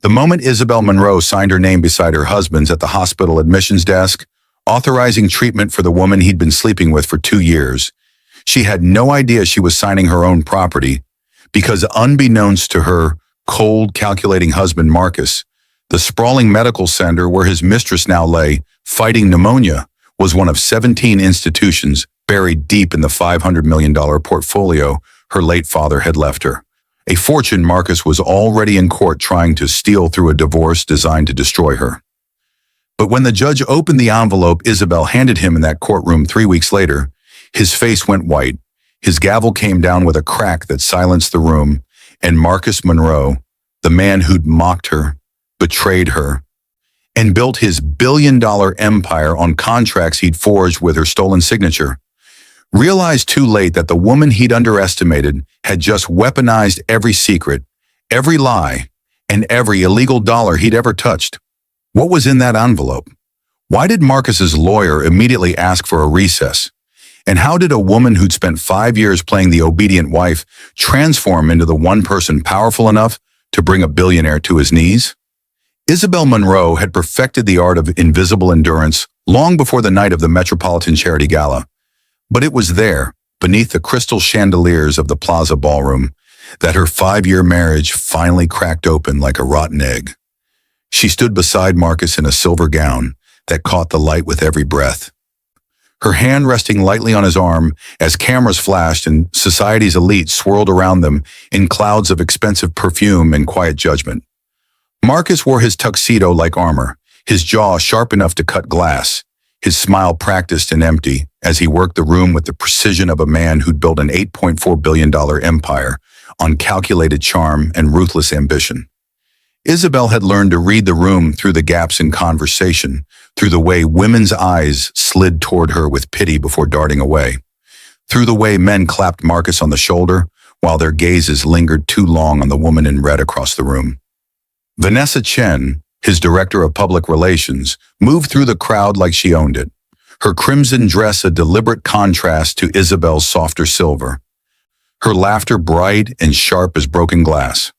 The moment Isabel Monroe signed her name beside her husband's at the hospital admissions desk, authorizing treatment for the woman he'd been sleeping with for 2 years, she had no idea she was signing her own property because, unbeknownst to her cold, calculating husband Marcus, the sprawling medical center where his mistress now lay, fighting pneumonia, was one of 17 institutions buried deep in the $500 million portfolio her late father had left her. A fortune Marcus was already in court trying to steal through a divorce designed to destroy her. But when the judge opened the envelope Isabel handed him in that courtroom 3 weeks later, his face went white, his gavel came down with a crack that silenced the room, and Marcus Monroe, the man who'd mocked her, betrayed her, and built his billion-dollar empire on contracts he'd forged with her stolen signature, realized too late that the woman he'd underestimated had just weaponized every secret, every lie, and every illegal dollar he'd ever touched. What was in that envelope? Why did Marcus's lawyer immediately ask for a recess? And how did a woman who'd spent 5 years playing the obedient wife transform into the one person powerful enough to bring a billionaire to his knees? Isabel Monroe had perfected the art of invisible endurance long before the night of the Metropolitan Charity Gala. But it was there, beneath the crystal chandeliers of the Plaza Ballroom, that her 5-year marriage finally cracked open like a rotten egg. She stood beside Marcus in a silver gown that caught the light with every breath, her hand resting lightly on his arm as cameras flashed and society's elite swirled around them in clouds of expensive perfume and quiet judgment. Marcus wore his tuxedo like armor, his jaw sharp enough to cut glass, his smile practiced and empty as he worked the room with the precision of a man who'd built an $8.4 billion empire on calculated charm and ruthless ambition. Isabel had learned to read the room through the gaps in conversation, through the way women's eyes slid toward her with pity before darting away, through the way men clapped Marcus on the shoulder while their gazes lingered too long on the woman in red across the room. Vanessa Chen, his director of public relations, moved through the crowd like she owned it, her crimson dress a deliberate contrast to Isabel's softer silver, her laughter bright and sharp as broken glass.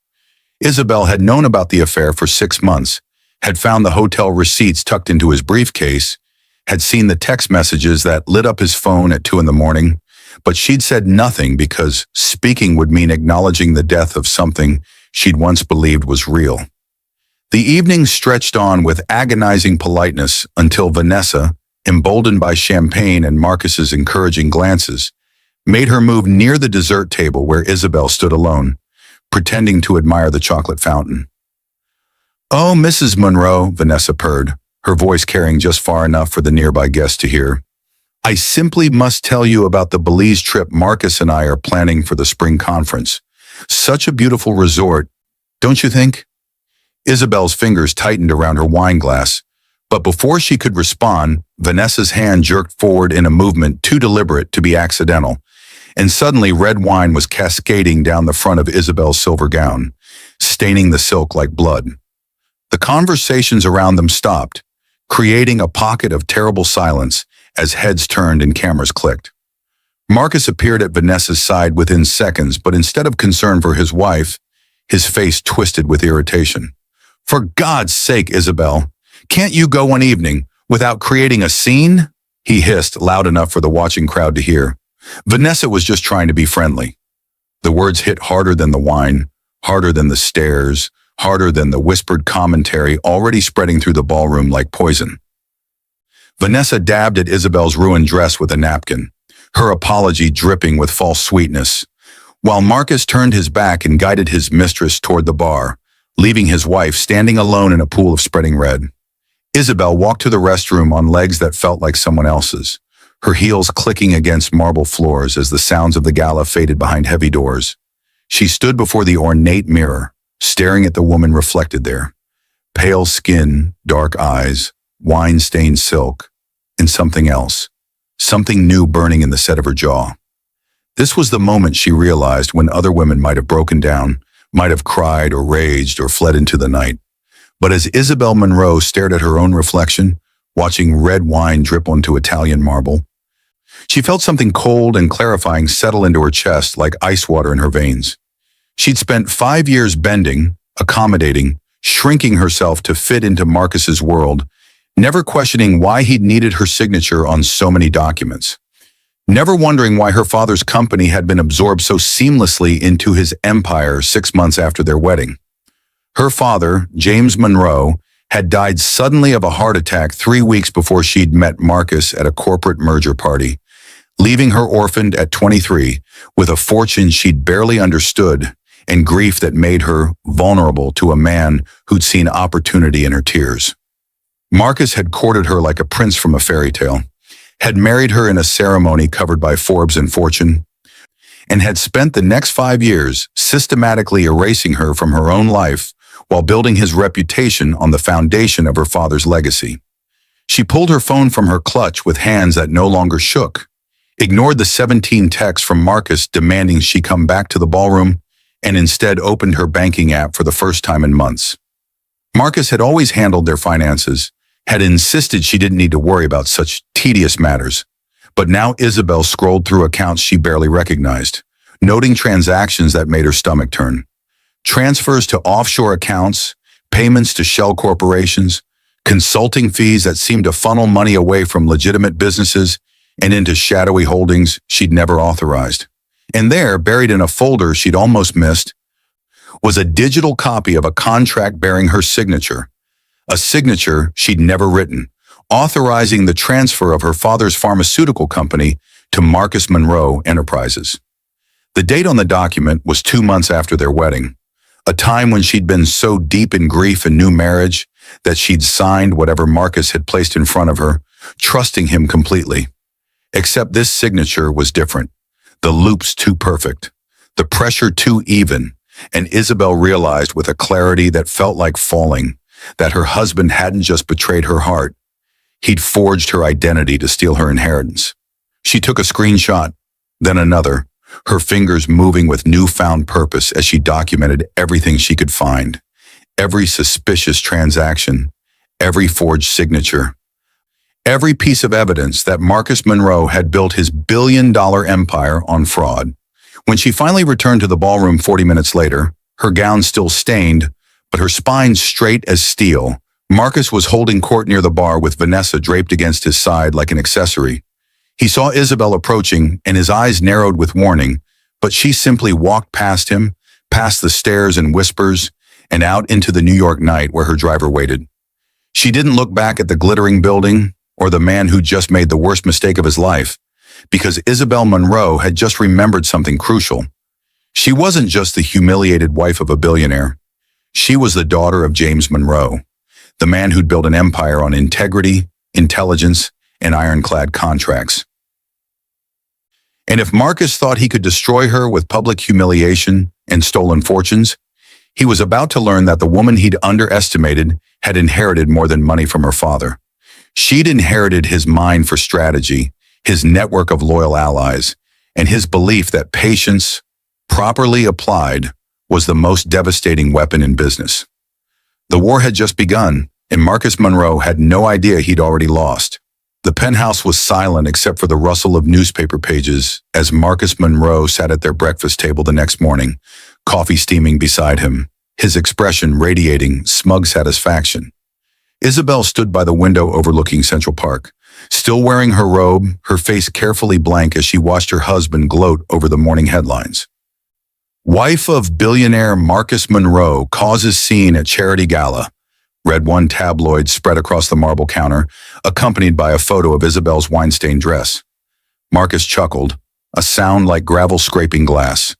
Isabel had known about the affair for 6 months, had found the hotel receipts tucked into his briefcase, had seen the text messages that lit up his phone at 2 a.m, but she'd said nothing because speaking would mean acknowledging the death of something she'd once believed was real. The evening stretched on with agonizing politeness until Vanessa, emboldened by champagne and Marcus's encouraging glances, made her move near the dessert table where Isabel stood alone, pretending to admire the chocolate fountain. "Oh, Mrs. Monroe," Vanessa purred, her voice carrying just far enough for the nearby guests to hear. "I simply must tell you about the Belize trip Marcus and I are planning for the spring conference. Such a beautiful resort, don't you think?" Isabel's fingers tightened around her wine glass, but before she could respond, Vanessa's hand jerked forward in a movement too deliberate to be accidental, and suddenly red wine was cascading down the front of Isabel's silver gown, staining the silk like blood. The conversations around them stopped, creating a pocket of terrible silence as heads turned and cameras clicked. Marcus appeared at Vanessa's side within seconds, but instead of concern for his wife, his face twisted with irritation. "For God's sake, Isabel, can't you go one evening without creating a scene?" he hissed loud enough for the watching crowd to hear. Vanessa was just trying to be friendly. The words hit harder than the wine, harder than the stares, harder than the whispered commentary already spreading through the ballroom like poison. Vanessa dabbed at Isabel's ruined dress with a napkin, her apology dripping with false sweetness, while Marcus turned his back and guided his mistress toward the bar, leaving his wife standing alone in a pool of spreading red. Isabel walked to the restroom on legs that felt like someone else's, her heels clicking against marble floors as the sounds of the gala faded behind heavy doors. She stood before the ornate mirror, staring at the woman reflected there. Pale skin, dark eyes, wine-stained silk, and something else, something new burning in the set of her jaw. This was the moment she realized when other women might have broken down, might have cried or raged or fled into the night. But as Isabel Monroe stared at her own reflection, watching red wine drip onto Italian marble, she felt something cold and clarifying settle into her chest like ice water in her veins. She'd spent 5 years bending, accommodating, shrinking herself to fit into Marcus's world, never questioning why he'd needed her signature on so many documents, never wondering why her father's company had been absorbed so seamlessly into his empire 6 months after their wedding. Her father, James Monroe, had died suddenly of a heart attack 3 weeks before she'd met Marcus at a corporate merger party, leaving her orphaned at 23 with a fortune she'd barely understood and grief that made her vulnerable to a man who'd seen opportunity in her tears. Marcus had courted her like a prince from a fairy tale, had married her in a ceremony covered by Forbes and Fortune, and had spent the next 5 years systematically erasing her from her own life while building his reputation on the foundation of her father's legacy. She pulled her phone from her clutch with hands that no longer shook, ignored the 17 texts from Marcus demanding she come back to the ballroom, and instead opened her banking app for the first time in months. Marcus had always handled their finances, had insisted she didn't need to worry about such tedious matters. But now Isabel scrolled through accounts she barely recognized, noting transactions that made her stomach turn. Transfers to offshore accounts, payments to shell corporations, consulting fees that seemed to funnel money away from legitimate businesses and into shadowy holdings she'd never authorized. And there, buried in a folder she'd almost missed, was a digital copy of a contract bearing her signature, a signature she'd never written, authorizing the transfer of her father's pharmaceutical company to Marcus Monroe Enterprises. The date on the document was 2 months after their wedding, a time when she'd been so deep in grief and new marriage that she'd signed whatever Marcus had placed in front of her, trusting him completely. Except this signature was different. The loops too perfect, the pressure too even, and Isabel realized with a clarity that felt like falling that her husband hadn't just betrayed her heart. He'd forged her identity to steal her inheritance. She took a screenshot, then another, her fingers moving with newfound purpose as she documented everything she could find, every suspicious transaction, every forged signature, every piece of evidence that Marcus Monroe had built his billion-dollar empire on fraud. When she finally returned to the ballroom 40 minutes later, her gown still stained, but her spine straight as steel, Marcus was holding court near the bar with Vanessa draped against his side like an accessory. He saw Isabel approaching, and his eyes narrowed with warning, but she simply walked past him, past the stairs and whispers, and out into the New York night where her driver waited. She didn't look back at the glittering building or the man who just made the worst mistake of his life, because Isabel Monroe had just remembered something crucial. She wasn't just the humiliated wife of a billionaire. She was the daughter of James Monroe, the man who'd built an empire on integrity, intelligence, and ironclad contracts. And if Marcus thought he could destroy her with public humiliation and stolen fortunes, he was about to learn that the woman he'd underestimated had inherited more than money from her father. She'd inherited his mind for strategy, his network of loyal allies, and his belief that patience, properly applied, was the most devastating weapon in business. The war had just begun, and Marcus Monroe had no idea he'd already lost. The penthouse was silent except for the rustle of newspaper pages as Marcus Monroe sat at their breakfast table the next morning, coffee steaming beside him, his expression radiating smug satisfaction. Isabel stood by the window overlooking Central Park, still wearing her robe, her face carefully blank as she watched her husband gloat over the morning headlines. Wife of billionaire Marcus Monroe causes scene at charity gala, read one tabloid spread across the marble counter, accompanied by a photo of Isabel's wine-stained dress. Marcus chuckled, a sound like gravel scraping glass,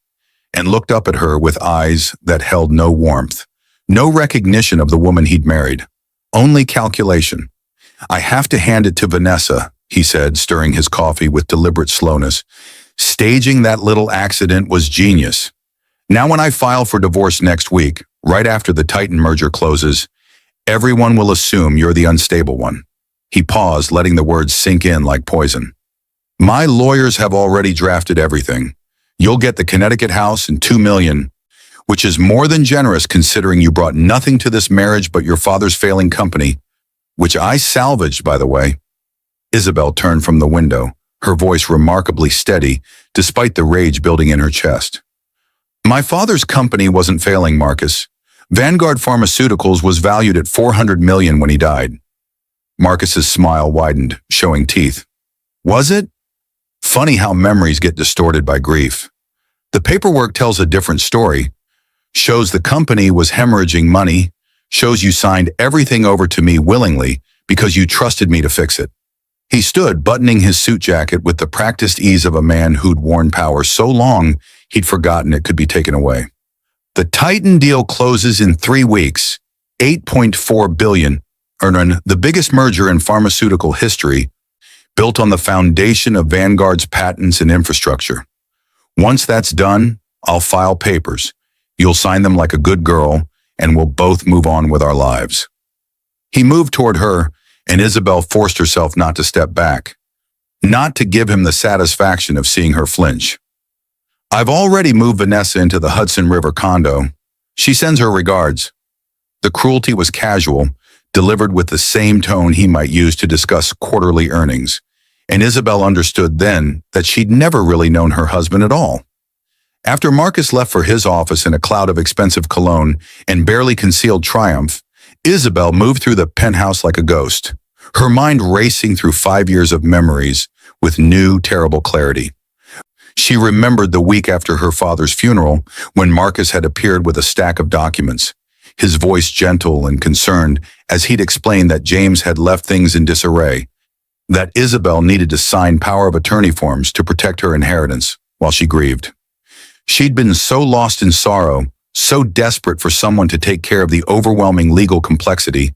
and looked up at her with eyes that held no warmth, no recognition of the woman he'd married, only calculation. I have to hand it to Vanessa, he said, stirring his coffee with deliberate slowness. Staging that little accident was genius. Now when I file for divorce next week, right after the Titan merger closes, everyone will assume you're the unstable one. He paused, letting the words sink in like poison. My lawyers have already drafted everything. You'll get the Connecticut house and $2 million, which is more than generous considering you brought nothing to this marriage but your father's failing company, which I salvaged, by the way. Isabel turned from the window, her voice remarkably steady, despite the rage building in her chest. My father's company wasn't failing, Marcus, Vanguard Pharmaceuticals was valued at $400 million when he died. Marcus's smile widened, showing teeth. Was it? Funny how memories get distorted by grief. The paperwork tells a different story. Shows the company was hemorrhaging money, shows you signed everything over to me willingly because you trusted me to fix it. He stood, buttoning his suit jacket with the practiced ease of a man who'd worn power so long he'd forgotten it could be taken away. The Titan deal closes in 3 weeks, $8.4 billion, the biggest merger in pharmaceutical history, built on the foundation of Vanguard's patents and infrastructure. Once that's done, I'll file papers. You'll sign them like a good girl, and we'll both move on with our lives. He moved toward her, and Isabel forced herself not to step back, not to give him the satisfaction of seeing her flinch. I've already moved Vanessa into the Hudson River condo. She sends her regards. The cruelty was casual, delivered with the same tone he might use to discuss quarterly earnings, and Isabel understood then that she'd never really known her husband at all. After Marcus left for his office in a cloud of expensive cologne and barely concealed triumph, Isabel moved through the penthouse like a ghost, her mind racing through 5 years of memories with new, terrible clarity. She remembered the week after her father's funeral when Marcus had appeared with a stack of documents, his voice gentle and concerned as he'd explained that James had left things in disarray, that Isabel needed to sign power of attorney forms to protect her inheritance while she grieved. She'd been so lost in sorrow, so desperate for someone to take care of the overwhelming legal complexity,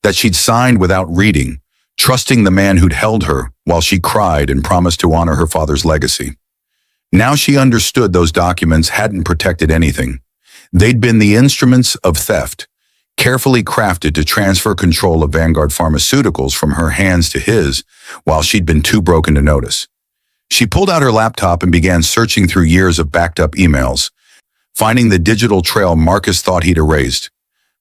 that she'd signed without reading, trusting the man who'd held her while she cried and promised to honor her father's legacy. Now she understood those documents hadn't protected anything. They'd been the instruments of theft, carefully crafted to transfer control of Vanguard Pharmaceuticals from her hands to his, while she'd been too broken to notice. She pulled out her laptop and began searching through years of backed-up emails, finding the digital trail Marcus thought he'd erased.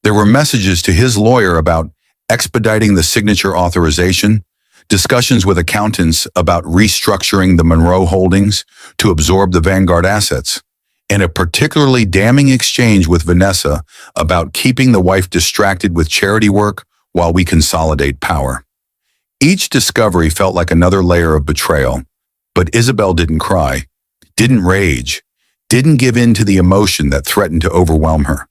There were messages to his lawyer about expediting the signature authorization, discussions with accountants about restructuring the Monroe holdings to absorb the Vanguard assets, and a particularly damning exchange with Vanessa about keeping the wife distracted with charity work while we consolidate power. Each discovery felt like another layer of betrayal, but Isabel didn't cry, didn't rage, didn't give in to the emotion that threatened to overwhelm her.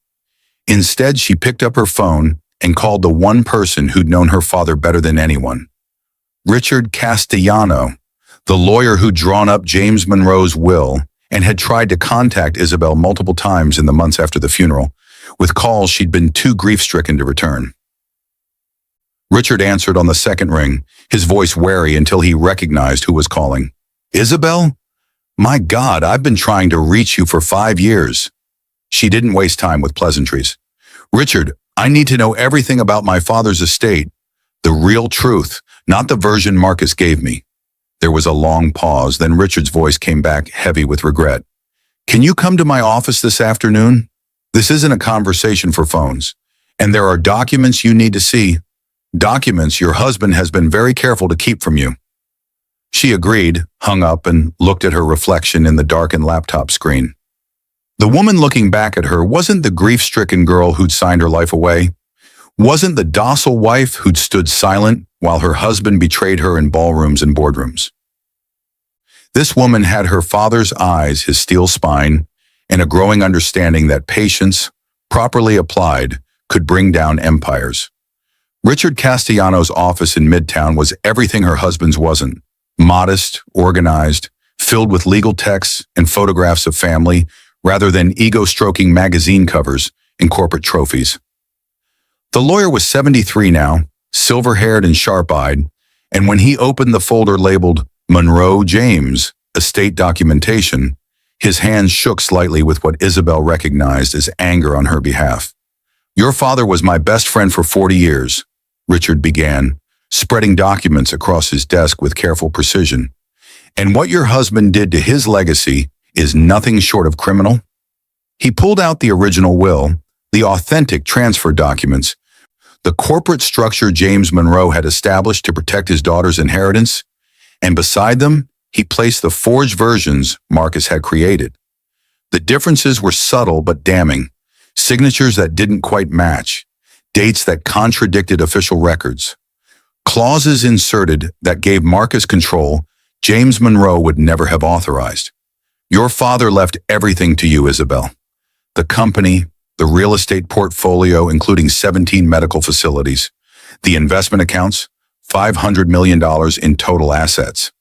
Instead, she picked up her phone and called the one person who'd known her father better than anyone. Richard Castellano, the lawyer who'd drawn up James Monroe's will and had tried to contact Isabel multiple times in the months after the funeral, with calls she'd been too grief-stricken to return. Richard answered on the second ring, his voice wary until he recognized who was calling. "Isabel? My God, I've been trying to reach you for 5 years." She didn't waste time with pleasantries. "Richard, I need to know everything about my father's estate. The real truth, not the version Marcus gave me." There was a long pause, then Richard's voice came back heavy with regret. "Can you come to my office this afternoon? This isn't a conversation for phones, and there are documents you need to see. Documents your husband has been very careful to keep from you." She agreed, hung up, and looked at her reflection in the darkened laptop screen. The woman looking back at her wasn't the grief-stricken girl who'd signed her life away, wasn't the docile wife who'd stood silent while her husband betrayed her in ballrooms and boardrooms. This woman had her father's eyes, his steel spine, and a growing understanding that patience, properly applied, could bring down empires. Richard Castellano's office in Midtown was everything her husband's wasn't: modest, organized, filled with legal texts and photographs of family, rather than ego-stroking magazine covers and corporate trophies. The lawyer was 73 now, silver-haired and sharp-eyed, and when he opened the folder labeled Monroe James, Estate Documentation, his hands shook slightly with what Isabel recognized as anger on her behalf. "Your father was my best friend for 40 years, Richard began, spreading documents across his desk with careful precision. "And what your husband did to his legacy is nothing short of criminal." He pulled out the original will, the authentic transfer documents, the corporate structure James Monroe had established to protect his daughter's inheritance, and beside them, he placed the forged versions Marcus had created. The differences were subtle but damning. signatures that didn't quite match, dates that contradicted official records, clauses inserted that gave Marcus control James Monroe would never have authorized. Your father left everything to you, Isabel. The company, the real estate portfolio, including 17 medical facilities, the investment accounts, $500 million in total assets.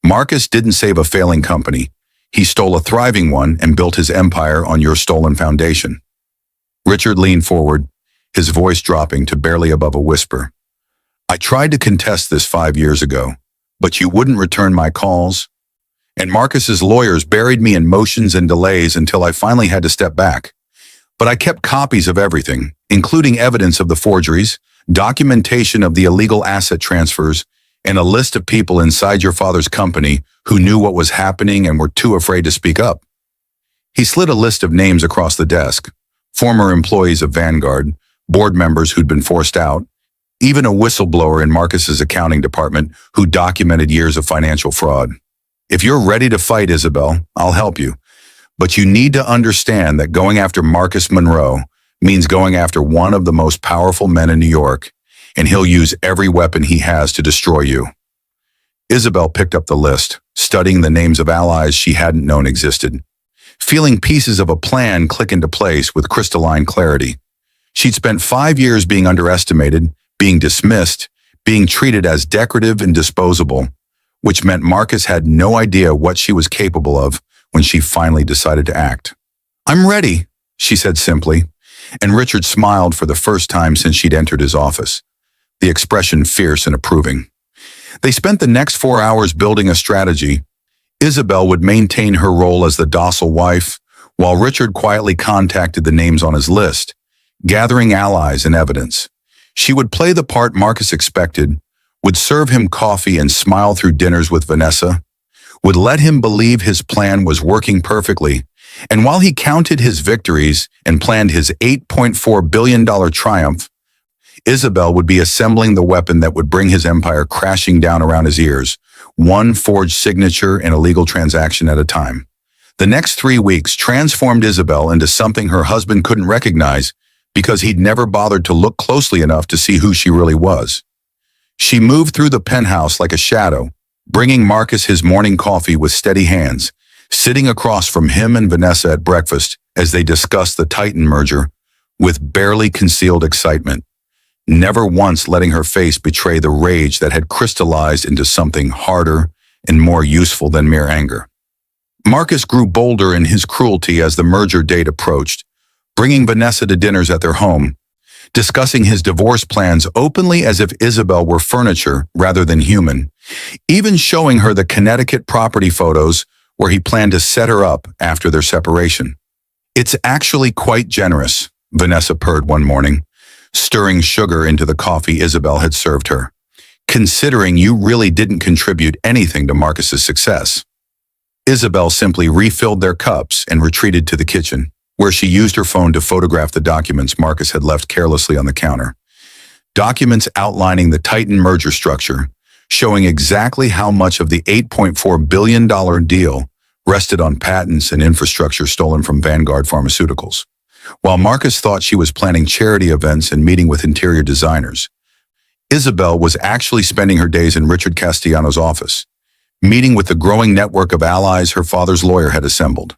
Marcus didn't save a failing company. He stole a thriving one and built his empire on your stolen foundation. Richard leaned forward, his voice dropping to barely above a whisper. I tried to contest this 5 years ago, but you wouldn't return my calls. And Marcus's lawyers buried me in motions and delays until I finally had to step back. But I kept copies of everything, including evidence of the forgeries, documentation of the illegal asset transfers, and a list of people inside your father's company who knew what was happening and were too afraid to speak up. He slid a list of names across the desk, former employees of Vanguard, board members who'd been forced out, even a whistleblower in Marcus's accounting department who documented years of financial fraud. If you're ready to fight, Isabel, I'll help you. But you need to understand that going after Marcus Monroe means going after one of the most powerful men in New York, and he'll use every weapon he has to destroy you. Isabel picked up the list, studying the names of allies she hadn't known existed, feeling pieces of a plan click into place with crystalline clarity. She'd spent 5 years being underestimated, being dismissed, being treated as decorative and disposable, which meant Marcus had no idea what she was capable of when she finally decided to act. I'm ready, she said simply, and Richard smiled for the first time since she'd entered his office, the expression fierce and approving. They spent the next 4 hours building a strategy. Isabel would maintain her role as the docile wife, while Richard quietly contacted the names on his list, gathering allies and evidence. She would play the part Marcus expected, would serve him coffee and smile through dinners with Vanessa, would let him believe his plan was working perfectly, and while he counted his victories and planned his $8.4 billion triumph, Isabel would be assembling the weapon that would bring his empire crashing down around his ears, one forged signature and illegal transaction at a time. The next 3 weeks transformed Isabel into something her husband couldn't recognize because he'd never bothered to look closely enough to see who she really was. She moved through the penthouse like a shadow, bringing Marcus his morning coffee with steady hands, sitting across from him and Vanessa at breakfast as they discussed the Titan merger with barely concealed excitement, never once letting her face betray the rage that had crystallized into something harder and more useful than mere anger. Marcus grew bolder in his cruelty as the merger date approached, bringing Vanessa to dinners at their home, discussing his divorce plans openly as if Isabel were furniture rather than human, even showing her the Connecticut property photos where he planned to set her up after their separation. It's actually quite generous, Vanessa purred one morning, stirring sugar into the coffee Isabel had served her, considering you really didn't contribute anything to Marcus's success. Isabel simply refilled their cups and retreated to the kitchen, where she used her phone to photograph the documents Marcus had left carelessly on the counter. Documents outlining the Titan merger structure, showing exactly how much of the $8.4 billion deal rested on patents and infrastructure stolen from Vanguard Pharmaceuticals. While Marcus thought she was planning charity events and meeting with interior designers, Isabel was actually spending her days in Richard Castellano's office, meeting with the growing network of allies her father's lawyer had assembled.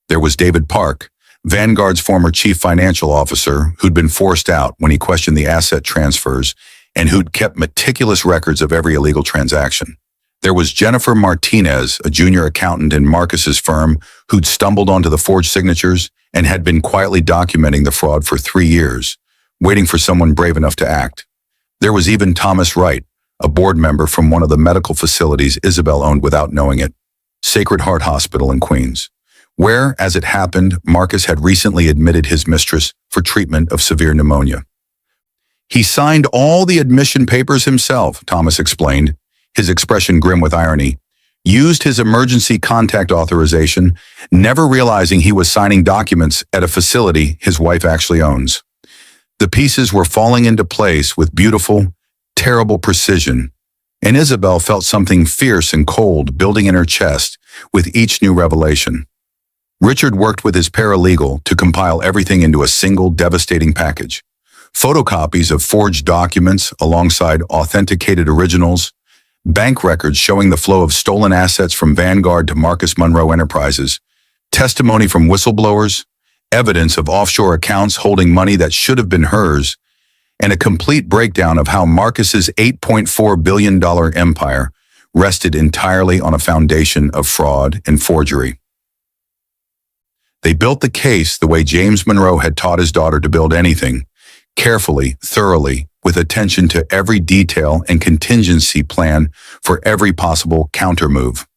There was David Park, Vanguard's former chief financial officer, who'd been forced out when he questioned the asset transfers and who'd kept meticulous records of every illegal transaction. There was Jennifer Martinez, a junior accountant in Marcus's firm, who'd stumbled onto the forged signatures and had been quietly documenting the fraud for 3 years, waiting for someone brave enough to act. There was even Thomas Wright, a board member from one of the medical facilities Isabel owned without knowing it, Sacred Heart Hospital in Queens, where, as it happened, Marcus had recently admitted his mistress for treatment of severe pneumonia. He signed all the admission papers himself, Thomas explained, his expression grim with irony, used his emergency contact authorization, never realizing he was signing documents at a facility his wife actually owns. The pieces were falling into place with beautiful, terrible precision, and Isabel felt something fierce and cold building in her chest with each new revelation. Richard worked with his paralegal to compile everything into a single devastating package. Photocopies of forged documents alongside authenticated originals, bank records showing the flow of stolen assets from Vanguard to Marcus Monroe Enterprises, testimony from whistleblowers, evidence of offshore accounts holding money that should have been hers, and a complete breakdown of how Marcus's $8.4 billion empire rested entirely on a foundation of fraud and forgery. They built the case the way James Monroe had taught his daughter to build anything, carefully, thoroughly, with attention to every detail and contingency plan for every possible countermove.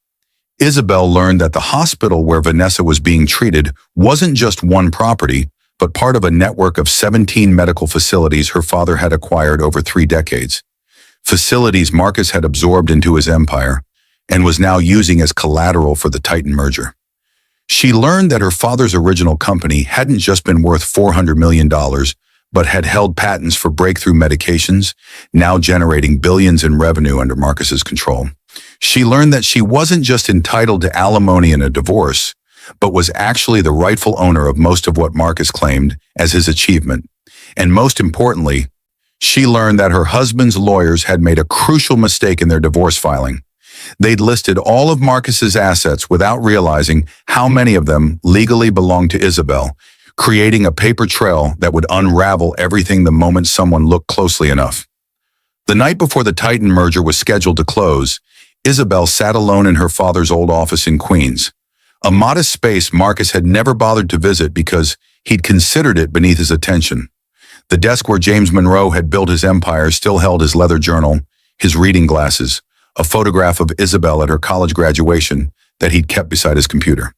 Isabel learned that the hospital where Vanessa was being treated wasn't just one property, but part of a network of 17 medical facilities her father had acquired over 3 decades. Facilities Marcus had absorbed into his empire and was now using as collateral for the Titan merger. She learned that her father's original company hadn't just been worth $400 million, but had held patents for breakthrough medications, now generating billions in revenue under Marcus's control. She learned that she wasn't just entitled to alimony and a divorce, but was actually the rightful owner of most of what Marcus claimed as his achievement. And most importantly, she learned that her husband's lawyers had made a crucial mistake in their divorce filing. They'd listed all of Marcus's assets without realizing how many of them legally belonged to Isabel, creating a paper trail that would unravel everything the moment someone looked closely enough. The night before the Titan merger was scheduled to close, Isabel sat alone in her father's old office in Queens, a modest space Marcus had never bothered to visit because he'd considered it beneath his attention. The desk where James Monroe had built his empire still held his leather journal, his reading glasses, a photograph of Isabel at her college graduation that he'd kept beside his computer.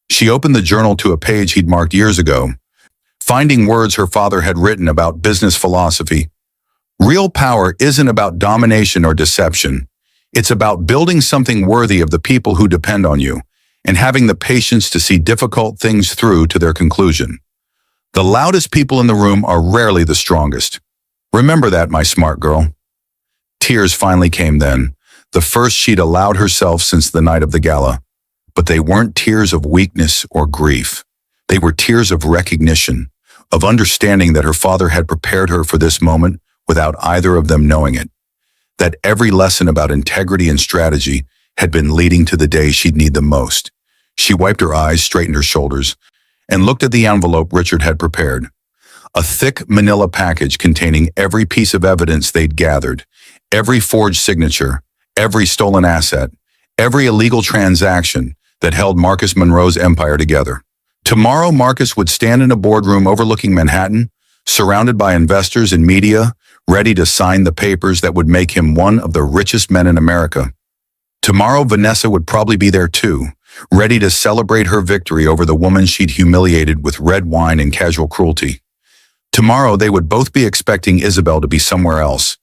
She opened the journal to a page he'd marked years ago, finding words her father had written about business philosophy. Real power isn't about domination or deception. It's about building something worthy of the people who depend on you and having the patience to see difficult things through to their conclusion. The loudest people in the room are rarely the strongest. Remember that, my smart girl. Tears finally came then, the first she'd allowed herself since the night of the gala. But they weren't tears of weakness or grief. They were tears of recognition, of understanding that her father had prepared her for this moment without either of them knowing it. That every lesson about integrity and strategy had been leading to the day she'd need them most. She wiped her eyes, straightened her shoulders, and looked at the envelope Richard had prepared. A thick manila package containing every piece of evidence they'd gathered, every forged signature, every stolen asset, every illegal transaction that held Marcus Monroe's empire together. Tomorrow, Marcus would stand in a boardroom overlooking Manhattan, surrounded by investors and media, ready to sign the papers that would make him one of the richest men in America. Tomorrow, Vanessa would probably be there too, ready to celebrate her victory over the woman she'd humiliated with red wine and casual cruelty. Tomorrow, they would both be expecting Isabel to be somewhere else,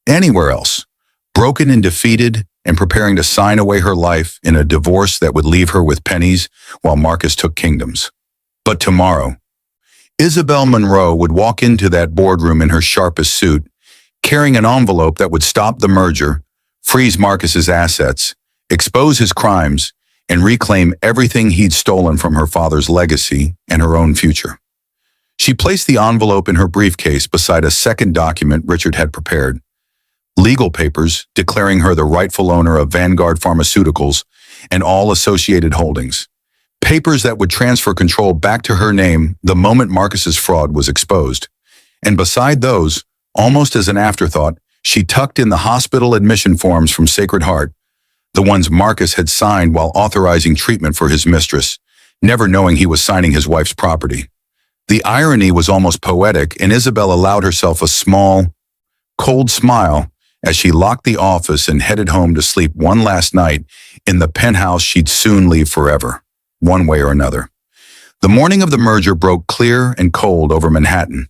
anywhere else, broken and defeated, and preparing to sign away her life in a divorce that would leave her with pennies while Marcus took kingdoms. But tomorrow, Isabel Monroe would walk into that boardroom in her sharpest suit, carrying an envelope that would stop the merger, freeze Marcus's assets, expose his crimes, and reclaim everything he'd stolen from her father's legacy and her own future. She placed the envelope in her briefcase beside a second document Richard had prepared. Legal papers declaring her the rightful owner of Vanguard Pharmaceuticals and all associated holdings. Papers that would transfer control back to her name the moment Marcus's fraud was exposed. And beside those, almost as an afterthought, she tucked in the hospital admission forms from Sacred Heart, the ones Marcus had signed while authorizing treatment for his mistress, never knowing he was signing his wife's property. The irony was almost poetic, and Isabel allowed herself a small, cold smile as she locked the office and headed home to sleep one last night in the penthouse she'd soon leave forever, one way or another. The morning of the merger broke clear and cold over Manhattan,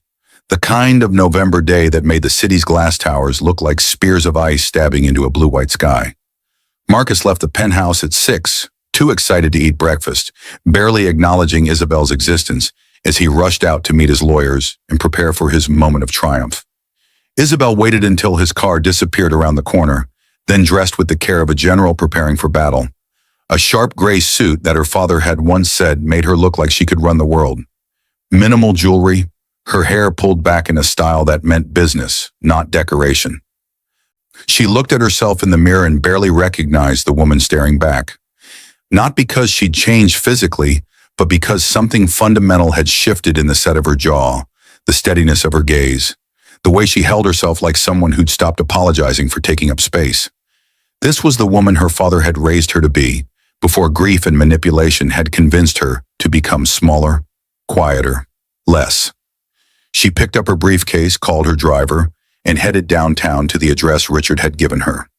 the kind of November day that made the city's glass towers look like spears of ice stabbing into a blue-white sky. Marcus left the penthouse at 6, too excited to eat breakfast, barely acknowledging Isabel's existence as he rushed out to meet his lawyers and prepare for his moment of triumph. Isabel waited until his car disappeared around the corner, then dressed with the care of a general preparing for battle. A sharp gray suit that her father had once said made her look like she could run the world. Minimal jewelry, her hair pulled back in a style that meant business, not decoration. She looked at herself in the mirror and barely recognized the woman staring back. Not because she'd changed physically, but because something fundamental had shifted in the set of her jaw, the steadiness of her gaze, the way she held herself like someone who'd stopped apologizing for taking up space. This was the woman her father had raised her to be, before grief and manipulation had convinced her to become smaller, quieter, less. She picked up her briefcase, called her driver, and headed downtown to the address Richard had given her.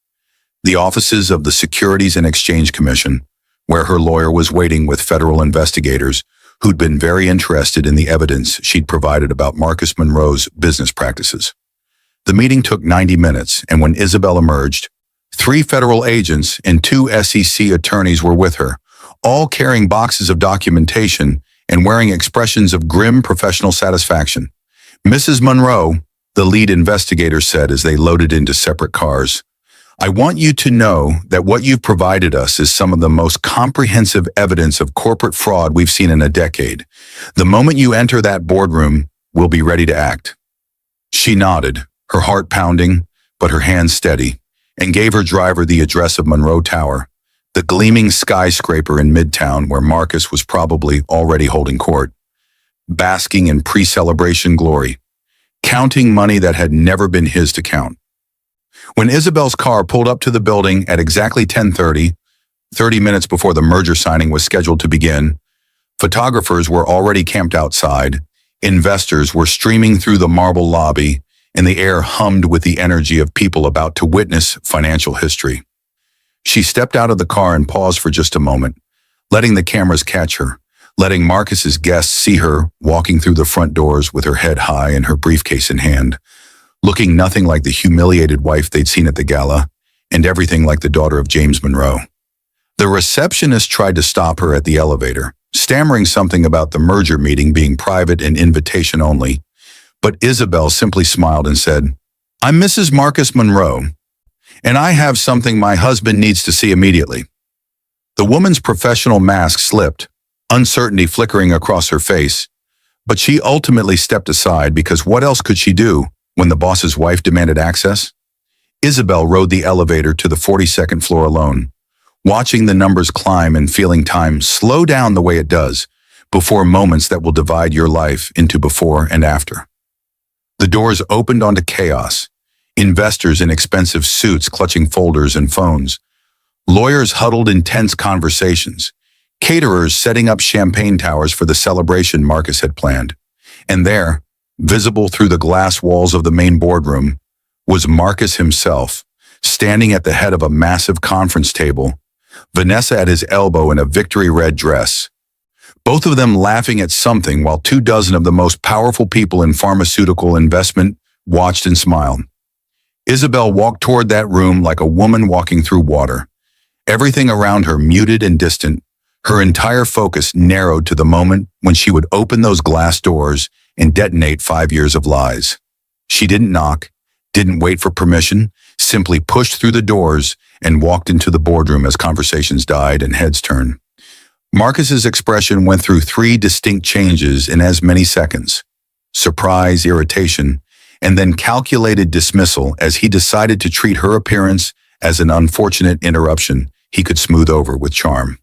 The offices of the Securities and Exchange Commission, where her lawyer was waiting with federal investigators who'd been very interested in the evidence she'd provided about Marcus Monroe's business practices. The meeting took 90 minutes, and when Isabel emerged, 3 federal agents and 2 SEC attorneys were with her, all carrying boxes of documentation and wearing expressions of grim professional satisfaction. "Mrs. Monroe," the lead investigator said as they loaded into separate cars, "I want you to know that what you've provided us is some of the most comprehensive evidence of corporate fraud we've seen in a decade. The moment you enter that boardroom, we'll be ready to act." She nodded, her heart pounding, but her hands steady, and gave her driver the address of Monroe Tower, the gleaming skyscraper in Midtown where Marcus was probably already holding court, basking in pre-celebration glory, counting money that had never been his to count. When Isabel's car pulled up to the building at exactly 10:30, 30 minutes before the merger signing was scheduled to begin, photographers were already camped outside, investors were streaming through the marble lobby, and the air hummed with the energy of people about to witness financial history. She stepped out of the car and paused for just a moment, letting the cameras catch her, letting Marcus's guests see her walking through the front doors with her head high and her briefcase in hand, looking nothing like the humiliated wife they'd seen at the gala, and everything like the daughter of James Monroe. The receptionist tried to stop her at the elevator, stammering something about the merger meeting being private and invitation only, but Isabel simply smiled and said, "I'm Mrs. Marcus Monroe, and I have something my husband needs to see immediately." The woman's professional mask slipped, uncertainty flickering across her face, but she ultimately stepped aside because what else could she do when the boss's wife demanded access? Isabel rode the elevator to the 42nd floor alone, watching the numbers climb and feeling time slow down the way it does before moments that will divide your life into before and after. The doors opened onto chaos, investors in expensive suits clutching folders and phones, lawyers huddled in tense conversations, caterers setting up champagne towers for the celebration Marcus had planned. And there, visible through the glass walls of the main boardroom, was Marcus himself, standing at the head of a massive conference table, Vanessa at his elbow in a victory red dress. Both of them laughing at something while 24 of the most powerful people in pharmaceutical investment watched and smiled. Isabel walked toward that room like a woman walking through water, everything around her muted and distant, her entire focus narrowed to the moment when she would open those glass doors and detonate 5 years of lies. She didn't knock, didn't wait for permission, simply pushed through the doors and walked into the boardroom as conversations died and heads turned. Marcus's expression went through 3 distinct changes in as many seconds: surprise, irritation, and then calculated dismissal as he decided to treat her appearance as an unfortunate interruption he could smooth over with charm.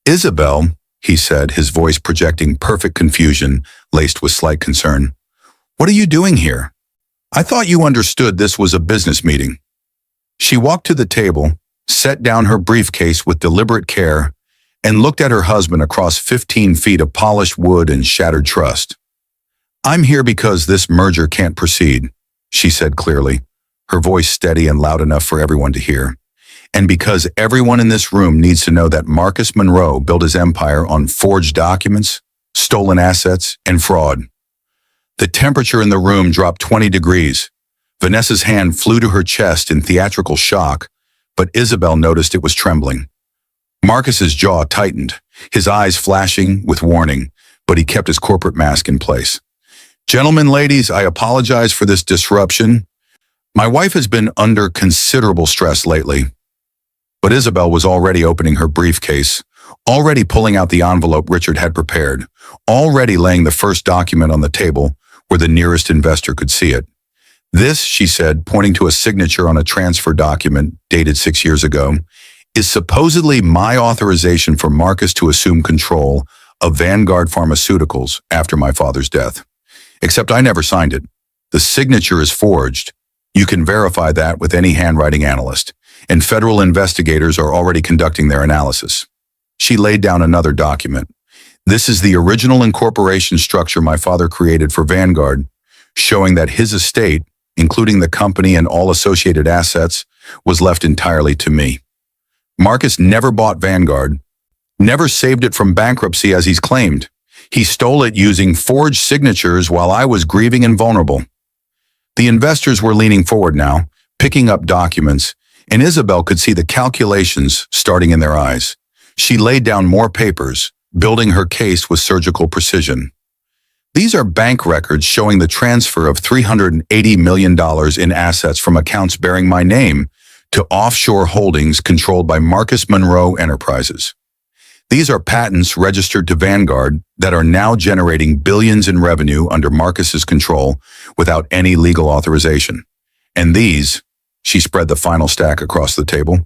"Isabel," he said, his voice projecting perfect confusion laced with slight concern, "what are you doing here? I thought you understood this was a business meeting." She walked to the table, set down her briefcase with deliberate care, and looked at her husband across 15 feet of polished wood and shattered trust. "I'm here because this merger can't proceed," she said clearly, her voice steady and loud enough for everyone to hear. "And because everyone in this room needs to know that Marcus Monroe built his empire on forged documents, stolen assets, and fraud." The temperature in the room dropped 20 degrees. Vanessa's hand flew to her chest in theatrical shock, but Isabel noticed it was trembling. Marcus's jaw tightened, his eyes flashing with warning, but he kept his corporate mask in place. "Gentlemen, ladies, I apologize for this disruption. My wife has been under considerable stress lately." But Isabel was already opening her briefcase, already pulling out the envelope Richard had prepared, already laying the first document on the table where the nearest investor could see it. This, she said, pointing to a signature on a transfer document dated 6 years ago, is supposedly my authorization for Marcus to assume control of Vanguard Pharmaceuticals after my father's death. Except I never signed it. The signature is forged. You can verify that with any handwriting analyst, and federal investigators are already conducting their analysis. She laid down another document. This is the original incorporation structure my father created for Vanguard, showing that his estate, including the company and all associated assets, was left entirely to me. Marcus never bought Vanguard, never saved it from bankruptcy as he's claimed. He stole it using forged signatures while I was grieving and vulnerable. The investors were leaning forward now, picking up documents, and Isabel could see the calculations starting in their eyes. She laid down more papers, building her case with surgical precision. These are bank records showing the transfer of $380 million in assets from accounts bearing my name to offshore holdings controlled by Marcus Monroe Enterprises. These are patents registered to Vanguard that are now generating billions in revenue under Marcus's control without any legal authorization. And these, she spread the final stack across the table,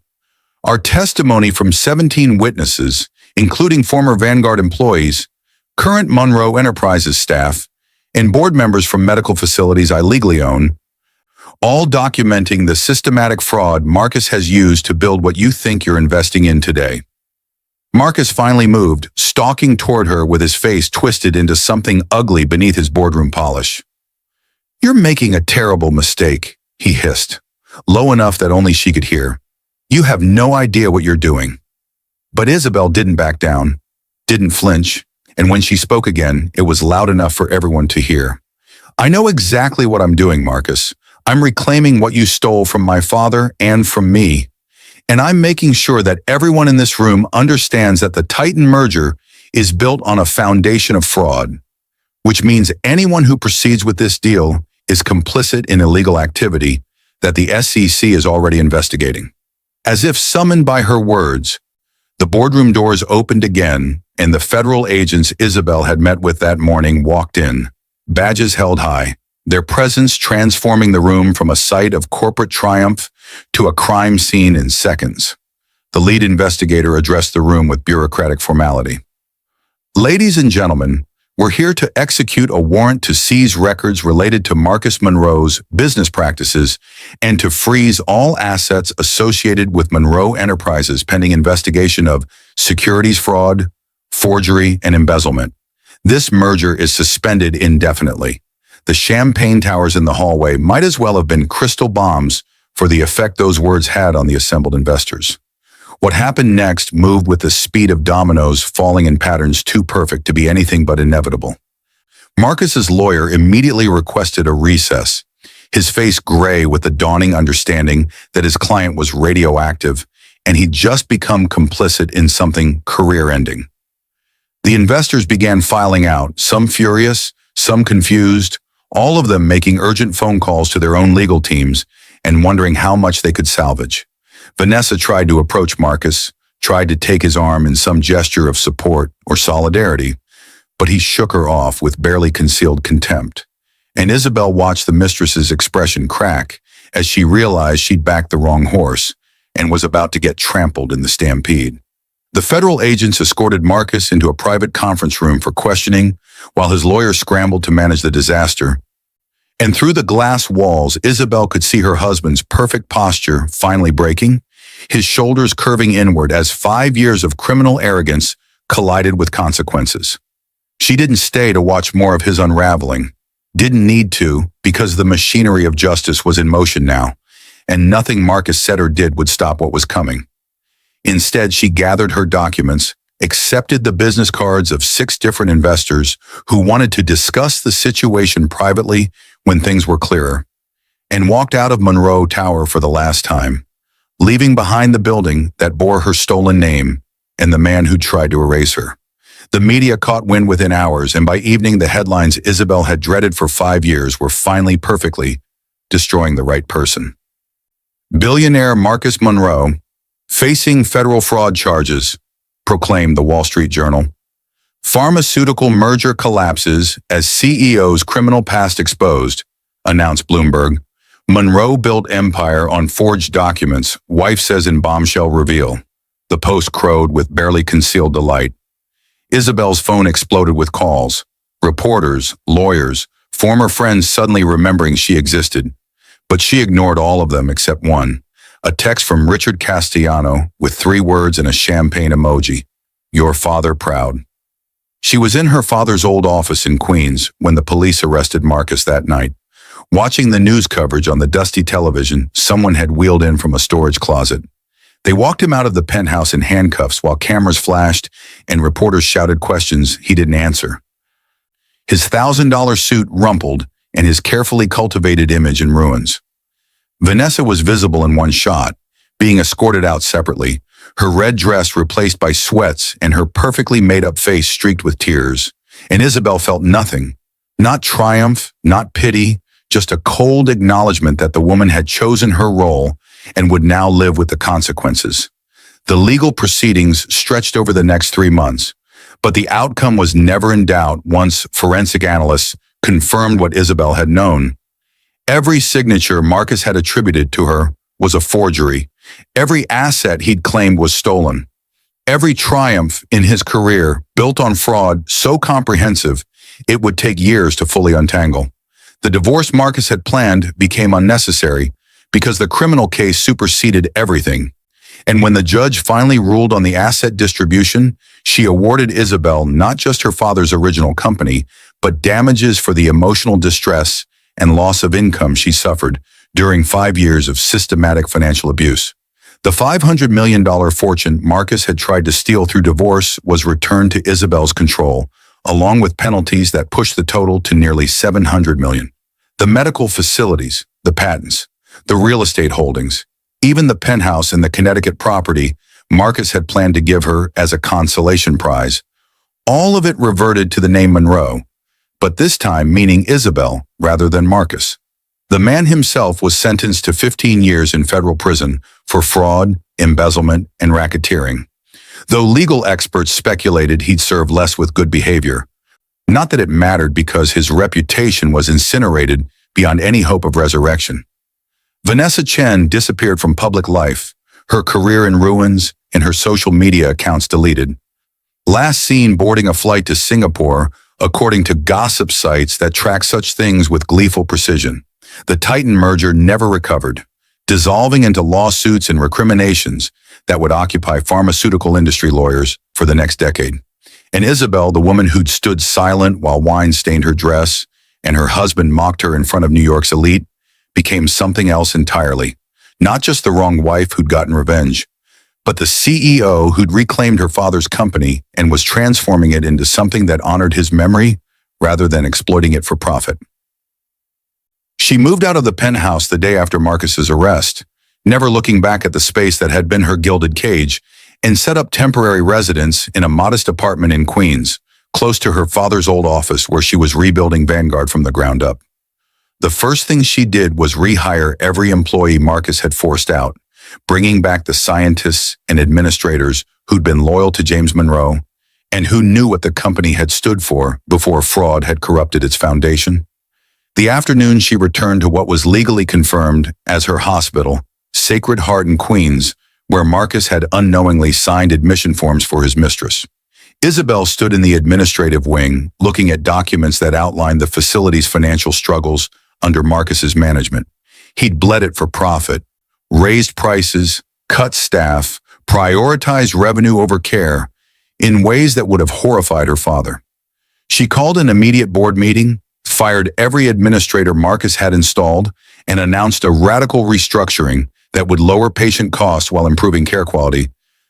are testimony from 17 witnesses, including former Vanguard employees, current Monroe Enterprises staff, and board members from medical facilities I legally own, all documenting the systematic fraud Marcus has used to build what you think you're investing in today. Marcus finally moved, stalking toward her with his face twisted into something ugly beneath his boardroom polish. "You're making a terrible mistake," he hissed, low enough that only she could hear. "You have no idea what you're doing." But Isabel didn't back down, didn't flinch, and when she spoke again, it was loud enough for everyone to hear. "I know exactly what I'm doing, Marcus. I'm reclaiming what you stole from my father and from me. And I'm making sure that everyone in this room understands that the Titan merger is built on a foundation of fraud, which means anyone who proceeds with this deal is complicit in illegal activity that the SEC is already investigating." As if summoned by her words, the boardroom doors opened again, and the federal agents Isabel had met with that morning walked in, badges held high, their presence transforming the room from a site of corporate triumph to a crime scene in seconds. The lead investigator addressed the room with bureaucratic formality. "Ladies and gentlemen, we're here to execute a warrant to seize records related to Marcus Monroe's business practices and to freeze all assets associated with Monroe Enterprises pending investigation of securities fraud, forgery, and embezzlement. This merger is suspended indefinitely. The champagne towers in the hallway might as well have been crystal bombs for the effect those words had on the assembled investors. What happened next moved with the speed of dominoes falling in patterns too perfect to be anything but inevitable. Marcus's lawyer immediately requested a recess, his face gray with the dawning understanding that his client was radioactive and he'd just become complicit in something career-ending. The investors began filing out, some furious, some confused, all of them making urgent phone calls to their own legal teams and wondering how much they could salvage. Vanessa tried to approach Marcus, tried to take his arm in some gesture of support or solidarity, but he shook her off with barely concealed contempt. And Isabel watched the mistress's expression crack as she realized she'd backed the wrong horse and was about to get trampled in the stampede. The federal agents escorted Marcus into a private conference room for questioning while his lawyer scrambled to manage the disaster. And through the glass walls, Isabel could see her husband's perfect posture finally breaking, his shoulders curving inward as 5 years of criminal arrogance collided with consequences. She didn't stay to watch more of his unraveling, didn't need to because the machinery of justice was in motion now, and nothing Marcus said or did would stop what was coming. Instead, she gathered her documents, accepted the business cards of 6 different investors who wanted to discuss the situation privately when things were clearer, and walked out of Monroe Tower for the last time, leaving behind the building that bore her stolen name and the man who tried to erase her. The media caught wind within hours, and by evening the headlines Isabel had dreaded for 5 years were finally perfectly destroying the right person. Billionaire Marcus Monroe, Facing federal fraud charges, proclaimed the Wall Street Journal. Pharmaceutical merger collapses as CEO's criminal past exposed, announced Bloomberg. Monroe built empire on forged documents, wife says in bombshell reveal. The Post crowed with barely concealed delight. Isabel's phone exploded with calls. Reporters, lawyers, former friends suddenly remembering she existed. But she ignored all of them except one. A text from Richard Castellano with 3 words and a champagne emoji. Your father proud. She was in her father's old office in Queens when the police arrested Marcus that night. Watching the news coverage on the dusty television, someone had wheeled in from a storage closet. They walked him out of the penthouse in handcuffs while cameras flashed and reporters shouted questions he didn't answer. His $1,000 suit rumpled and his carefully cultivated image in ruins. Vanessa was visible in one shot, being escorted out separately, her red dress replaced by sweats and her perfectly made-up face streaked with tears. And Isabel felt nothing. Not triumph, not pity, just a cold acknowledgement that the woman had chosen her role and would now live with the consequences. The legal proceedings stretched over the next 3 months, but the outcome was never in doubt once forensic analysts confirmed what Isabel had known. Every signature Marcus had attributed to her was a forgery. Every asset he'd claimed was stolen. Every triumph in his career built on fraud so comprehensive it would take years to fully untangle. The divorce Marcus had planned became unnecessary because the criminal case superseded everything. And when the judge finally ruled on the asset distribution, she awarded Isabel not just her father's original company, but damages for the emotional distress and loss of income she suffered during 5 years of systematic financial abuse. The $500 million fortune Marcus had tried to steal through divorce was returned to Isabel's control, along with penalties that pushed the total to nearly $700 million. The medical facilities, the patents, the real estate holdings, even the penthouse and the Connecticut property Marcus had planned to give her as a consolation prize. All of it reverted to the name Monroe, but this time meaning Isabel rather than Marcus. The man himself was sentenced to 15 years in federal prison for fraud, embezzlement, and racketeering, though legal experts speculated he'd serve less with good behavior. Not that it mattered because his reputation was incinerated beyond any hope of resurrection. Vanessa Chen disappeared from public life, her career in ruins and her social media accounts deleted. Last seen boarding a flight to Singapore, according to gossip sites that track such things with gleeful precision. The Titan merger never recovered, dissolving into lawsuits and recriminations that would occupy pharmaceutical industry lawyers for the next decade. And Isabel, the woman who'd stood silent while wine stained her dress and her husband mocked her in front of New York's elite, became something else entirely. Not just the wrong wife who'd gotten revenge, but the CEO who'd reclaimed her father's company and was transforming it into something that honored his memory rather than exploiting it for profit. She moved out of the penthouse the day after Marcus's arrest, never looking back at the space that had been her gilded cage, and set up temporary residence in a modest apartment in Queens, close to her father's old office where she was rebuilding Vanguard from the ground up. The first thing she did was rehire every employee Marcus had forced out, bringing back the scientists and administrators who'd been loyal to James Monroe and who knew what the company had stood for before fraud had corrupted its foundation. The afternoon she returned to what was legally confirmed as her hospital, Sacred Heart in Queens, where Marcus had unknowingly signed admission forms for his mistress. Isabel stood in the administrative wing, looking at documents that outlined the facility's financial struggles under Marcus's management. He'd bled it for profit, raised prices, cut staff, prioritized revenue over care, in ways that would have horrified her father. She called an immediate board meeting, fired every administrator Marcus had installed, and announced a radical restructuring that would lower patient costs while improving care quality,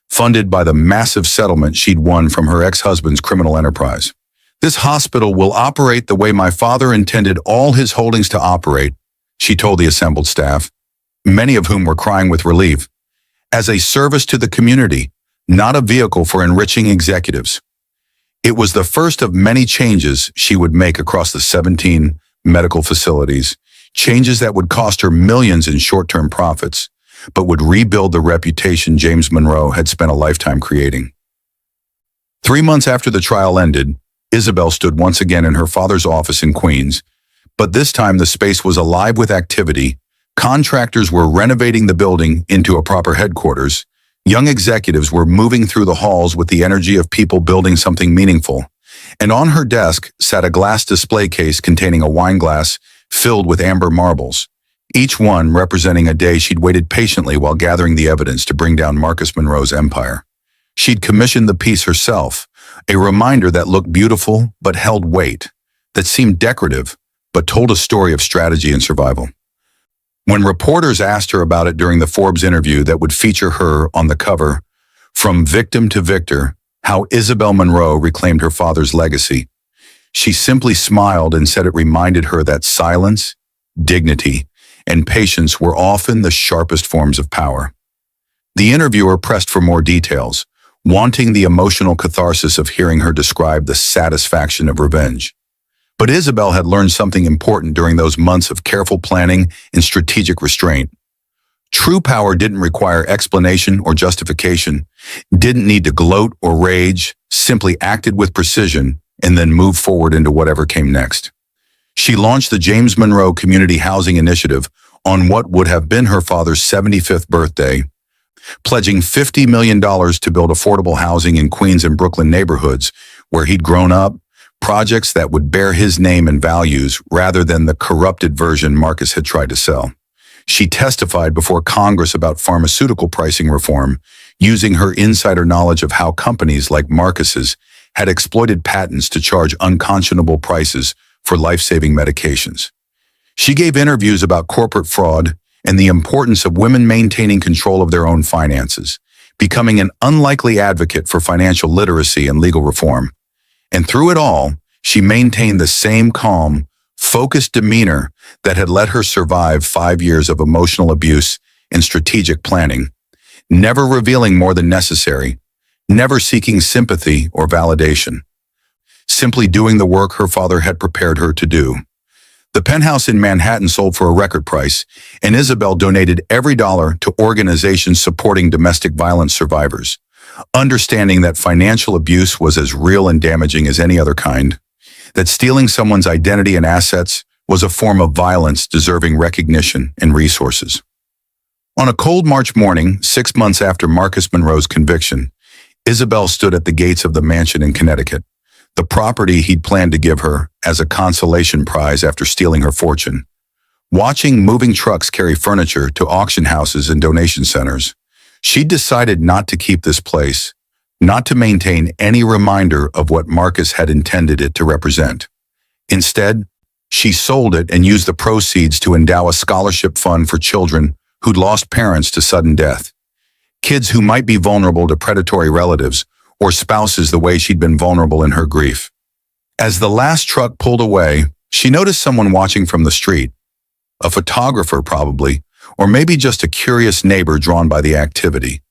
funded by the massive settlement she'd won from her ex-husband's criminal enterprise. This hospital will operate the way my father intended all his holdings to operate, she told the assembled staff, many of whom were crying with relief, as a service to the community, not a vehicle for enriching executives. It was the first of many changes she would make across the 17 medical facilities, changes that would cost her millions in short-term profits, but would rebuild the reputation James Monroe had spent a lifetime creating. 3 months after the trial ended, Isabel stood once again in her father's office in Queens, but this time the space was alive with activity. Contractors were renovating the building into a proper headquarters. Young executives were moving through the halls with the energy of people building something meaningful. And on her desk sat a glass display case containing a wine glass filled with amber marbles, each one representing a day she'd waited patiently while gathering the evidence to bring down Marcus Monroe's empire. She'd commissioned the piece herself, a reminder that looked beautiful but held weight, that seemed decorative but told a story of strategy and survival. When reporters asked her about it during the Forbes interview that would feature her on the cover, From Victim to Victor, How Isabel Monroe Reclaimed Her Father's Legacy, she simply smiled and said it reminded her that silence, dignity, and patience were often the sharpest forms of power. The interviewer pressed for more details, wanting the emotional catharsis of hearing her describe the satisfaction of revenge. But Isabel had learned something important during those months of careful planning and strategic restraint. True power didn't require explanation or justification, didn't need to gloat or rage, simply acted with precision and then moved forward into whatever came next. She launched the James Monroe Community Housing Initiative on what would have been her father's 75th birthday, pledging $50 million to build affordable housing in Queens and Brooklyn neighborhoods where he'd grown up, projects that would bear his name and values rather than the corrupted version Marcus had tried to sell. She testified before Congress about pharmaceutical pricing reform, using her insider knowledge of how companies like Marcus's had exploited patents to charge unconscionable prices for life-saving medications. She gave interviews about corporate fraud and the importance of women maintaining control of their own finances, becoming an unlikely advocate for financial literacy and legal reform. And through it all, she maintained the same calm, focused demeanor that had let her survive 5 years of emotional abuse and strategic planning, never revealing more than necessary, never seeking sympathy or validation, simply doing the work her father had prepared her to do. The penthouse in Manhattan sold for a record price, and Isabel donated every dollar to organizations supporting domestic violence survivors, understanding that financial abuse was as real and damaging as any other kind, that stealing someone's identity and assets was a form of violence deserving recognition and resources. On a cold March morning, 6 months after Marcus Monroe's conviction, Isabel stood at the gates of the mansion in Connecticut, the property he'd planned to give her as a consolation prize after stealing her fortune. Watching moving trucks carry furniture to auction houses and donation centers, she decided not to keep this place, not to maintain any reminder of what Marcus had intended it to represent. Instead, she sold it and used the proceeds to endow a scholarship fund for children who'd lost parents to sudden death. Kids who might be vulnerable to predatory relatives or spouses the way she'd been vulnerable in her grief. As the last truck pulled away, she noticed someone watching from the street. A photographer probably, or maybe just a curious neighbor drawn by the activity.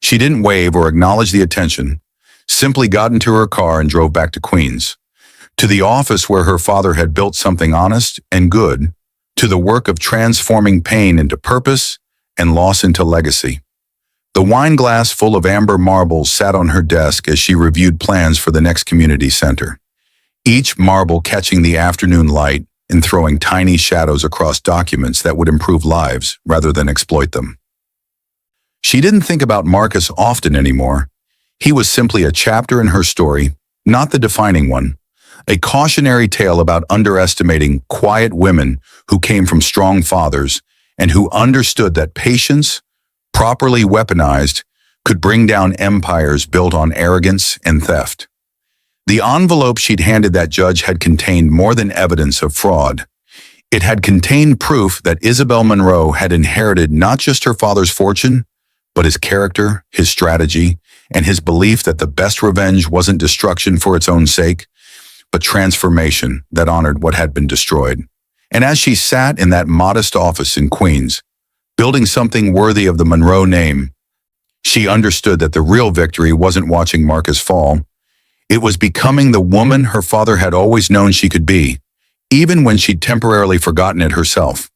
She didn't wave or acknowledge the attention, simply got into her car and drove back to Queens, to the office where her father had built something honest and good, to the work of transforming pain into purpose and loss into legacy. The wine glass full of amber marbles sat on her desk as she reviewed plans for the next community center, each marble catching the afternoon light and throwing tiny shadows across documents that would improve lives rather than exploit them. She didn't think about Marcus often anymore. He was simply a chapter in her story, not the defining one, a cautionary tale about underestimating quiet women who came from strong fathers and who understood that patience, properly weaponized, could bring down empires built on arrogance and theft. The envelope she'd handed that judge had contained more than evidence of fraud. It had contained proof that Isabel Monroe had inherited not just her father's fortune, but his character, his strategy, and his belief that the best revenge wasn't destruction for its own sake, but transformation that honored what had been destroyed. And as she sat in that modest office in Queens, building something worthy of the Monroe name, she understood that the real victory wasn't watching Marcus fall. It was becoming the woman her father had always known she could be, even when she'd temporarily forgotten it herself.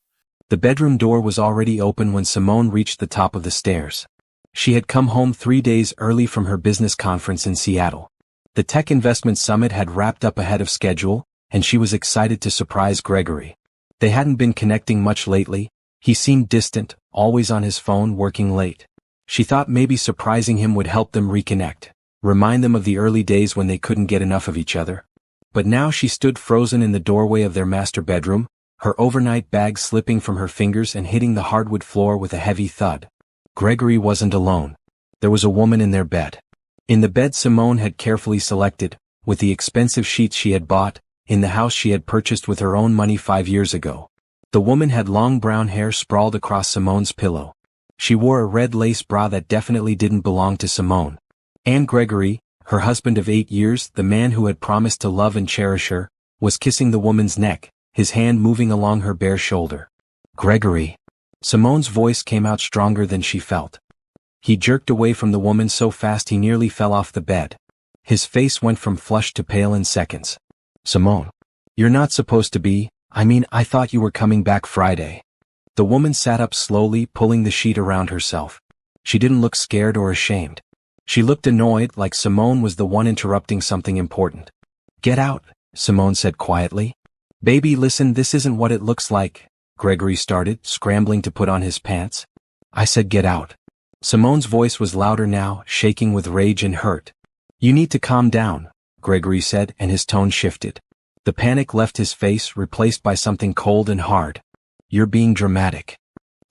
The bedroom door was already open when Simone reached the top of the stairs. She had come home 3 days early from her business conference in Seattle. The Tech Investment Summit had wrapped up ahead of schedule, and she was excited to surprise Gregory. They hadn't been connecting much lately. He seemed distant, always on his phone working late. She thought maybe surprising him would help them reconnect, remind them of the early days when they couldn't get enough of each other. But now she stood frozen in the doorway of their master bedroom, her overnight bag slipping from her fingers and hitting the hardwood floor with a heavy thud. Gregory wasn't alone. There was a woman in their bed. In the bed Simone had carefully selected, with the expensive sheets she had bought, in the house she had purchased with her own money 5 years ago. The woman had long brown hair sprawled across Simone's pillow. She wore a red lace bra that definitely didn't belong to Simone. And Gregory, her husband of 8 years, the man who had promised to love and cherish her, was kissing the woman's neck, his hand moving along her bare shoulder. Gregory. Simone's voice came out stronger than she felt. He jerked away from the woman so fast he nearly fell off the bed. His face went from flushed to pale in seconds. Simone. You're not supposed to be, I thought you were coming back Friday. The woman sat up slowly, pulling the sheet around herself. She didn't look scared or ashamed. She looked annoyed, like Simone was the one interrupting something important. Get out, Simone said quietly. Baby, listen, this isn't what it looks like, Gregory started, scrambling to put on his pants. I said get out. Simone's voice was louder now, shaking with rage and hurt. You need to calm down, Gregory said, and his tone shifted. The panic left his face, replaced by something cold and hard. You're being dramatic.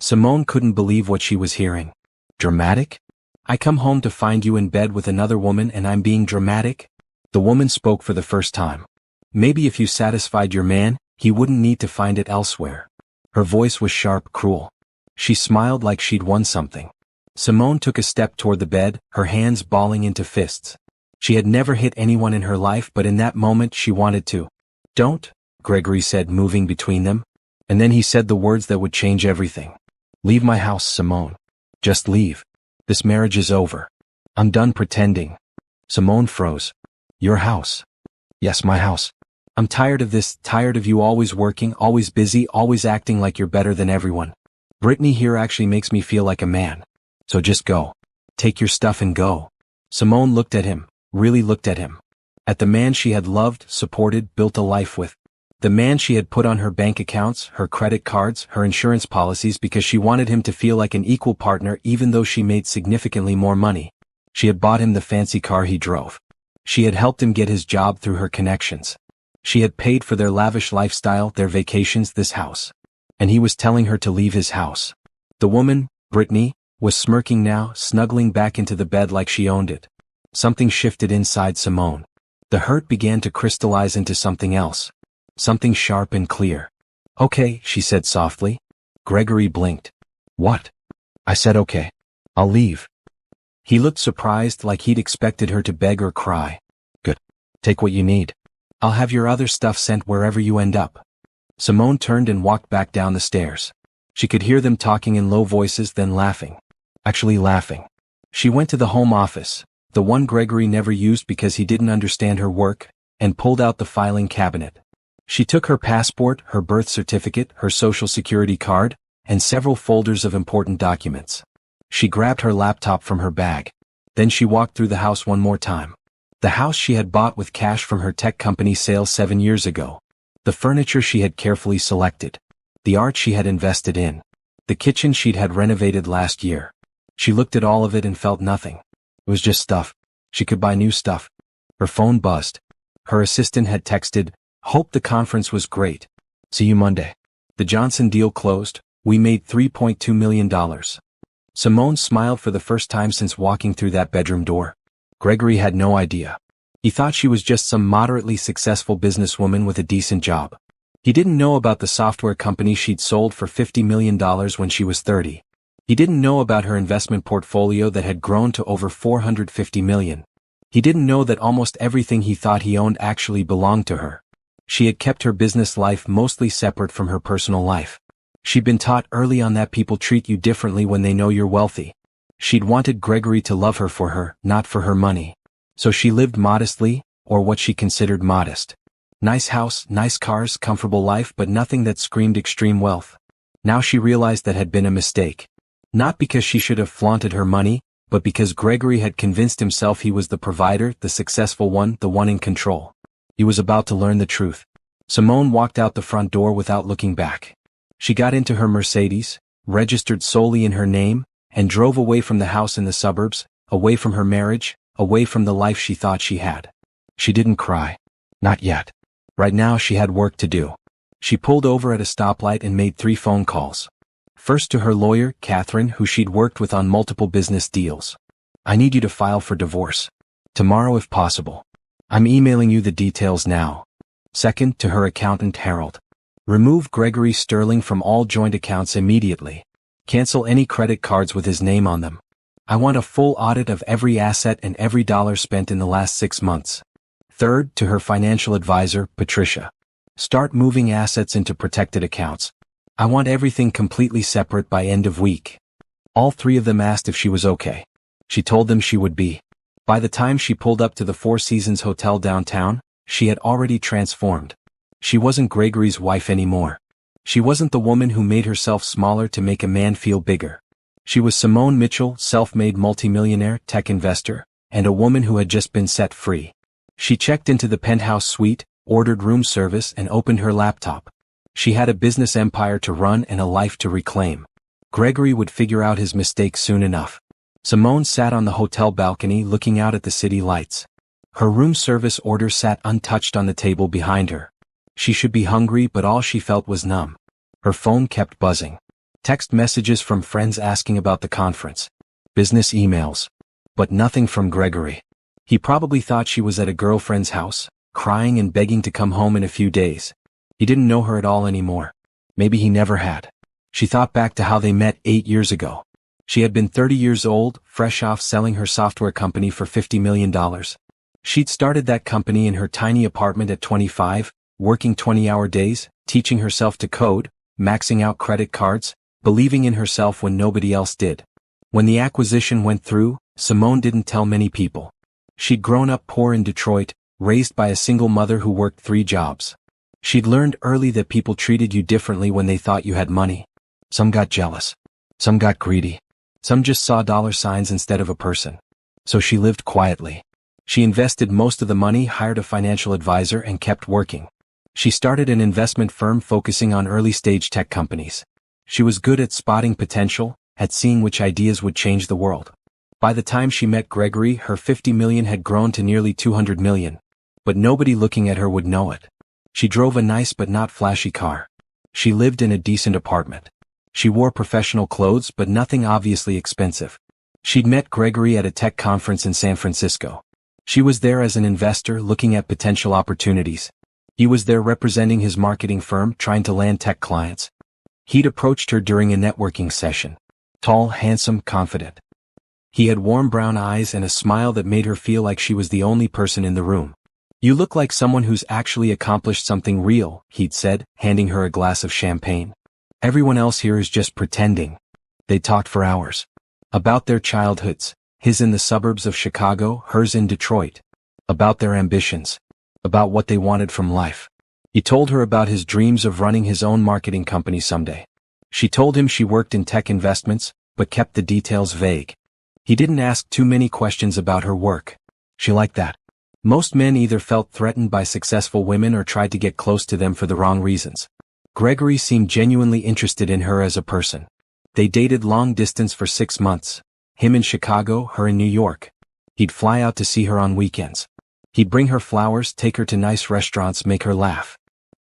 Simone couldn't believe what she was hearing. Dramatic? I come home to find you in bed with another woman and I'm being dramatic? The woman spoke for the first time. Maybe if you satisfied your man, he wouldn't need to find it elsewhere. Her voice was sharp, cruel. She smiled like she'd won something. Simone took a step toward the bed, her hands balling into fists. She had never hit anyone in her life, but in that moment she wanted to. Don't, Gregory said, moving between them. And then he said the words that would change everything. Leave my house, Simone. Just leave. This marriage is over. I'm done pretending. Simone froze. Your house. Yes, my house. I'm tired of this, tired of you always working, always busy, always acting like you're better than everyone. Brittany here actually makes me feel like a man. So just go. Take your stuff and go. Simone looked at him, really looked at him. At the man she had loved, supported, built a life with. The man she had put on her bank accounts, her credit cards, her insurance policies because she wanted him to feel like an equal partner even though she made significantly more money. She had bought him the fancy car he drove. She had helped him get his job through her connections. She had paid for their lavish lifestyle, their vacations, this house. And he was telling her to leave his house. The woman, Brittany, was smirking now, snuggling back into the bed like she owned it. Something shifted inside Simone. The hurt began to crystallize into something else. Something sharp and clear. Okay, she said softly. Gregory blinked. What? I said okay. I'll leave. He looked surprised, like he'd expected her to beg or cry. Good. Take what you need. I'll have your other stuff sent wherever you end up. Simone turned and walked back down the stairs. She could hear them talking in low voices, then laughing. Actually laughing. She went to the home office, the one Gregory never used because he didn't understand her work, and pulled out the filing cabinet. She took her passport, her birth certificate, her social security card, and several folders of important documents. She grabbed her laptop from her bag. Then she walked through the house one more time. The house she had bought with cash from her tech company sale 7 years ago. The furniture she had carefully selected. The art she had invested in. The kitchen she'd had renovated last year. She looked at all of it and felt nothing. It was just stuff. She could buy new stuff. Her phone buzzed. Her assistant had texted, "Hope the conference was great. See you Monday. The Johnson deal closed. We made $3.2 million. Simone smiled for the first time since walking through that bedroom door. Gregory had no idea. He thought she was just some moderately successful businesswoman with a decent job. He didn't know about the software company she'd sold for $50 million when she was 30. He didn't know about her investment portfolio that had grown to over $450 million. He didn't know that almost everything he thought he owned actually belonged to her. She had kept her business life mostly separate from her personal life. She'd been taught early on that people treat you differently when they know you're wealthy. She'd wanted Gregory to love her for her, not for her money. So she lived modestly, or what she considered modest. Nice house, nice cars, comfortable life, but nothing that screamed extreme wealth. Now she realized that had been a mistake. Not because she should have flaunted her money, but because Gregory had convinced himself he was the provider, the successful one, the one in control. He was about to learn the truth. Simone walked out the front door without looking back. She got into her Mercedes, registered solely in her name, and drove away from the house in the suburbs, away from her marriage, away from the life she thought she had. She didn't cry. Not yet. Right now she had work to do. She pulled over at a stoplight and made 3 phone calls. First to her lawyer, Catherine, who she'd worked with on multiple business deals. I need you to file for divorce. Tomorrow if possible. I'm emailing you the details now. Second to her accountant, Harold. Remove Gregory Sterling from all joint accounts immediately. Cancel any credit cards with his name on them. I want a full audit of every asset and every dollar spent in the last 6 months. Third to her financial advisor, Patricia. Start moving assets into protected accounts. I want everything completely separate by end of week. All 3 of them asked if she was okay. She told them she would be. By the time she pulled up to the Four Seasons Hotel downtown, she had already transformed. She wasn't Gregory's wife anymore. She wasn't the woman who made herself smaller to make a man feel bigger. She was Simone Mitchell, self-made multimillionaire, tech investor, and a woman who had just been set free. She checked into the penthouse suite, ordered room service, and opened her laptop. She had a business empire to run and a life to reclaim. Gregory would figure out his mistake soon enough. Simone sat on the hotel balcony looking out at the city lights. Her room service order sat untouched on the table behind her. She should be hungry, but all she felt was numb. Her phone kept buzzing. Text messages from friends asking about the conference. Business emails. But nothing from Gregory. He probably thought she was at a girlfriend's house, crying and begging to come home in a few days. He didn't know her at all anymore. Maybe he never had. She thought back to how they met 8 years ago. She had been 30 years old, fresh off selling her software company for $50 million. She'd started that company in her tiny apartment at 25, working 20-hour days, teaching herself to code, maxing out credit cards, believing in herself when nobody else did. When the acquisition went through, Simone didn't tell many people. She'd grown up poor in Detroit, raised by a single mother who worked 3 jobs. She'd learned early that people treated you differently when they thought you had money. Some got jealous. Some got greedy. Some just saw dollar signs instead of a person. So she lived quietly. She invested most of the money, hired a financial advisor, and kept working. She started an investment firm focusing on early-stage tech companies. She was good at spotting potential, at seeing which ideas would change the world. By the time she met Gregory, her $50 million had grown to nearly $200 million. But nobody looking at her would know it. She drove a nice but not flashy car. She lived in a decent apartment. She wore professional clothes but nothing obviously expensive. She'd met Gregory at a tech conference in San Francisco. She was there as an investor looking at potential opportunities. He was there representing his marketing firm trying to land tech clients. He'd approached her during a networking session. Tall, handsome, confident. He had warm brown eyes and a smile that made her feel like she was the only person in the room. You look like someone who's actually accomplished something real, he'd said, handing her a glass of champagne. Everyone else here is just pretending. They talked for hours. About their childhoods, his in the suburbs of Chicago, hers in Detroit. About their ambitions. About what they wanted from life. He told her about his dreams of running his own marketing company someday. She told him she worked in tech investments, but kept the details vague. He didn't ask too many questions about her work. She liked that. Most men either felt threatened by successful women or tried to get close to them for the wrong reasons. Gregory seemed genuinely interested in her as a person. They dated long distance for 6 months. Him in Chicago, her in New York. He'd fly out to see her on weekends. He'd bring her flowers, take her to nice restaurants, make her laugh.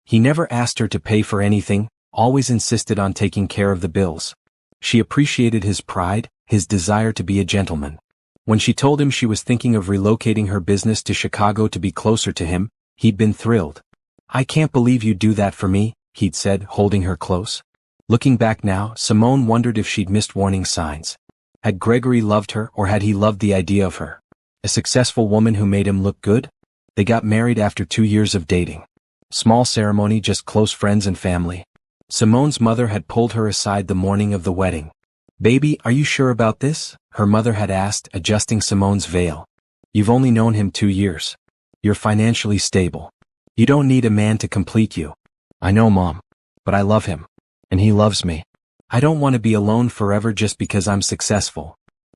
He never asked her to pay for anything, always insisted on taking care of the bills. She appreciated his pride, his desire to be a gentleman. When she told him she was thinking of relocating her business to Chicago to be closer to him, he'd been thrilled. I can't believe you'd do that for me, he'd said, holding her close. Looking back now, Simone wondered if she'd missed warning signs. Had Gregory loved her or had he loved the idea of her? A successful woman who made him look good? They got married after 2 years of dating. Small ceremony, just close friends and family. Simone's mother had pulled her aside the morning of the wedding. Baby, are you sure about this? Her mother had asked, adjusting Simone's veil. You've only known him 2 years. You're financially stable. You don't need a man to complete you. I know, Mom. But I love him. And he loves me. I don't want to be alone forever just because I'm successful.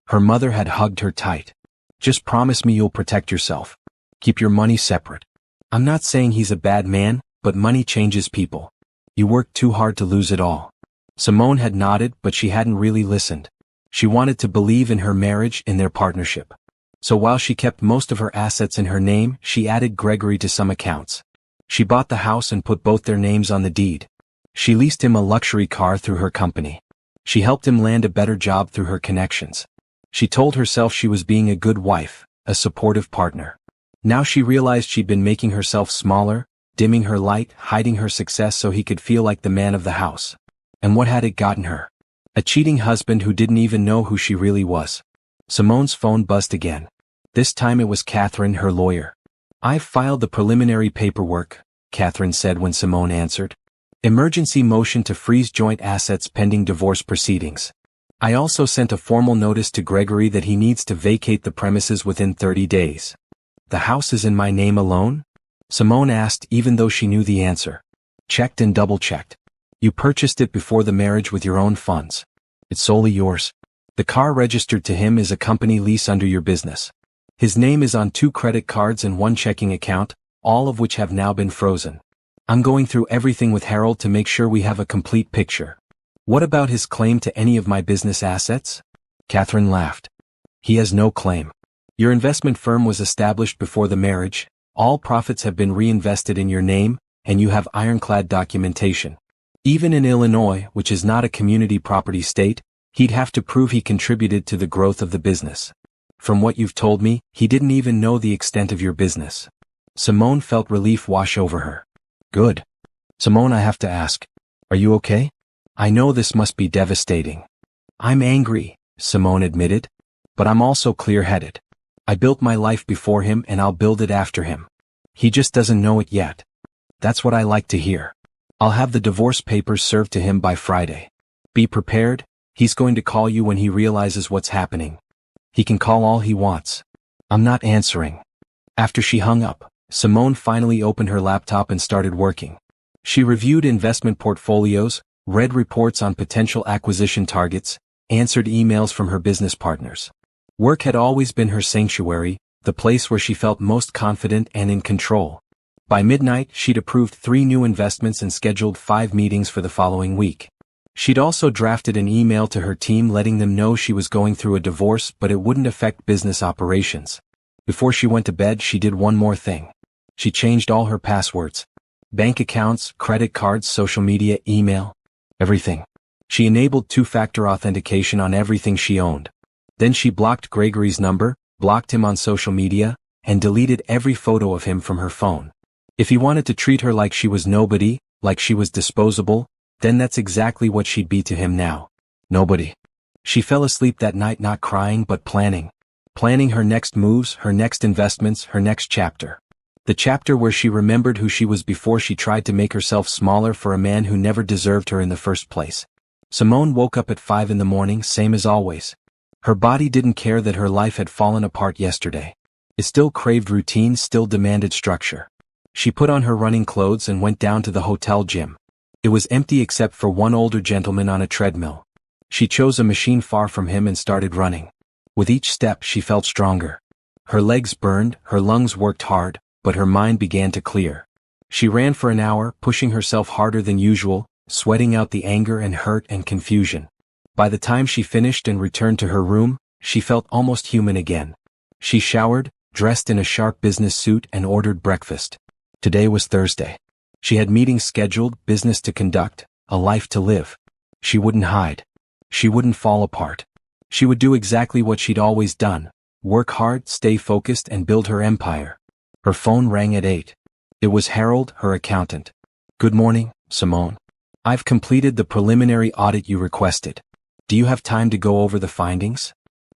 Her mother had hugged her tight. Just promise me you'll protect yourself. Keep your money separate. I'm not saying he's a bad man, but money changes people. You worked too hard to lose it all. Simone had nodded, but she hadn't really listened. She wanted to believe in her marriage, in their partnership. So while she kept most of her assets in her name, she added Gregory to some accounts. She bought the house and put both their names on the deed. She leased him a luxury car through her company. She helped him land a better job through her connections. She told herself she was being a good wife, a supportive partner. Now she realized she'd been making herself smaller, dimming her light, hiding her success so he could feel like the man of the house. And what had it gotten her? A cheating husband who didn't even know who she really was. Simone's phone buzzed again. This time it was Catherine, her lawyer. "I've filed the preliminary paperwork," Catherine said when Simone answered. "Emergency motion to freeze joint assets pending divorce proceedings. I also sent a formal notice to Gregory that he needs to vacate the premises within 30 days. The house is in my name alone?" Simone asked, even though she knew the answer. "Checked and double-checked. You purchased it before the marriage with your own funds. It's solely yours. The car registered to him is a company lease under your business. His name is on 2 credit cards and 1 checking account, all of which have now been frozen. I'm going through everything with Harold to make sure we have a complete picture." "What about his claim to any of my business assets?" Catherine laughed. "He has no claim. Your investment firm was established before the marriage, all profits have been reinvested in your name, and you have ironclad documentation. Even in Illinois, which is not a community property state, he'd have to prove he contributed to the growth of the business. From what you've told me, he didn't even know the extent of your business." Simone felt relief wash over her. "Good. Simone, I have to ask, are you okay? I know this must be devastating." "I'm angry," Simone admitted, "but I'm also clear-headed. I built my life before him and I'll build it after him. He just doesn't know it yet. That's what I like to hear. I'll have the divorce papers served to him by Friday. Be prepared, he's going to call you when he realizes what's happening. He can call all he wants." "I'm not answering." After she hung up, Simone finally opened her laptop and started working. She reviewed investment portfolios, read reports on potential acquisition targets, answered emails from her business partners. Work had always been her sanctuary, the place where she felt most confident and in control. By midnight, she'd approved 3 new investments and scheduled 5 meetings for the following week. She'd also drafted an email to her team letting them know she was going through a divorce but it wouldn't affect business operations. Before she went to bed, she did one more thing. She changed all her passwords. Bank accounts, credit cards, social media, email. Everything. She enabled 2-factor authentication on everything she owned. Then she blocked Gregory's number, blocked him on social media, and deleted every photo of him from her phone. If he wanted to treat her like she was nobody, like she was disposable, then that's exactly what she'd be to him now. Nobody. She fell asleep that night not crying but planning. Planning her next moves, her next investments, her next chapter. The chapter where she remembered who she was before she tried to make herself smaller for a man who never deserved her in the first place. Simone woke up at 5 in the morning, same as always. Her body didn't care that her life had fallen apart yesterday. It still craved routine, still demanded structure. She put on her running clothes and went down to the hotel gym. It was empty except for one older gentleman on a treadmill. She chose a machine far from him and started running. With each step she felt stronger. Her legs burned, her lungs worked hard, but her mind began to clear. She ran for an hour, pushing herself harder than usual, sweating out the anger and hurt and confusion. By the time she finished and returned to her room, she felt almost human again. She showered, dressed in a sharp business suit and ordered breakfast. Today was Thursday. She had meetings scheduled, business to conduct, a life to live. She wouldn't hide. She wouldn't fall apart. She would do exactly what she'd always done, work hard, stay focused and build her empire. Her phone rang at 8. It was Harold, her accountant. "Good morning, Simone. I've completed the preliminary audit you requested. Do you have time to go over the findings?"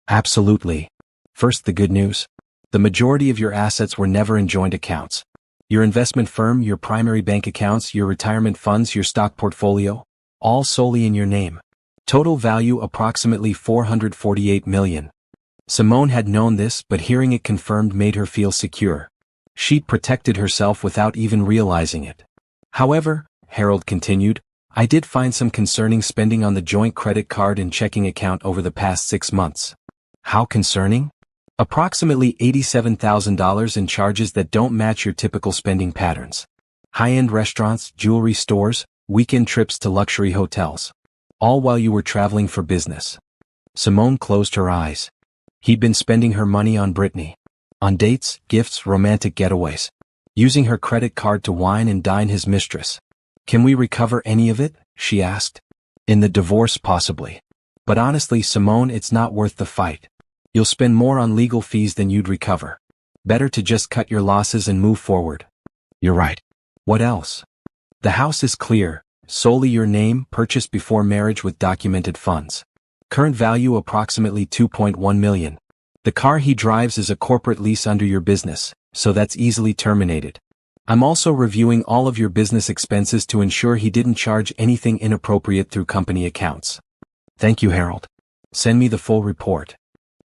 "Absolutely. First, the good news. The majority of your assets were never in joint accounts. Your investment firm, your primary bank accounts, your retirement funds, your stock portfolio, all solely in your name. Total value approximately $448 million. Simone had known this, but hearing it confirmed made her feel secure. She'd protected herself without even realizing it. "However," Harold continued, I did find some concerning spending on the joint credit card and checking account over the past 6 months. How concerning? Approximately $87,000 in charges that don't match your typical spending patterns. High-end restaurants, jewelry stores, weekend trips to luxury hotels. All while you were traveling for business. Simone closed her eyes. He'd been spending her money on Brittany. On dates, gifts, romantic getaways. Using her credit card to wine and dine his mistress. Can we recover any of it? She asked. In the divorce, possibly. But honestly, Simone, it's not worth the fight. You'll spend more on legal fees than you'd recover. Better to just cut your losses and move forward. You're right. What else? The house is clear, solely your name, purchased before marriage with documented funds. Current value approximately $2.1 million. The car he drives is a corporate lease under your business, so that's easily terminated. I'm also reviewing all of your business expenses to ensure he didn't charge anything inappropriate through company accounts. Thank you, Harold. Send me the full report.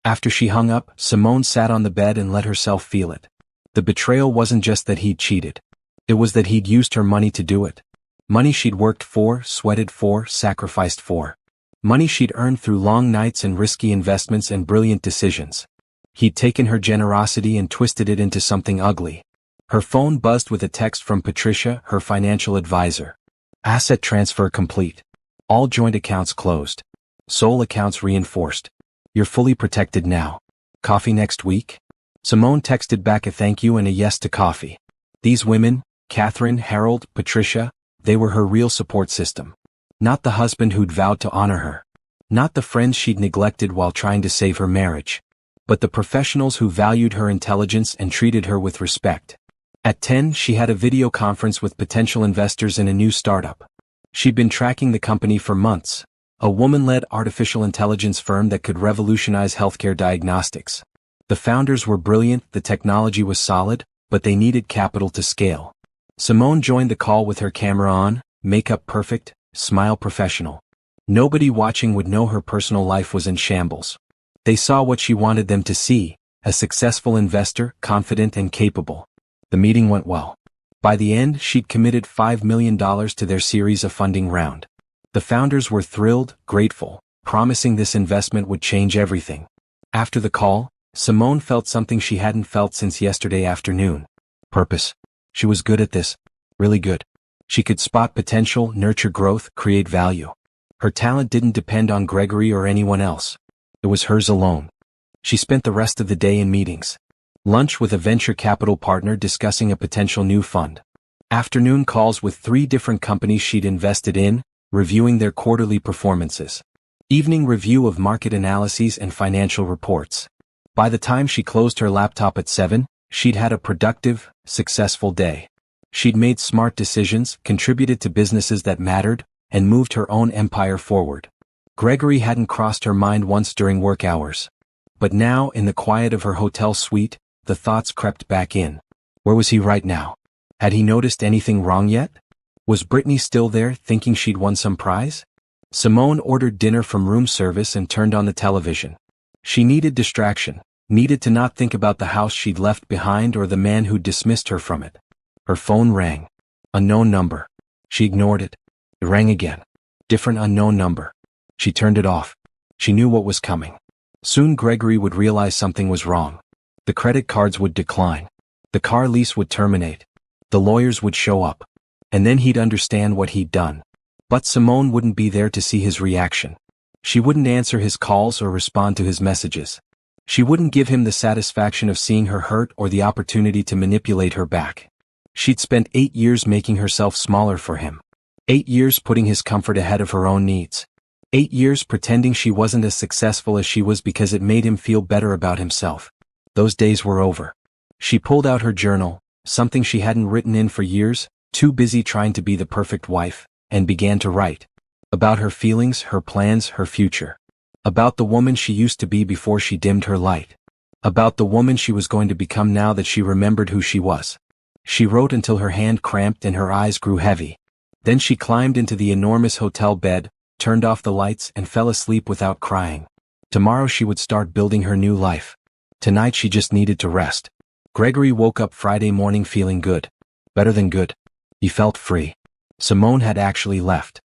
After she hung up, Simone sat on the bed and let herself feel it. The betrayal wasn't just that he'd cheated. It was that he'd used her money to do it. Money she'd worked for, sweated for, sacrificed for. Money she'd earned through long nights and risky investments and brilliant decisions. He'd taken her generosity and twisted it into something ugly. Her phone buzzed with a text from Patricia, her financial advisor. Asset transfer complete. All joint accounts closed. Sole accounts reinforced. You're fully protected now. Coffee next week? Simone texted back a thank you and a yes to coffee. These women, Catherine, Harold, Patricia, they were her real support system. Not the husband who'd vowed to honor her. Not the friends she'd neglected while trying to save her marriage. But the professionals who valued her intelligence and treated her with respect. At 10, she had a video conference with potential investors in a new startup. She'd been tracking the company for months. A woman-led artificial intelligence firm that could revolutionize healthcare diagnostics. The founders were brilliant, the technology was solid, but they needed capital to scale. Simone joined the call with her camera on, makeup perfect, smile professional. Nobody watching would know her personal life was in shambles. They saw what she wanted them to see, a successful investor, confident and capable. The meeting went well. By the end, she'd committed $5 million to their series of funding round. The founders were thrilled, grateful, promising this investment would change everything. After the call, Simone felt something she hadn't felt since yesterday afternoon. Purpose. She was good at this. Really good. She could spot potential, nurture growth, create value. Her talent didn't depend on Gregory or anyone else. It was hers alone. She spent the rest of the day in meetings. Lunch with a venture capital partner discussing a potential new fund. Afternoon calls with 3 different companies she'd invested in, reviewing their quarterly performances. Evening review of market analyses and financial reports. By the time she closed her laptop at 7, she'd had a productive, successful day. She'd made smart decisions, contributed to businesses that mattered, and moved her own empire forward. Gregory hadn't crossed her mind once during work hours. But now, in the quiet of her hotel suite, the thoughts crept back in. Where was he right now? Had he noticed anything wrong yet? Was Brittany still there, thinking she'd won some prize? Simone ordered dinner from room service and turned on the television. She needed distraction, needed to not think about the house she'd left behind or the man who'd dismissed her from it. Her phone rang. Unknown number. She ignored it. It rang again. Different unknown number. She turned it off. She knew what was coming. Soon Gregory would realize something was wrong. The credit cards would decline. The car lease would terminate. The lawyers would show up. And then he'd understand what he'd done. But Simone wouldn't be there to see his reaction. She wouldn't answer his calls or respond to his messages. She wouldn't give him the satisfaction of seeing her hurt or the opportunity to manipulate her back. She'd spent 8 years making herself smaller for him. 8 years putting his comfort ahead of her own needs. 8 years pretending she wasn't as successful as she was because it made him feel better about himself. Those days were over. She pulled out her journal, something she hadn't written in for years, too busy trying to be the perfect wife, and began to write. About her feelings, her plans, her future. About the woman she used to be before she dimmed her light. About the woman she was going to become now that she remembered who she was. She wrote until her hand cramped and her eyes grew heavy. Then she climbed into the enormous hotel bed, turned off the lights and fell asleep without crying. Tomorrow she would start building her new life. Tonight she just needed to rest. Gregory woke up Friday morning feeling good. Better than good. He felt free. Simone had actually left.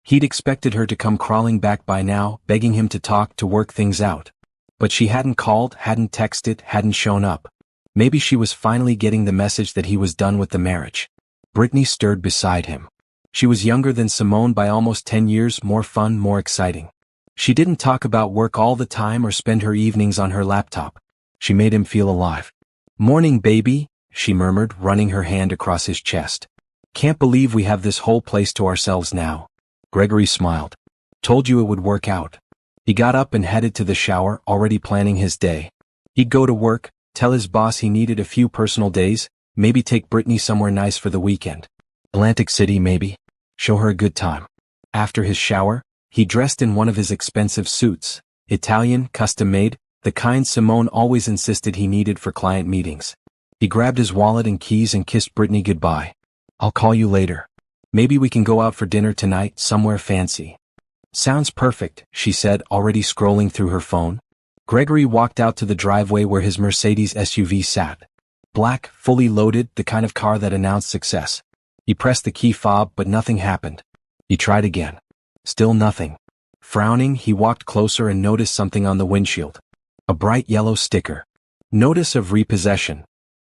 He'd expected her to come crawling back by now, begging him to talk, to work things out. But she hadn't called, hadn't texted, hadn't shown up. Maybe she was finally getting the message that he was done with the marriage. Brittany stirred beside him. She was younger than Simone by almost 10 years, more fun, more exciting. She didn't talk about work all the time or spend her evenings on her laptop. She made him feel alive. "Morning, baby," she murmured, running her hand across his chest. "Can't believe we have this whole place to ourselves now." Gregory smiled. "Told you it would work out." He got up and headed to the shower, already planning his day. He'd go to work, tell his boss he needed a few personal days, maybe take Brittany somewhere nice for the weekend. Atlantic City, maybe. Show her a good time. After his shower, he dressed in one of his expensive suits, Italian, custom-made, the kind Simone always insisted he needed for client meetings. He grabbed his wallet and keys and kissed Brittany goodbye. "I'll call you later. Maybe we can go out for dinner tonight, somewhere fancy." "Sounds perfect," she said, already scrolling through her phone. Gregory walked out to the driveway where his Mercedes SUV sat. Black, fully loaded, the kind of car that announced success. He pressed the key fob, but nothing happened. He tried again. Still nothing. Frowning, he walked closer and noticed something on the windshield. A bright yellow sticker. Notice of repossession.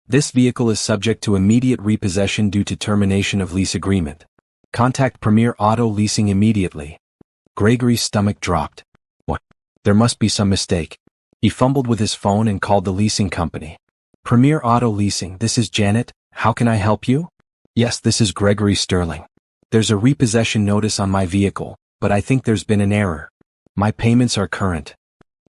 This vehicle is subject to immediate repossession due to termination of lease agreement. Contact Premier Auto Leasing immediately. Gregory's stomach dropped. What? There must be some mistake. He fumbled with his phone and called the leasing company. "Premier Auto Leasing, this is Janet. How can I help you?" "Yes, this is Gregory Sterling. There's a repossession notice on my vehicle, but I think there's been an error. My payments are current."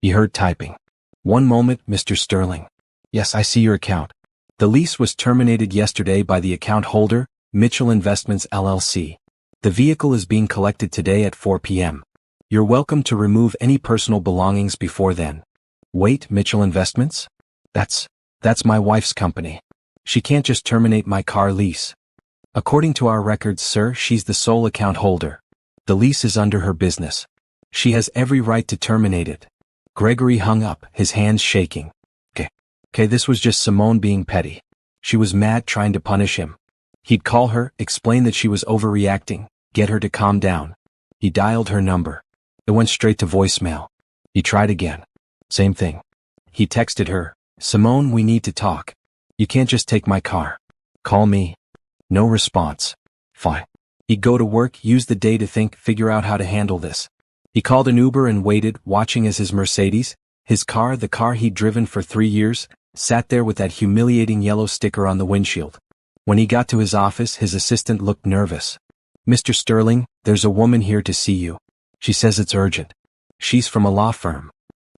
He heard typing. "One moment, Mr. Sterling. Yes, I see your account. The lease was terminated yesterday by the account holder, Mitchell Investments LLC. The vehicle is being collected today at 4 p.m. You're welcome to remove any personal belongings before then." "Wait, Mitchell Investments? That's my wife's company. She can't just terminate my car lease." "According to our records, sir, she's the sole account holder. The lease is under her business. She has every right to terminate it." Gregory hung up, his hands shaking. Okay, this was just Simone being petty. She was mad, trying to punish him. He'd call her, explain that she was overreacting, get her to calm down. He dialed her number. It went straight to voicemail. He tried again. Same thing. He texted her, "Simone, we need to talk. You can't just take my car. Call me." No response. Fine. He'd go to work, use the day to think, figure out how to handle this. He called an Uber and waited, watching as his Mercedes, his car, the car he'd driven for 3 years, sat there with that humiliating yellow sticker on the windshield. When he got to his office, his assistant looked nervous. "Mr. Sterling, there's a woman here to see you. She says it's urgent. She's from a law firm."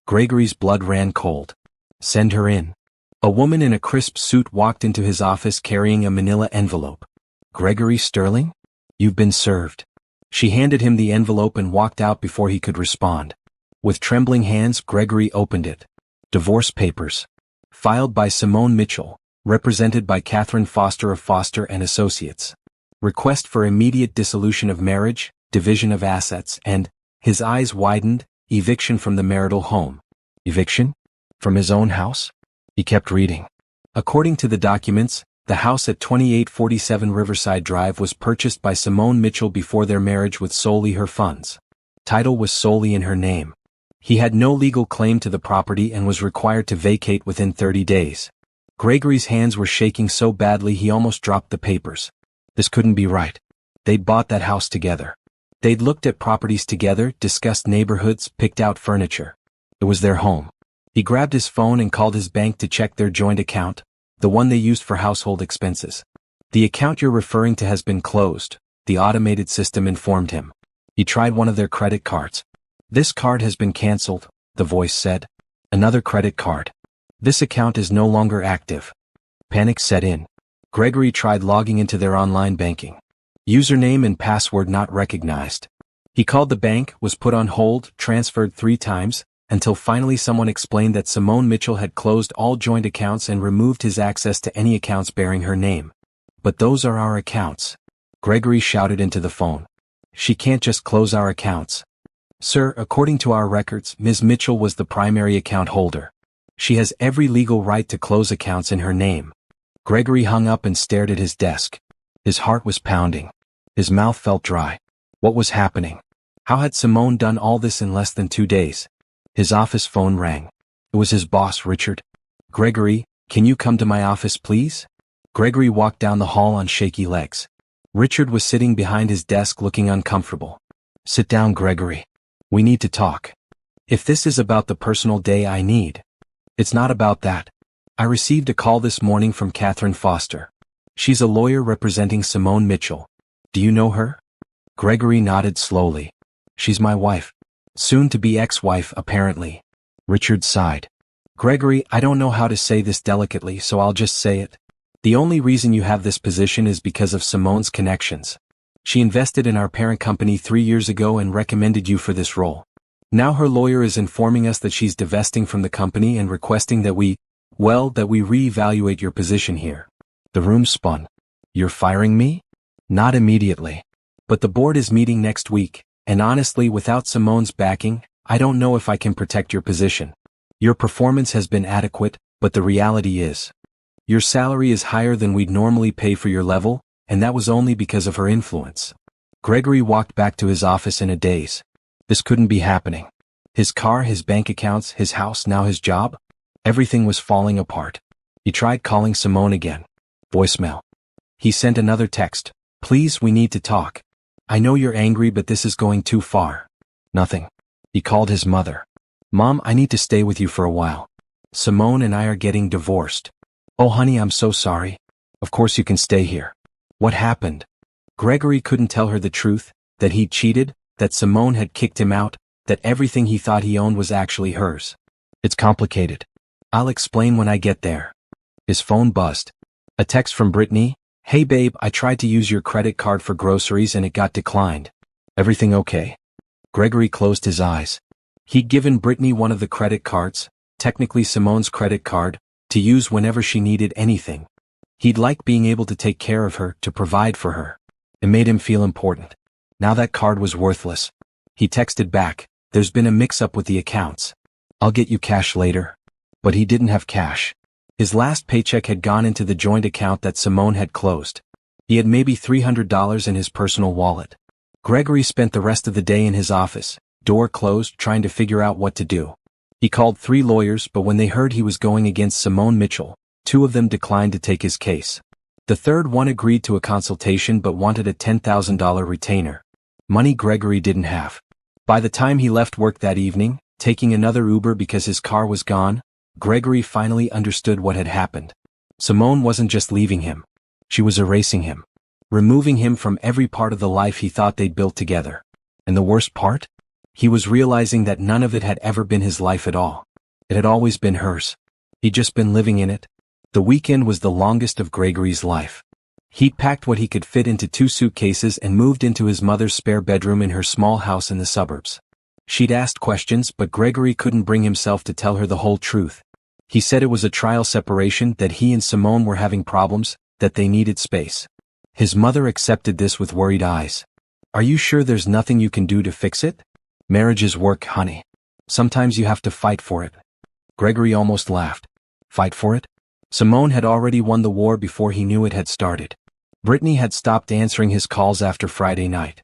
Gregory's blood ran cold. "Send her in." A woman in a crisp suit walked into his office carrying a manila envelope. "Gregory Sterling? You've been served." She handed him the envelope and walked out before he could respond. With trembling hands, Gregory opened it. Divorce papers. Filed by Simone Mitchell, represented by Catherine Foster of Foster and Associates. Request for immediate dissolution of marriage, division of assets, and, his eyes widened, eviction from the marital home. Eviction? From his own house? He kept reading. According to the documents, the house at 2847 Riverside Drive was purchased by Simone Mitchell before their marriage with solely her funds. Title was solely in her name. He had no legal claim to the property and was required to vacate within 30 days. Gregory's hands were shaking so badly he almost dropped the papers. This couldn't be right. They'd bought that house together. They'd looked at properties together, discussed neighborhoods, picked out furniture. It was their home. He grabbed his phone and called his bank to check their joint account, the one they used for household expenses. "The account you're referring to has been closed," the automated system informed him. He tried one of their credit cards. "This card has been canceled," the voice said. Another credit card. "This account is no longer active." Panic set in. Gregory tried logging into their online banking. Username and password not recognized. He called the bank, was put on hold, transferred 3 times, until finally someone explained that Simone Mitchell had closed all joint accounts and removed his access to any accounts bearing her name. "But those are our accounts," Gregory shouted into the phone. "She can't just close our accounts." "Sir, according to our records, Ms. Mitchell was the primary account holder. She has every legal right to close accounts in her name." Gregory hung up and stared at his desk. His heart was pounding. His mouth felt dry. What was happening? How had Simone done all this in less than 2 days? His office phone rang. It was his boss, Richard. Gregory, can you come to my office, please? Gregory walked down the hall on shaky legs. Richard was sitting behind his desk looking uncomfortable. Sit down, Gregory. We need to talk. If this is about the personal day I need. It's not about that. I received a call this morning from Catherine Foster. She's a lawyer representing Simone Mitchell. Do you know her? Gregory nodded slowly. She's my wife. Soon to be ex-wife, apparently. Richard sighed. Gregory, I don't know how to say this delicately, so I'll just say it. The only reason you have this position is because of Simone's connections. She invested in our parent company 3 years ago and recommended you for this role. Now her lawyer is informing us that she's divesting from the company and requesting that we reevaluate your position here. The room spun. You're firing me? Not immediately. But the board is meeting next week, and honestly, without Simone's backing, I don't know if I can protect your position. Your performance has been adequate, but the reality is, your salary is higher than we'd normally pay for your level, and that was only because of her influence. Gregory walked back to his office in a daze. This couldn't be happening. His car, his bank accounts, his house, now his job? Everything was falling apart. He tried calling Simone again. Voicemail. He sent another text. Please, we need to talk. I know you're angry, but this is going too far. Nothing. He called his mother. Mom, I need to stay with you for a while. Simone and I are getting divorced. Oh honey, I'm so sorry. Of course you can stay here. What happened? Gregory couldn't tell her the truth, that he'd cheated, that Simone had kicked him out, that everything he thought he owned was actually hers. It's complicated. I'll explain when I get there. His phone buzzed. A text from Brittany. Hey babe, I tried to use your credit card for groceries and it got declined. Everything okay? Gregory closed his eyes. He'd given Brittany one of the credit cards, technically Simone's credit card, to use whenever she needed anything. He'd like being able to take care of her, to provide for her. It made him feel important. Now that card was worthless. He texted back, there's been a mix-up with the accounts. I'll get you cash later. But he didn't have cash. His last paycheck had gone into the joint account that Simone had closed. He had maybe $300 in his personal wallet. Gregory spent the rest of the day in his office, door closed, trying to figure out what to do. He called 3 lawyers, but when they heard he was going against Simone Mitchell, 2 of them declined to take his case. The third one agreed to a consultation but wanted a $10,000 retainer. Money Gregory didn't have. By the time he left work that evening, taking another Uber because his car was gone, Gregory finally understood what had happened. Simone wasn't just leaving him. She was erasing him. Removing him from every part of the life he thought they'd built together. And the worst part? He was realizing that none of it had ever been his life at all. It had always been hers. He'd just been living in it. The weekend was the longest of Gregory's life. He'd packed what he could fit into 2 suitcases and moved into his mother's spare bedroom in her small house in the suburbs. She'd asked questions, but Gregory couldn't bring himself to tell her the whole truth. He said it was a trial separation, that he and Simone were having problems, that they needed space. His mother accepted this with worried eyes. Are you sure there's nothing you can do to fix it? Marriage is work, honey. Sometimes you have to fight for it. Gregory almost laughed. Fight for it? Simone had already won the war before he knew it had started. Brittany had stopped answering his calls after Friday night.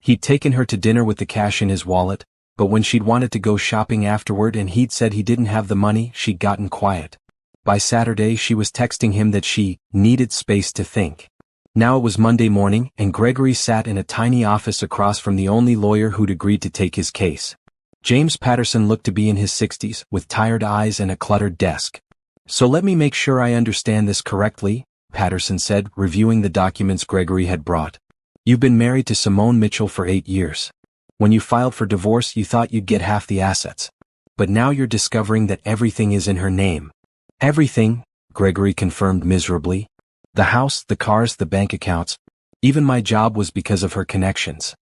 He'd taken her to dinner with the cash in his wallet, but when she'd wanted to go shopping afterward and he'd said he didn't have the money, she'd gotten quiet. By Saturday she was texting him that she needed space to think. Now it was Monday morning, and Gregory sat in a tiny office across from the only lawyer who'd agreed to take his case. James Patterson looked to be in his 60s, with tired eyes and a cluttered desk. So let me make sure I understand this correctly, Patterson said, reviewing the documents Gregory had brought. You've been married to Simone Mitchell for 8 years. When you filed for divorce, you thought you'd get half the assets. But now you're discovering that everything is in her name. Everything, Gregory confirmed miserably. The house, the cars, the bank accounts. Even my job was because of her connections.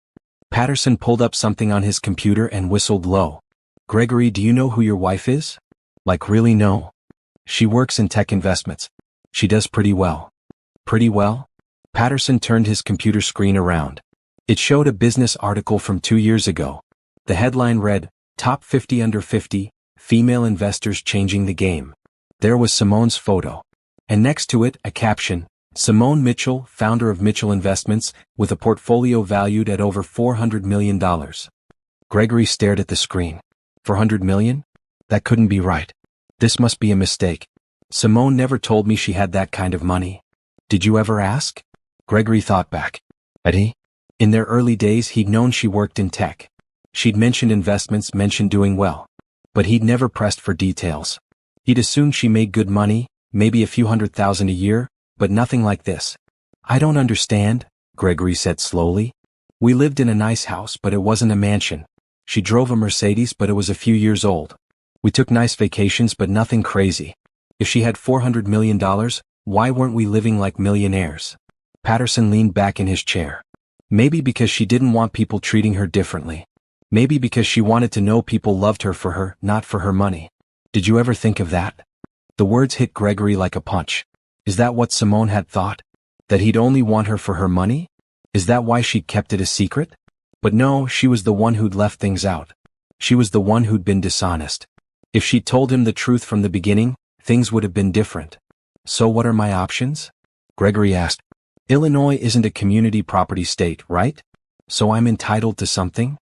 Patterson pulled up something on his computer and whistled low. Gregory, do you know who your wife is? Like really know? She works in tech investments. She does pretty well. Pretty well? Patterson turned his computer screen around. It showed a business article from 2 years ago. The headline read, Top 50 Under 50, Female Investors Changing the Game. There was Simone's photo. And next to it, a caption, Simone Mitchell, founder of Mitchell Investments, with a portfolio valued at over $400 million. Gregory stared at the screen. $400 million? That couldn't be right. This must be a mistake. Simone never told me she had that kind of money. Did you ever ask? Gregory thought back. Had he? In their early days he'd known she worked in tech. She'd mentioned investments, mentioned doing well. But he'd never pressed for details. He'd assumed she made good money, maybe a few $100,000 a year, but nothing like this. I don't understand, Gregory said slowly. We lived in a nice house, but it wasn't a mansion. She drove a Mercedes, but it was a few years old. We took nice vacations, but nothing crazy. If she had $400 million, why weren't we living like millionaires? Patterson leaned back in his chair. Maybe because she didn't want people treating her differently. Maybe because she wanted to know people loved her, not for her money. Did you ever think of that? The words hit Gregory like a punch. Is that what Simone had thought? That he'd only want her for her money? Is that why she'd kept it a secret? But no, she was the one who'd left things out. She was the one who'd been dishonest. If she'd told him the truth from the beginning, things would have been different. So what are my options? Gregory asked. Illinois isn't a community property state, right? So I'm entitled to something?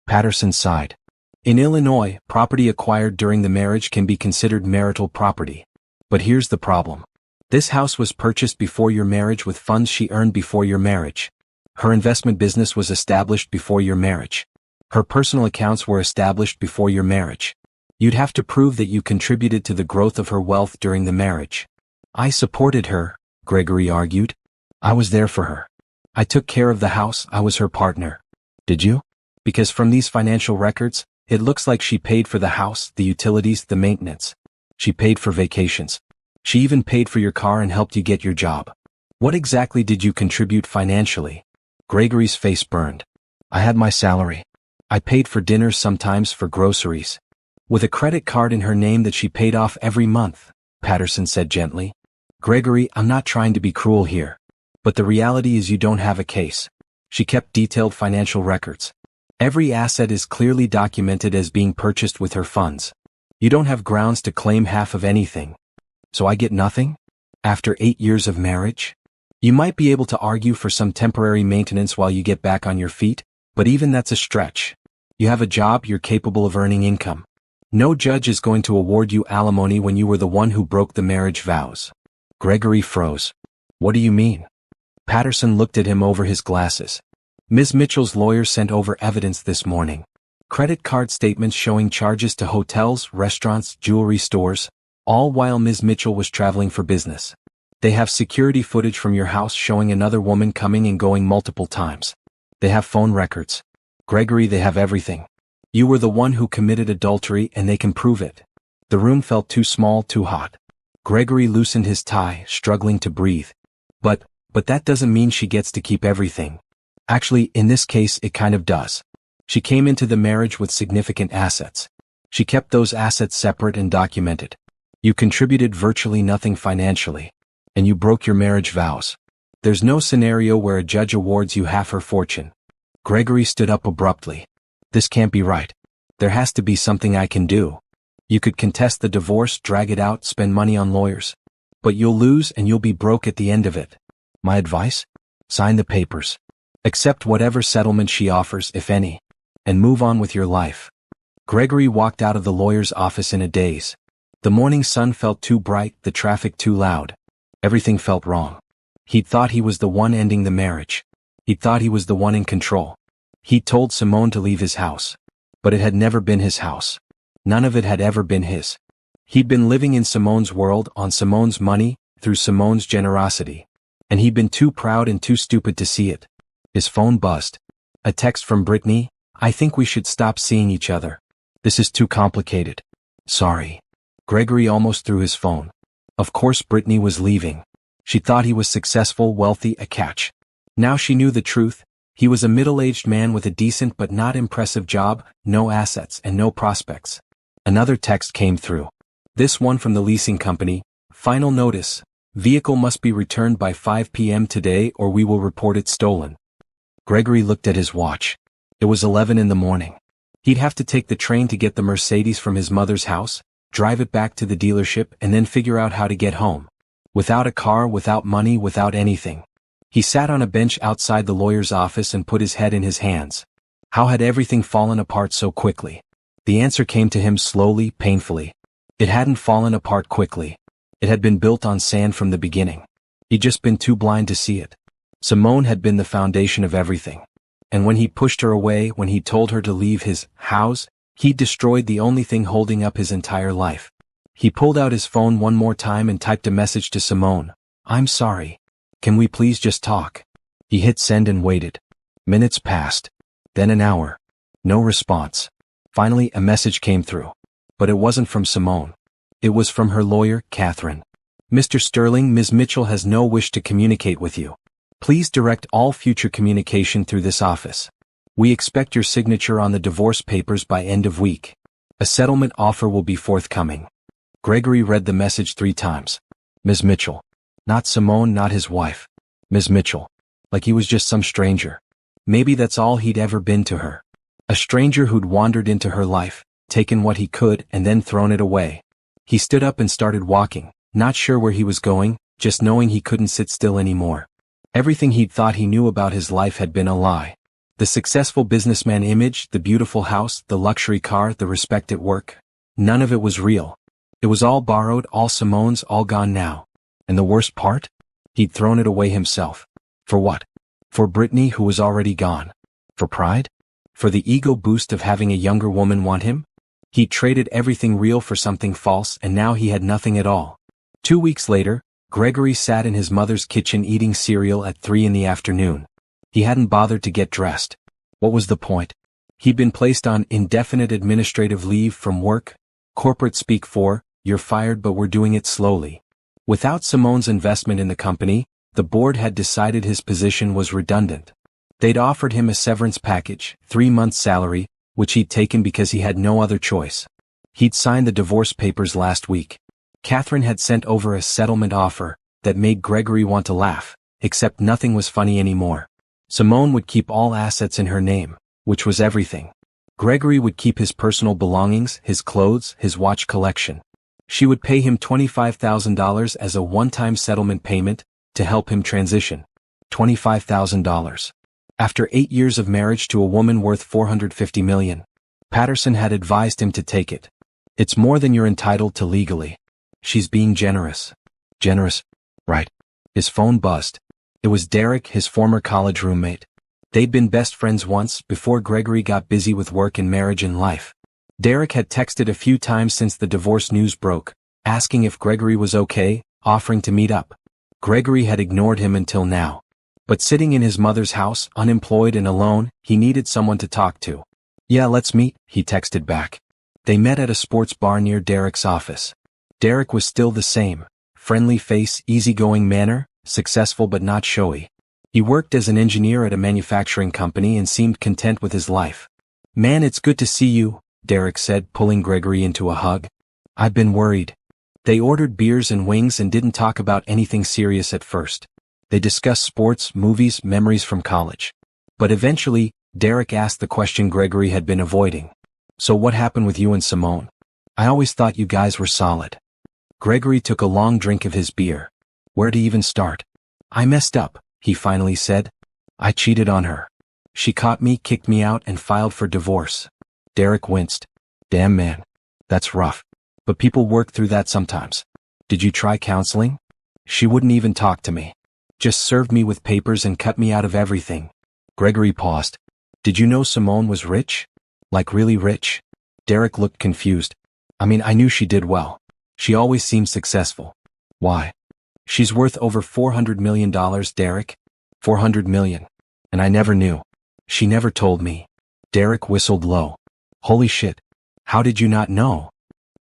Patterson sighed. In Illinois, property acquired during the marriage can be considered marital property. But here's the problem. This house was purchased before your marriage with funds she earned before your marriage. Her investment business was established before your marriage. Her personal accounts were established before your marriage. You'd have to prove that you contributed to the growth of her wealth during the marriage. I supported her, Gregory argued. I was there for her. I took care of the house, I was her partner. Did you? Because from these financial records, it looks like she paid for the house, the utilities, the maintenance. She paid for vacations. She even paid for your car and helped you get your job. What exactly did you contribute financially? Gregory's face burned. I had my salary. I paid for dinners, sometimes for groceries. With a credit card in her name that she paid off every month, Patterson said gently. Gregory, I'm not trying to be cruel here. But the reality is you don't have a case. She kept detailed financial records. Every asset is clearly documented as being purchased with her funds. You don't have grounds to claim half of anything. So I get nothing? After 8 years of marriage? You might be able to argue for some temporary maintenance while you get back on your feet, but even that's a stretch. You have a job, you're capable of earning income. No judge is going to award you alimony when you were the one who broke the marriage vows. Gregory froze. What do you mean? Patterson looked at him over his glasses. Ms. Mitchell's lawyer sent over evidence this morning. Credit card statements showing charges to hotels, restaurants, jewelry stores, all while Ms. Mitchell was traveling for business. They have security footage from your house showing another woman coming and going multiple times. They have phone records. Gregory, they have everything. You were the one who committed adultery and they can prove it. The room felt too small, too hot. Gregory loosened his tie, struggling to breathe. But that doesn't mean she gets to keep everything. Actually, in this case, it kind of does. She came into the marriage with significant assets. She kept those assets separate and documented. You contributed virtually nothing financially. And you broke your marriage vows. There's no scenario where a judge awards you half her fortune. Gregory stood up abruptly. This can't be right. There has to be something I can do. You could contest the divorce, drag it out, spend money on lawyers. But you'll lose and you'll be broke at the end of it. My advice? Sign the papers. Accept whatever settlement she offers, if any. And move on with your life. Gregory walked out of the lawyer's office in a daze. The morning sun felt too bright, the traffic too loud. Everything felt wrong. He'd thought he was the one ending the marriage. He'd thought he was the one in control. He'd told Simone to leave his house. But it had never been his house. None of it had ever been his. He'd been living in Simone's world, on Simone's money, through Simone's generosity. And he'd been too proud and too stupid to see it. His phone buzzed. A text from Brittany. I think we should stop seeing each other. This is too complicated. Sorry. Gregory almost threw his phone. Of course Brittany was leaving. She thought he was successful, wealthy, a catch. Now she knew the truth. He was a middle-aged man with a decent but not impressive job, no assets and no prospects. Another text came through. This one from the leasing company. Final notice. Vehicle must be returned by 5 p.m. today or we will report it stolen. Gregory looked at his watch. It was 11 in the morning. He'd have to take the train to get the Mercedes from his mother's house, drive it back to the dealership and then figure out how to get home. Without a car, without money, without anything. He sat on a bench outside the lawyer's office and put his head in his hands. How had everything fallen apart so quickly? The answer came to him slowly, painfully. It hadn't fallen apart quickly. It had been built on sand from the beginning. He'd just been too blind to see it. Simone had been the foundation of everything. And when he pushed her away, when he told her to leave his house, he destroyed the only thing holding up his entire life. He pulled out his phone one more time and typed a message to Simone. "I'm sorry. Can we please just talk?" He hit send and waited. Minutes passed. Then an hour. No response. Finally, a message came through. But it wasn't from Simone. It was from her lawyer, Catherine. "Mr. Sterling, Ms. Mitchell has no wish to communicate with you. Please direct all future communication through this office. We expect your signature on the divorce papers by end of week. A settlement offer will be forthcoming." Gregory read the message 3 times. Ms. Mitchell. Not Simone, not his wife. Ms. Mitchell. Like he was just some stranger. Maybe that's all he'd ever been to her. A stranger who'd wandered into her life, taken what he could, and then thrown it away. He stood up and started walking, not sure where he was going, just knowing he couldn't sit still anymore. Everything he'd thought he knew about his life had been a lie. The successful businessman image, the beautiful house, the luxury car, the respect at work. None of it was real. It was all borrowed, all Simone's, all gone now. And the worst part? He'd thrown it away himself. For what? For Brittany, who was already gone. For pride? For the ego boost of having a younger woman want him? He'd traded everything real for something false, and now he had nothing at all. 2 weeks later, Gregory sat in his mother's kitchen eating cereal at 3 in the afternoon. He hadn't bothered to get dressed. What was the point? He'd been placed on indefinite administrative leave from work. Corporate speak for, "You're fired, but we're doing it slowly." Without Simone's investment in the company, the board had decided his position was redundant. They'd offered him a severance package, 3 months' salary, which he'd taken because he had no other choice. He'd signed the divorce papers last week. Catherine had sent over a settlement offer that made Gregory want to laugh, except nothing was funny anymore. Simone would keep all assets in her name, which was everything. Gregory would keep his personal belongings, his clothes, his watch collection. She would pay him $25,000 as a one-time settlement payment to help him transition. $25,000. After 8 years of marriage to a woman worth $450 million. Patterson had advised him to take it. It's more than you're entitled to legally. She's being generous. Generous? Right. His phone buzzed. It was Derek, his former college roommate. They'd been best friends once, before Gregory got busy with work and marriage and life. Derek had texted a few times since the divorce news broke, asking if Gregory was okay, offering to meet up. Gregory had ignored him until now. But sitting in his mother's house, unemployed and alone, he needed someone to talk to. "Yeah, let's meet," he texted back. They met at a sports bar near Derek's office. Derek was still the same. Friendly face, easygoing manner, successful but not showy. He worked as an engineer at a manufacturing company and seemed content with his life. "Man, it's good to see you," Derek said, pulling Gregory into a hug. "I've been worried." They ordered beers and wings and didn't talk about anything serious at first. They discussed sports, movies, memories from college. But eventually, Derek asked the question Gregory had been avoiding. "So what happened with you and Simone? I always thought you guys were solid." Gregory took a long drink of his beer. Where to even start? "I messed up," he finally said. "I cheated on her. She caught me, kicked me out, and filed for divorce." Derek winced. "Damn, man. That's rough. But people work through that sometimes. Did you try counseling?" "She wouldn't even talk to me. Just served me with papers and cut me out of everything." Gregory paused. "Did you know Simone was rich? Like really rich?" Derek looked confused. "I mean, I knew she did well. She always seemed successful." "Why?" "She's worth over $400 million, Derek. $400 million. And I never knew. She never told me." Derek whistled low. "Holy shit. How did you not know?"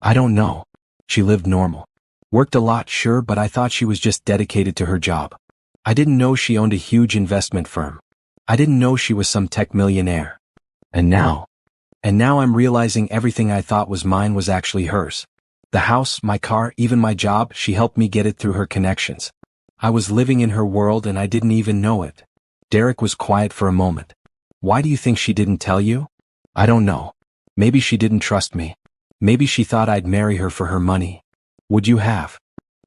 "I don't know. She lived normal. Worked a lot, sure, but I thought she was just dedicated to her job. I didn't know she owned a huge investment firm. I didn't know she was some tech millionaire. And now I'm realizing everything I thought was mine was actually hers. The house, my car, even my job, she helped me get it through her connections. I was living in her world and I didn't even know it." Derek was quiet for a moment. "Why do you think she didn't tell you?" "I don't know. Maybe she didn't trust me. Maybe she thought I'd marry her for her money." "Would you have?"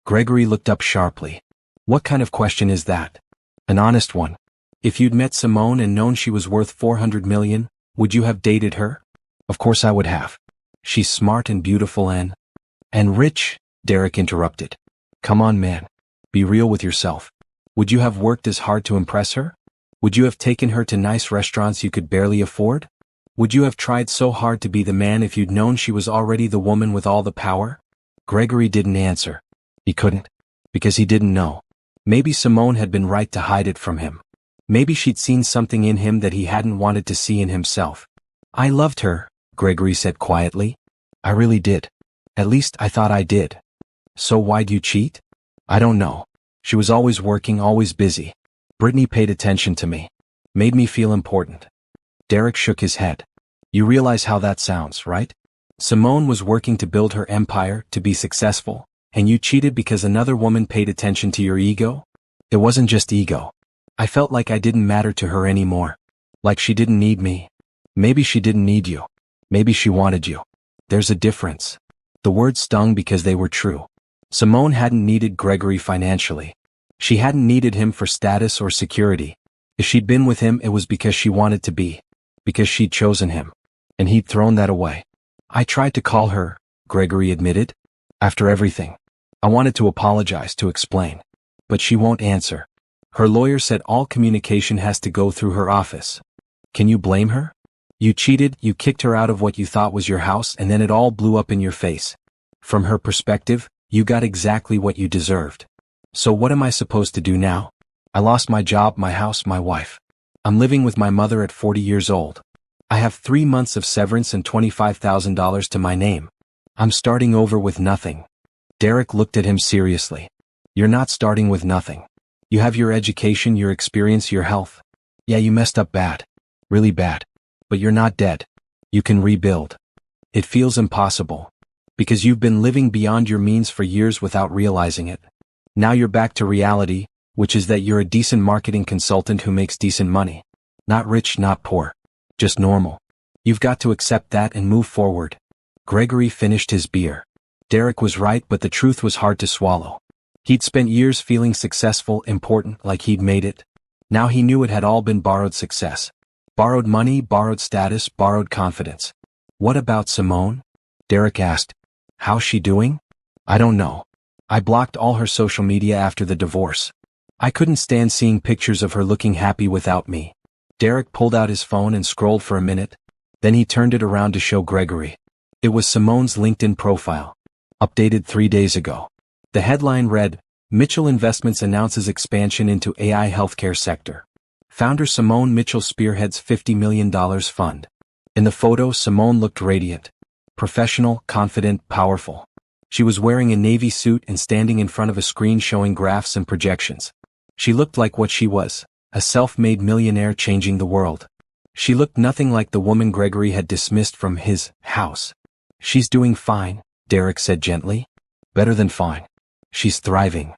Gregory looked up sharply. What kind of question is that? An honest one. If you'd met Simone and known she was worth 400 million, would you have dated her? Of course I would have. She's smart and beautiful and rich, Derek interrupted. Come on, man. Be real with yourself. Would you have worked as hard to impress her? Would you have taken her to nice restaurants you could barely afford? Would you have tried so hard to be the man if you'd known she was already the woman with all the power? Gregory didn't answer. He couldn't. Because he didn't know. Maybe Simone had been right to hide it from him. Maybe she'd seen something in him that he hadn't wanted to see in himself. I loved her, Gregory said quietly. I really did. At least I thought I did. So why'd you cheat? I don't know. She was always working, always busy. Brittany paid attention to me. Made me feel important. Derek shook his head. You realize how that sounds, right? Simone was working to build her empire, to be successful, and you cheated because another woman paid attention to your ego? It wasn't just ego. I felt like I didn't matter to her anymore. Like she didn't need me. Maybe she didn't need you. Maybe she wanted you. There's a difference. The words stung because they were true. Simone hadn't needed Gregory financially. She hadn't needed him for status or security. If she'd been with him, it was because she wanted to be. Because she'd chosen him. And he'd thrown that away. I tried to call her, Gregory admitted. After everything. I wanted to apologize, to explain. But she won't answer. Her lawyer said all communication has to go through her office. Can you blame her? You cheated, you kicked her out of what you thought was your house, and then it all blew up in your face. From her perspective, you got exactly what you deserved. So what am I supposed to do now? I lost my job, my house, my wife. I'm living with my mother at 40 years old. I have 3 months of severance and $25,000 to my name. I'm starting over with nothing. Derek looked at him seriously. You're not starting with nothing. You have your education, your experience, your health. Yeah, you messed up bad. Really bad. But you're not dead. You can rebuild. It feels impossible. Because you've been living beyond your means for years without realizing it. Now you're back to reality, which is that you're a decent marketing consultant who makes decent money. Not rich, not poor. Just normal. You've got to accept that and move forward. Gregory finished his beer. Derek was right, but the truth was hard to swallow. He'd spent years feeling successful, important, like he'd made it. Now he knew it had all been borrowed success. Borrowed money, borrowed status, borrowed confidence. What about Simone? Derek asked. How's she doing? I don't know. I blocked all her social media after the divorce. I couldn't stand seeing pictures of her looking happy without me. Derek pulled out his phone and scrolled for a minute. Then he turned it around to show Gregory. It was Simone's LinkedIn profile. Updated 3 days ago. The headline read, Mitchell Investments announces expansion into AI healthcare sector. Founder Simone Mitchell spearheads $50 million fund. In the photo, Simone looked radiant. Professional, confident, powerful. She was wearing a navy suit and standing in front of a screen showing graphs and projections. She looked like what she was, a self-made millionaire changing the world. She looked nothing like the woman Gregory had dismissed from his house. She's doing fine, Derek said gently. Better than fine. She's thriving.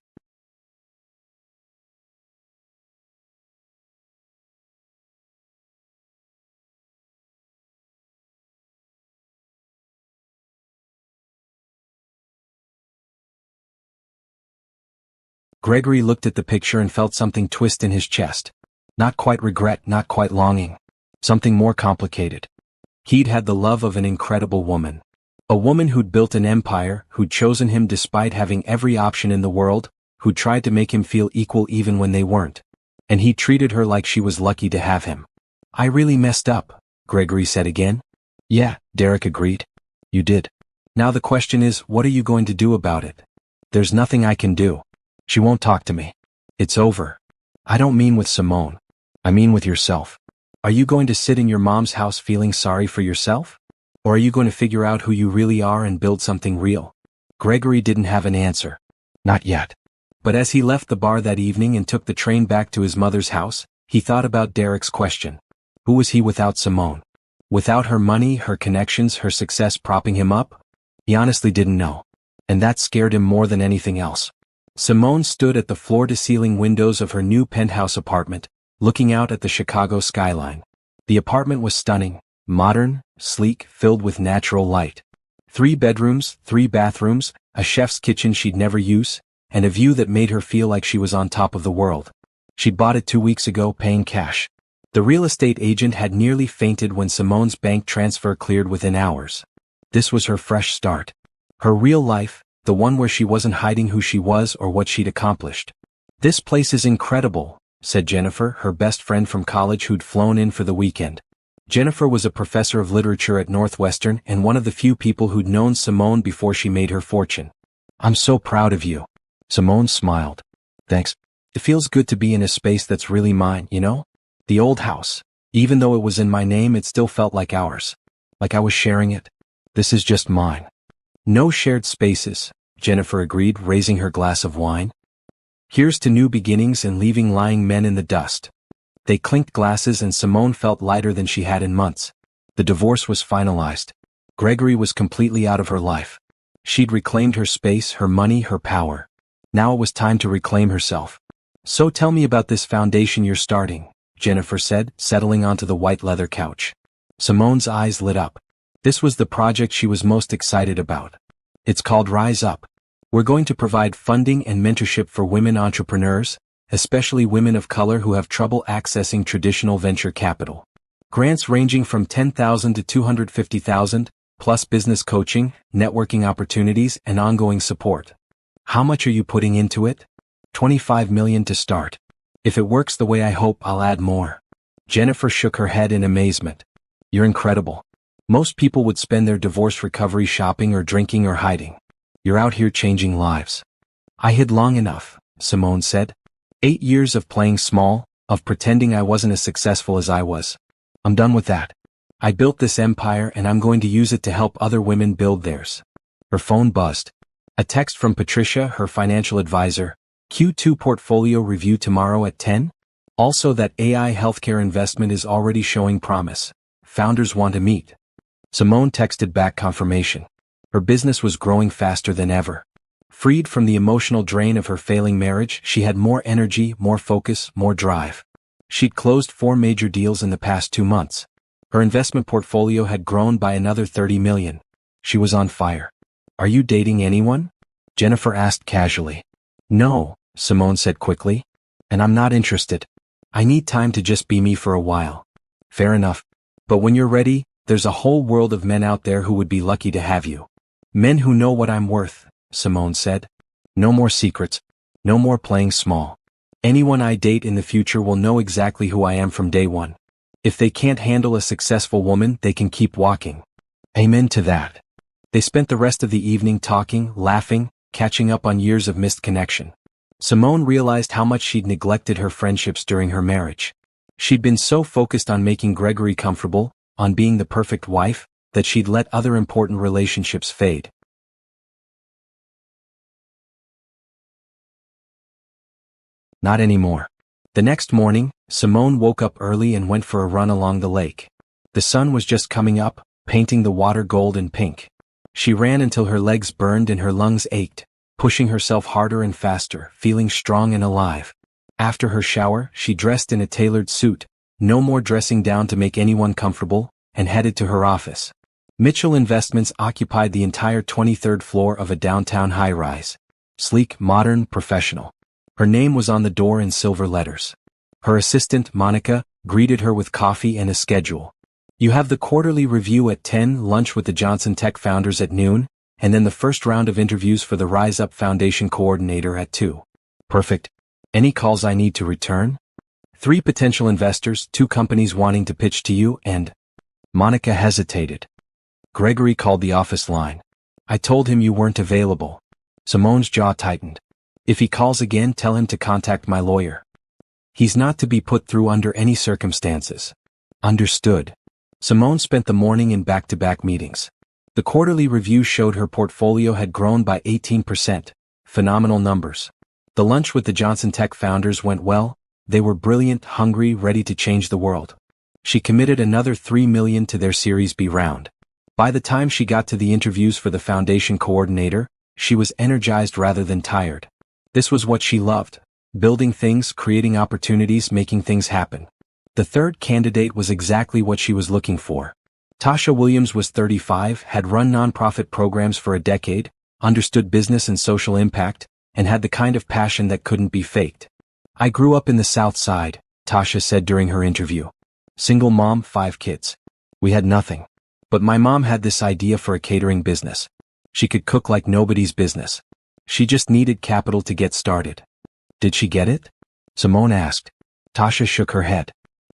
Gregory looked at the picture and felt something twist in his chest. Not quite regret, not quite longing. Something more complicated. He'd had the love of an incredible woman. A woman who'd built an empire, who'd chosen him despite having every option in the world, who'd tried to make him feel equal even when they weren't. And he treated her like she was lucky to have him. I really messed up, Gregory said again. Yeah, Derek agreed. You did. Now the question is, what are you going to do about it? There's nothing I can do. She won't talk to me. It's over. I don't mean with Simone. I mean with yourself. Are you going to sit in your mom's house feeling sorry for yourself? Or are you going to figure out who you really are and build something real? Gregory didn't have an answer. Not yet. But as he left the bar that evening and took the train back to his mother's house, he thought about Derek's question. Who was he without Simone? Without her money, her connections, her success propping him up? He honestly didn't know. And that scared him more than anything else. Simone stood at the floor-to-ceiling windows of her new penthouse apartment, looking out at the Chicago skyline. The apartment was stunning, modern, sleek, filled with natural light. 3 bedrooms, 3 bathrooms, a chef's kitchen she'd never use, and a view that made her feel like she was on top of the world. She'd bought it 2 weeks ago, paying cash. The real estate agent had nearly fainted when Simone's bank transfer cleared within hours. This was her fresh start. Her real life, the one where she wasn't hiding who she was or what she'd accomplished. "This place is incredible," said Jennifer, her best friend from college who'd flown in for the weekend. Jennifer was a professor of literature at Northwestern and one of the few people who'd known Simone before she made her fortune. "I'm so proud of you." Simone smiled. "Thanks. It feels good to be in a space that's really mine, you know? The old house. Even though it was in my name, it still felt like ours. Like I was sharing it. This is just mine." "No shared spaces," Jennifer agreed, raising her glass of wine. "Here's to new beginnings and leaving lying men in the dust." They clinked glasses and Simone felt lighter than she had in months. The divorce was finalized. Gregory was completely out of her life. She'd reclaimed her space, her money, her power. Now it was time to reclaim herself. "So tell me about this foundation you're starting," Jennifer said, settling onto the white leather couch. Simone's eyes lit up. This was the project she was most excited about. "It's called Rise Up. We're going to provide funding and mentorship for women entrepreneurs, especially women of color who have trouble accessing traditional venture capital. Grants ranging from $10,000 to $250,000, plus business coaching, networking opportunities, and ongoing support." "How much are you putting into it?" $25 million to start. If it works the way I hope, I'll add more." Jennifer shook her head in amazement. "You're incredible. Most people would spend their divorce recovery shopping or drinking or hiding. You're out here changing lives." "I hid long enough," Simone said. 8 years of playing small, of pretending I wasn't as successful as I was. I'm done with that. I built this empire and I'm going to use it to help other women build theirs." Her phone buzzed. A text from Patricia, her financial advisor. "Q2 portfolio review tomorrow at 10? Also that AI healthcare investment is already showing promise. Founders want to meet." Simone texted back confirmation. Her business was growing faster than ever. Freed from the emotional drain of her failing marriage, she had more energy, more focus, more drive. She'd closed 4 major deals in the past 2 months. Her investment portfolio had grown by another $30 million. She was on fire. "Are you dating anyone?" Jennifer asked casually. "No," Simone said quickly. "And I'm not interested. I need time to just be me for a while." "Fair enough. But when you're ready, there's a whole world of men out there who would be lucky to have you. Men who know what I'm worth," Simone said. "No more secrets. No more playing small. Anyone I date in the future will know exactly who I am from day one. If they can't handle a successful woman, they can keep walking." "Amen to that." They spent the rest of the evening talking, laughing, catching up on years of missed connection. Simone realized how much she'd neglected her friendships during her marriage. She'd been so focused on making Gregory comfortable, on being the perfect wife, that she'd let other important relationships fade. Not anymore. The next morning, Simone woke up early and went for a run along the lake. The sun was just coming up, painting the water gold and pink. She ran until her legs burned and her lungs ached, pushing herself harder and faster, feeling strong and alive. After her shower, she dressed in a tailored suit, no more dressing down to make anyone comfortable, and headed to her office. Mitchell Investments occupied the entire 23rd floor of a downtown high-rise. Sleek, modern, professional. Her name was on the door in silver letters. Her assistant, Monica, greeted her with coffee and a schedule. "You have the quarterly review at 10, lunch with the Johnson Tech founders at noon, and then the first round of interviews for the Rise Up Foundation coordinator at 2. "Perfect. Any calls I need to return?" 3 potential investors, 2 companies wanting to pitch to you, and... Monica hesitated. Gregory called the office line. "I told him you weren't available." Simone's jaw tightened. "If he calls again, tell him to contact my lawyer. He's not to be put through under any circumstances." "Understood." Simone spent the morning in back-to-back meetings. The quarterly review showed her portfolio had grown by 18%. Phenomenal numbers. The lunch with the Johnson Tech founders went well. They were brilliant, hungry, ready to change the world. She committed another $3 million to their Series B round. By the time she got to the interviews for the foundation coordinator, she was energized rather than tired. This was what she loved. Building things, creating opportunities, making things happen. The third candidate was exactly what she was looking for. Tasha Williams was 35, had run nonprofit programs for a decade, understood business and social impact, and had the kind of passion that couldn't be faked. I grew up in the South Side, Tasha said during her interview. Single mom, 5 kids. We had nothing. But my mom had this idea for a catering business. She could cook like nobody's business. She just needed capital to get started. Did she get it? Simone asked. Tasha shook her head.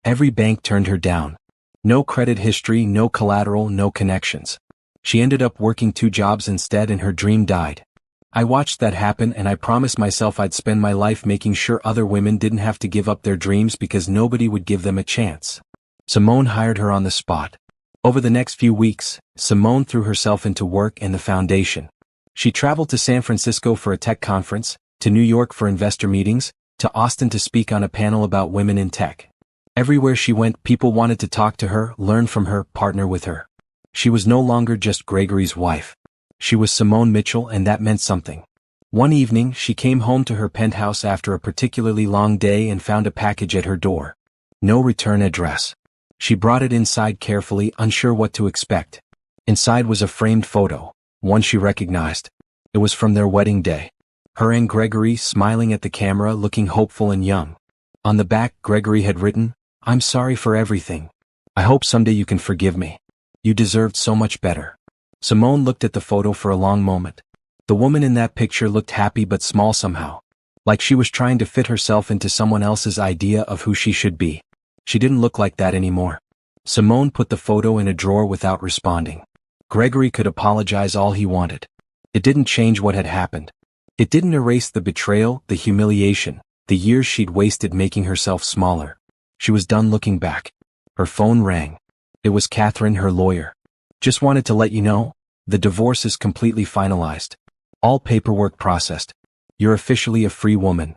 Every bank turned her down. No credit history, no collateral, no connections. She ended up working 2 jobs instead and her dream died. I watched that happen and I promised myself I'd spend my life making sure other women didn't have to give up their dreams because nobody would give them a chance. Simone hired her on the spot. Over the next few weeks, Simone threw herself into work and the foundation. She traveled to San Francisco for a tech conference, to New York for investor meetings, to Austin to speak on a panel about women in tech. Everywhere she went, people wanted to talk to her, learn from her, partner with her. She was no longer just Gregory's wife. She was Simone Mitchell, and that meant something. One evening, she came home to her penthouse after a particularly long day and found a package at her door. No return address. She brought it inside carefully, unsure what to expect. Inside was a framed photo, one she recognized. It was from their wedding day. Her and Gregory smiling at the camera, looking hopeful and young. On the back, Gregory had written, "I'm sorry for everything. I hope someday you can forgive me. You deserved so much better." Simone looked at the photo for a long moment. The woman in that picture looked happy but small somehow. Like she was trying to fit herself into someone else's idea of who she should be. She didn't look like that anymore. Simone put the photo in a drawer without responding. Gregory could apologize all he wanted. It didn't change what had happened. It didn't erase the betrayal, the humiliation, the years she'd wasted making herself smaller. She was done looking back. Her phone rang. It was Catherine, her lawyer. "Just wanted to let you know, the divorce is completely finalized. All paperwork processed. You're officially a free woman.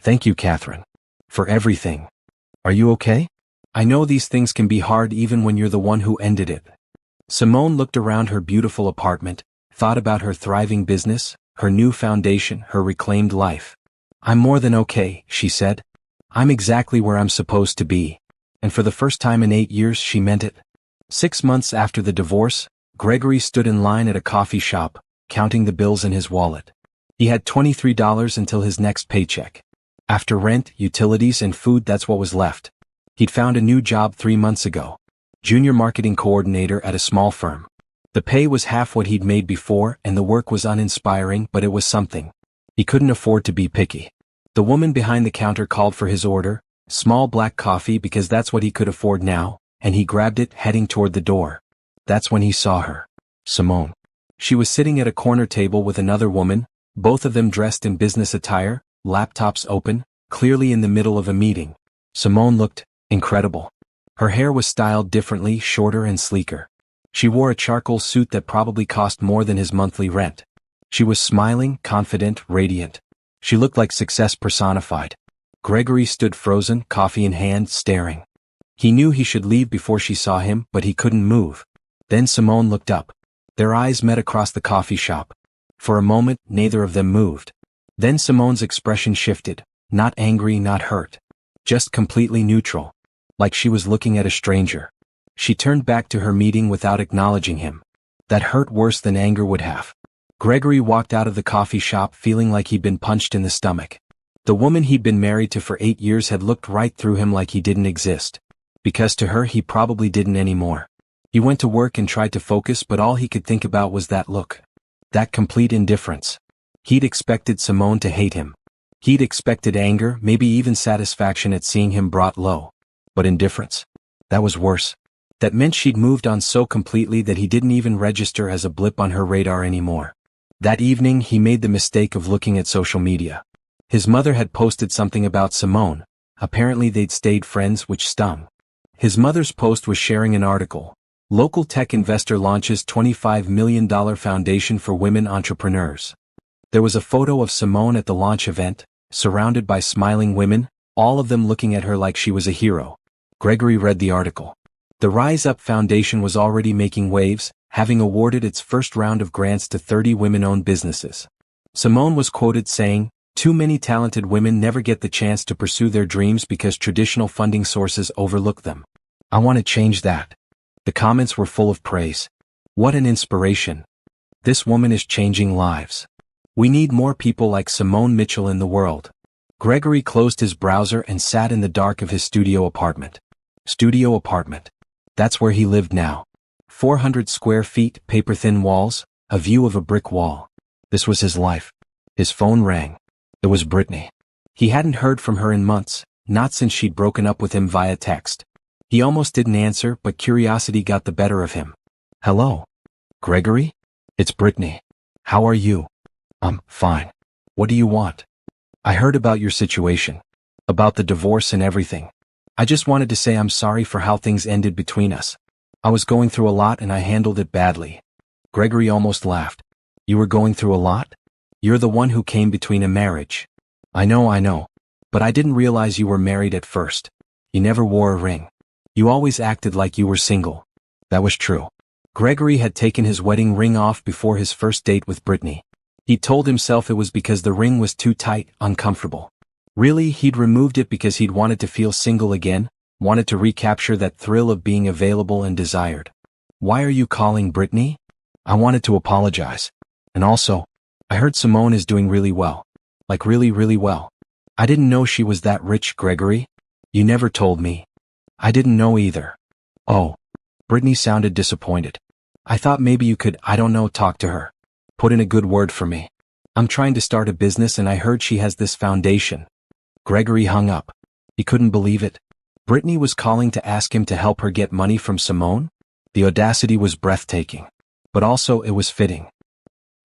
Thank you, Catherine. For everything. Are you okay? I know these things can be hard even when you're the one who ended it." Simone looked around her beautiful apartment, thought about her thriving business, her new foundation, her reclaimed life. "I'm more than okay," she said. "I'm exactly where I'm supposed to be." And for the first time in 8 years she meant it. 6 months after the divorce, Gregory stood in line at a coffee shop, counting the bills in his wallet. He had $23 until his next paycheck. After rent, utilities, and food, that's what was left. He'd found a new job 3 months ago. Junior marketing coordinator at a small firm. The pay was half what he'd made before and the work was uninspiring, but it was something. He couldn't afford to be picky. The woman behind the counter called for his order, small black coffee because that's what he could afford now, and he grabbed it, heading toward the door. That's when he saw her. Simone. She was sitting at a corner table with another woman, both of them dressed in business attire, laptops open, clearly in the middle of a meeting. Simone looked incredible. Her hair was styled differently, shorter and sleeker. She wore a charcoal suit that probably cost more than his monthly rent. She was smiling, confident, radiant. She looked like success personified. Gregory stood frozen, coffee in hand, staring. He knew he should leave before she saw him, but he couldn't move. Then Simone looked up. Their eyes met across the coffee shop. For a moment, neither of them moved. Then Simone's expression shifted, not angry, not hurt. Just completely neutral. Like she was looking at a stranger. She turned back to her meeting without acknowledging him. That hurt worse than anger would have. Gregory walked out of the coffee shop feeling like he'd been punched in the stomach. The woman he'd been married to for 8 years had looked right through him like he didn't exist. Because to her he probably didn't anymore. He went to work and tried to focus, but all he could think about was that look. That complete indifference. He'd expected Simone to hate him. He'd expected anger, maybe even satisfaction at seeing him brought low. But indifference? That was worse. That meant she'd moved on so completely that he didn't even register as a blip on her radar anymore. That evening he made the mistake of looking at social media. His mother had posted something about Simone. Apparently they'd stayed friends, which stung. His mother's post was sharing an article. Local tech investor launches $25 million foundation for women entrepreneurs. There was a photo of Simone at the launch event, surrounded by smiling women, all of them looking at her like she was a hero. Gregory read the article. The Rise Up Foundation was already making waves, having awarded its first round of grants to 30 women-owned businesses. Simone was quoted saying, "Too many talented women never get the chance to pursue their dreams because traditional funding sources overlook them. I want to change that." The comments were full of praise. What an inspiration. This woman is changing lives. We need more people like Simone Mitchell in the world. Gregory closed his browser and sat in the dark of his studio apartment. Studio apartment. That's where he lived now. 400 square feet, paper-thin walls, a view of a brick wall. This was his life. His phone rang. It was Brittany. He hadn't heard from her in months, not since she'd broken up with him via text. He almost didn't answer, but curiosity got the better of him. Hello? Gregory? It's Brittany. How are you? Fine. What do you want? I heard about your situation. About the divorce and everything. I just wanted to say I'm sorry for how things ended between us. I was going through a lot and I handled it badly. Gregory almost laughed. You were going through a lot? You're the one who came between a marriage. I know. But I didn't realize you were married at first. You never wore a ring. You always acted like you were single. That was true. Gregory had taken his wedding ring off before his first date with Brittany. He told himself it was because the ring was too tight, uncomfortable. Really, he'd removed it because he'd wanted to feel single again, wanted to recapture that thrill of being available and desired. Why are you calling Brittany? I wanted to apologize. And also, I heard Simone is doing really well. Like really, really well. I didn't know she was that rich, Gregory. You never told me. I didn't know either. Oh. Brittany sounded disappointed. I thought maybe you could, talk to her. Put in a good word for me. I'm trying to start a business and I heard she has this foundation. Gregory hung up. He couldn't believe it. Brittany was calling to ask him to help her get money from Simone? The audacity was breathtaking. But also it was fitting.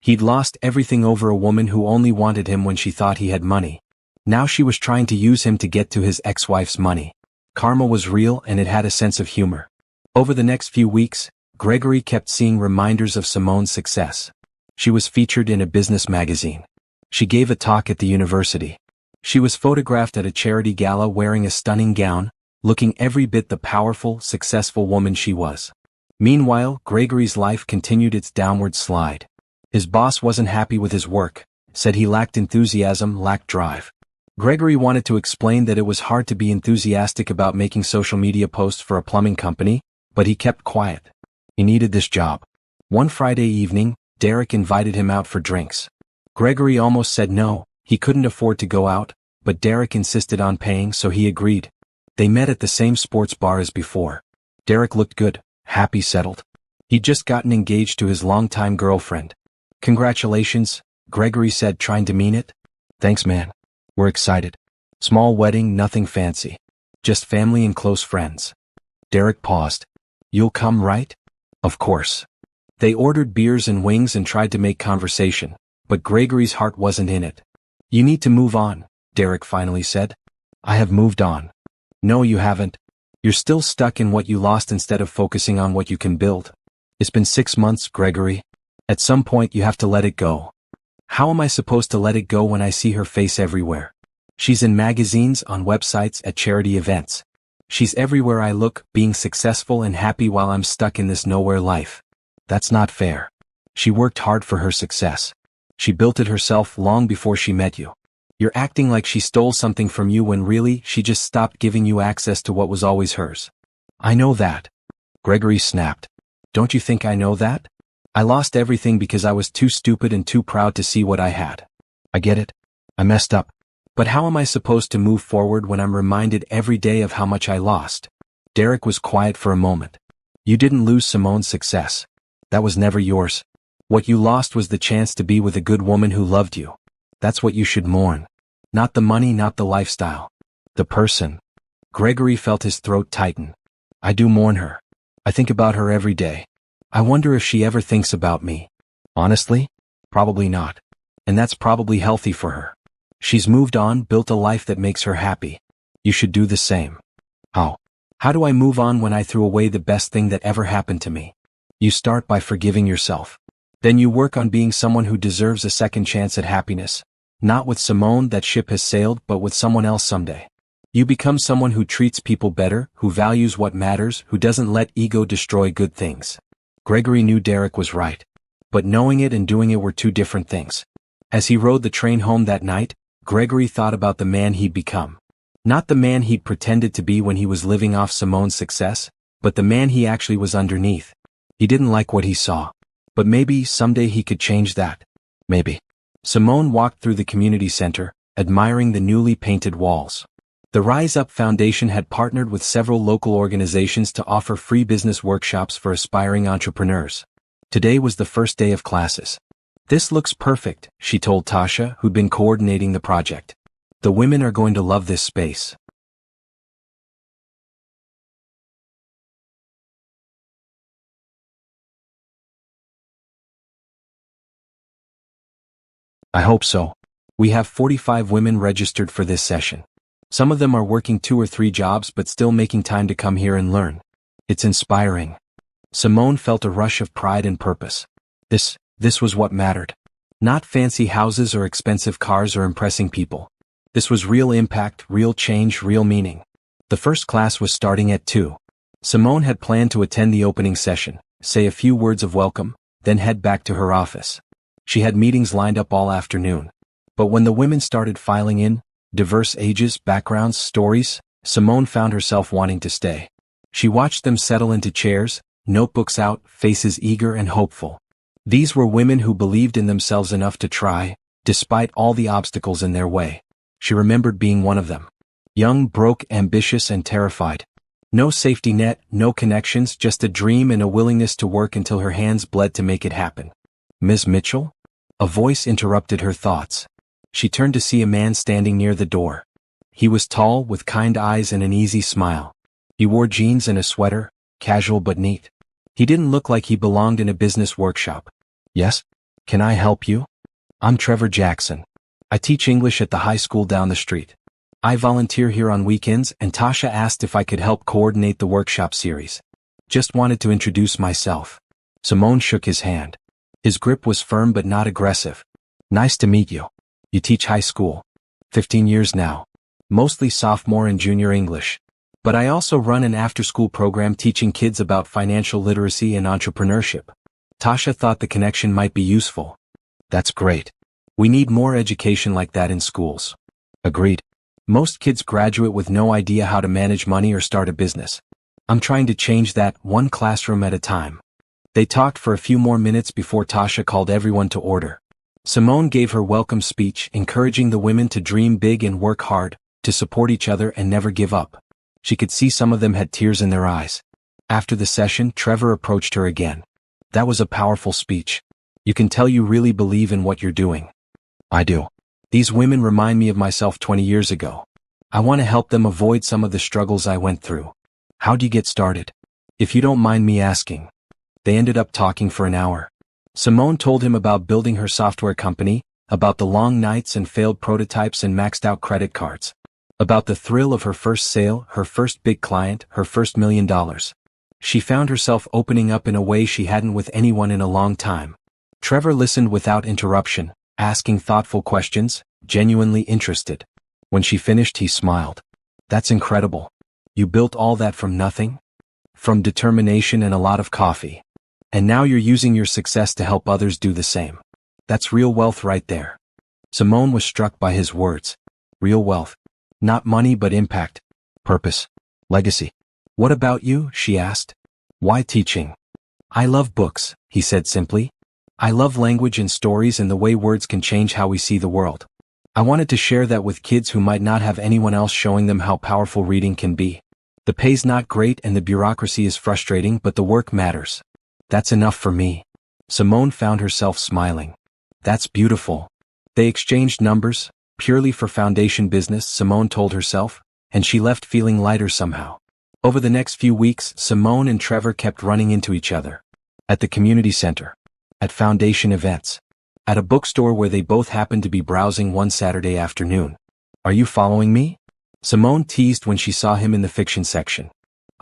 He'd lost everything over a woman who only wanted him when she thought he had money. Now she was trying to use him to get to his ex-wife's money. Karma was real and it had a sense of humor. Over the next few weeks, Gregory kept seeing reminders of Simone's success. She was featured in a business magazine. She gave a talk at the university. She was photographed at a charity gala wearing a stunning gown, looking every bit the powerful, successful woman she was. Meanwhile, Gregory's life continued its downward slide. His boss wasn't happy with his work, said he lacked enthusiasm, lacked drive. Gregory wanted to explain that it was hard to be enthusiastic about making social media posts for a plumbing company, but he kept quiet. He needed this job. One Friday evening, Derek invited him out for drinks. Gregory almost said no, he couldn't afford to go out, but Derek insisted on paying so he agreed. They met at the same sports bar as before. Derek looked good, happy, settled. He'd just gotten engaged to his longtime girlfriend. Congratulations, Gregory said, trying to mean it. Thanks, man. We're excited. Small wedding, nothing fancy. Just family and close friends. Derek paused. You'll come, right? Of course. They ordered beers and wings and tried to make conversation, but Gregory's heart wasn't in it. You need to move on, Derek finally said. I have moved on. No, you haven't. You're still stuck in what you lost instead of focusing on what you can build. It's been 6 months, Gregory. At some point you have to let it go. How am I supposed to let it go when I see her face everywhere? She's in magazines, on websites, at charity events. She's everywhere I look, being successful and happy while I'm stuck in this nowhere life. That's not fair. She worked hard for her success. She built it herself long before she met you. You're acting like she stole something from you when really she just stopped giving you access to what was always hers. I know that. Gregory snapped. Don't you think I know that? I lost everything because I was too stupid and too proud to see what I had. I get it. I messed up. But how am I supposed to move forward when I'm reminded every day of how much I lost? Derek was quiet for a moment. You didn't lose Simone's success. That was never yours. What you lost was the chance to be with a good woman who loved you. That's what you should mourn. Not the money, not the lifestyle. The person. Gregory felt his throat tighten. I do mourn her. I think about her every day. I wonder if she ever thinks about me. Honestly? Probably not. And that's probably healthy for her. She's moved on, built a life that makes her happy. You should do the same. How? How do I move on when I threw away the best thing that ever happened to me? You start by forgiving yourself. Then you work on being someone who deserves a second chance at happiness. Not with Simone, that ship has sailed, but with someone else someday. You become someone who treats people better, who values what matters, who doesn't let ego destroy good things. Gregory knew Derek was right. But knowing it and doing it were two different things. As he rode the train home that night, Gregory thought about the man he'd become. Not the man he'd pretended to be when he was living off Simone's success, but the man he actually was underneath. He didn't like what he saw. But maybe someday he could change that. Maybe. Simone walked through the community center, admiring the newly painted walls. The Rise Up Foundation had partnered with several local organizations to offer free business workshops for aspiring entrepreneurs. Today was the first day of classes. "This looks perfect," she told Tasha, who'd been coordinating the project. "The women are going to love this space." "I hope so. We have 45 women registered for this session. Some of them are working 2 or 3 jobs but still making time to come here and learn. It's inspiring." Simone felt a rush of pride and purpose. This was what mattered. Not fancy houses or expensive cars or impressing people. This was real impact, real change, real meaning. The first class was starting at 2. Simone had planned to attend the opening session, say a few words of welcome, then head back to her office. She had meetings lined up all afternoon. But when the women started filing in, diverse ages, backgrounds, stories, Simone found herself wanting to stay. She watched them settle into chairs, notebooks out, faces eager and hopeful. These were women who believed in themselves enough to try, despite all the obstacles in their way. She remembered being one of them. Young, broke, ambitious, and terrified. No safety net, no connections, just a dream and a willingness to work until her hands bled to make it happen. "Ms. Mitchell?" A voice interrupted her thoughts. She turned to see a man standing near the door. He was tall, with kind eyes and an easy smile. He wore jeans and a sweater, casual but neat. He didn't look like he belonged in a business workshop. "Yes? Can I help you?" "I'm Trevor Jackson. I teach English at the high school down the street. I volunteer here on weekends, and Tasha asked if I could help coordinate the workshop series. Just wanted to introduce myself." Simone shook his hand. His grip was firm but not aggressive. "Nice to meet you. You teach high school." 15 years now. Mostly sophomore and junior English. "But I also run an after-school program teaching kids about financial literacy and entrepreneurship." Tasha thought the connection might be useful. "That's great. We need more education like that in schools." "Agreed. Most kids graduate with no idea how to manage money or start a business. I'm trying to change that, one classroom at a time." They talked for a few more minutes before Tasha called everyone to order. Simone gave her welcome speech, encouraging the women to dream big and work hard, to support each other and never give up. She could see some of them had tears in their eyes. After the session, Trevor approached her again. "That was a powerful speech. You can tell you really believe in what you're doing." "I do. These women remind me of myself 20 years ago. I want to help them avoid some of the struggles I went through." "How'd you get started?" "If you don't mind me asking." They ended up talking for an hour. Simone told him about building her software company, about the long nights and failed prototypes and maxed out credit cards, about the thrill of her first sale, her first big client, her first $1 million. She found herself opening up in a way she hadn't with anyone in a long time. Trevor listened without interruption, asking thoughtful questions, genuinely interested. When she finished, he smiled. "That's incredible. You built all that from nothing?" "From determination and a lot of coffee. And now you're using your success to help others do the same. That's real wealth right there." Simone was struck by his words. Real wealth. Not money but impact, purpose, legacy. "What about you?" she asked. "Why teaching?" "I love books," he said simply. "I love language and stories and the way words can change how we see the world. I wanted to share that with kids who might not have anyone else showing them how powerful reading can be. The pay's not great and the bureaucracy is frustrating, but the work matters. That's enough for me." Simone found herself smiling. "That's beautiful." They exchanged numbers, purely for foundation business, Simone told herself, and she left feeling lighter somehow. Over the next few weeks, Simone and Trevor kept running into each other. At the community center. At foundation events. At a bookstore where they both happened to be browsing one Saturday afternoon. "Are you following me?" Simone teased when she saw him in the fiction section.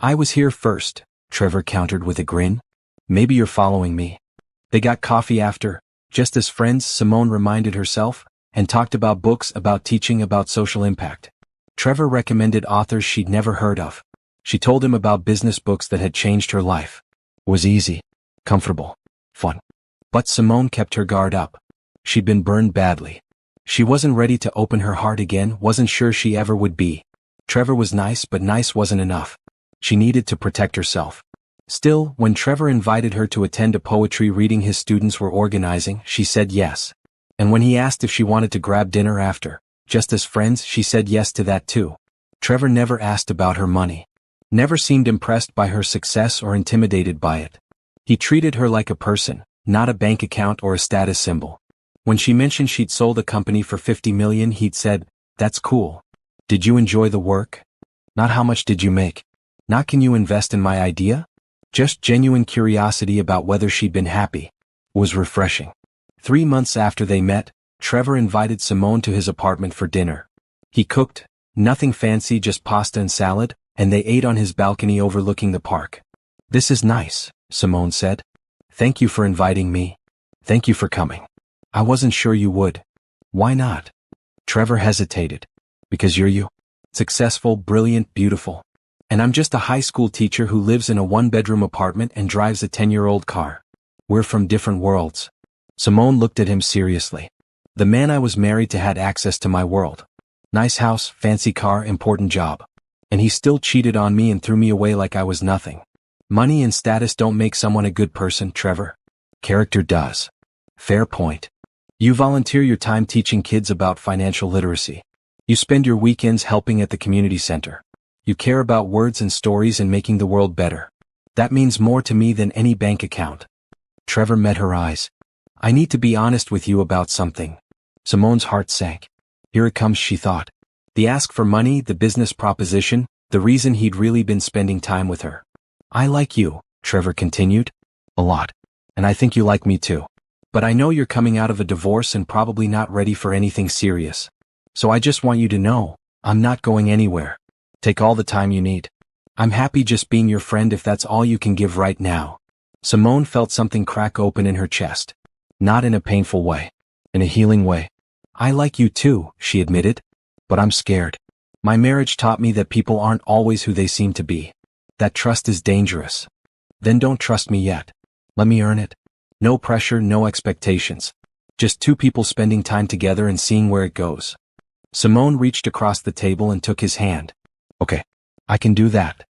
"I was here first," Trevor countered with a grin. "Maybe you're following me." They got coffee after, just as friends, Simone reminded herself, and talked about books, about teaching, about social impact. Trevor recommended authors she'd never heard of. She told him about business books that had changed her life. It was easy, comfortable, fun. But Simone kept her guard up. She'd been burned badly. She wasn't ready to open her heart again, wasn't sure she ever would be. Trevor was nice, but nice wasn't enough. She needed to protect herself. Still, when Trevor invited her to attend a poetry reading his students were organizing, she said yes. And when he asked if she wanted to grab dinner after, just as friends, she said yes to that too. Trevor never asked about her money. Never seemed impressed by her success or intimidated by it. He treated her like a person, not a bank account or a status symbol. When she mentioned she'd sold a company for $50 million, he'd said, "That's cool. Did you enjoy the work? Not how much did you make? Not can you invest in my idea?" Just genuine curiosity about whether she'd been happy. Was refreshing. 3 months after they met, Trevor invited Simone to his apartment for dinner. He cooked, nothing fancy, just pasta and salad, and they ate on his balcony overlooking the park. "This is nice," Simone said. "Thank you for inviting me. Thank you for coming. I wasn't sure you would." "Why not?" Trevor hesitated. "Because you're you. Successful, brilliant, beautiful. And I'm just a high school teacher who lives in a one-bedroom apartment and drives a 10-year-old car. We're from different worlds." Simone looked at him seriously. "The man I was married to had access to my world. Nice house, fancy car, important job. And he still cheated on me and threw me away like I was nothing. Money and status don't make someone a good person, Trevor. Character does." "Fair point. You volunteer your time teaching kids about financial literacy. You spend your weekends helping at the community center. You care about words and stories and making the world better. That means more to me than any bank account." Trevor met her eyes. "I need to be honest with you about something." Simone's heart sank. Here it comes, she thought. The ask for money, the business proposition, the reason he'd really been spending time with her. "I like you," Trevor continued. "A lot. And I think you like me too. But I know you're coming out of a divorce and probably not ready for anything serious. So I just want you to know, I'm not going anywhere. Take all the time you need. I'm happy just being your friend if that's all you can give right now." Simone felt something crack open in her chest. Not in a painful way. In a healing way. "I like you too," she admitted. "But I'm scared. My marriage taught me that people aren't always who they seem to be. That trust is dangerous." "Then don't trust me yet. Let me earn it. No pressure, no expectations. Just two people spending time together and seeing where it goes." Simone reached across the table and took his hand. "Okay. I can do that."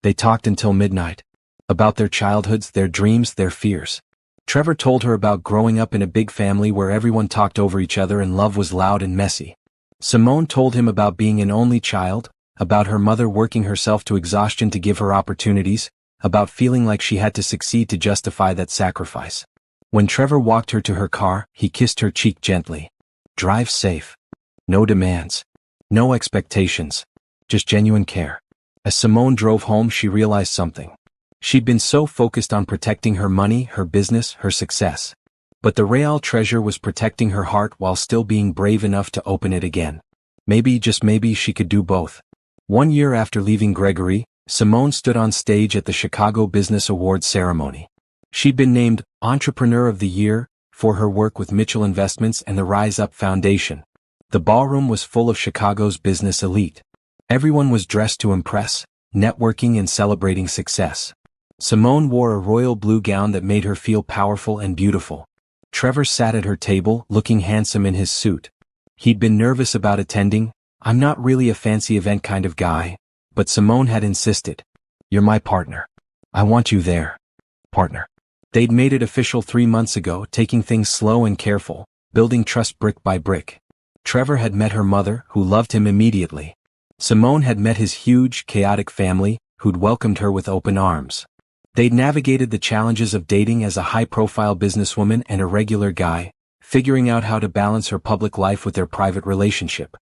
They talked until midnight. About their childhoods, their dreams, their fears. Trevor told her about growing up in a big family where everyone talked over each other and love was loud and messy. Simone told him about being an only child, about her mother working herself to exhaustion to give her opportunities, about feeling like she had to succeed to justify that sacrifice. When Trevor walked her to her car, he kissed her cheek gently. "Drive safe. No demands. No expectations. Just genuine care." As Simone drove home, she realized something. She'd been so focused on protecting her money, her business, her success. But the real treasure was protecting her heart while still being brave enough to open it again. Maybe, just maybe, she could do both. 1 year after leaving Gregory, Simone stood on stage at the Chicago Business Awards ceremony. She'd been named Entrepreneur of the Year for her work with Mitchell Investments and the Rise Up Foundation. The ballroom was full of Chicago's business elite. Everyone was dressed to impress, networking and celebrating success. Simone wore a royal blue gown that made her feel powerful and beautiful. Trevor sat at her table, looking handsome in his suit. He'd been nervous about attending. "I'm not really a fancy event kind of guy," but Simone had insisted. "You're my partner. I want you there. Partner." They'd made it official 3 months ago, taking things slow and careful, building trust brick by brick. Trevor had met her mother, who loved him immediately. Simone had met his huge, chaotic family, who'd welcomed her with open arms. They'd navigated the challenges of dating as a high-profile businesswoman and a regular guy, figuring out how to balance her public life with their private relationship.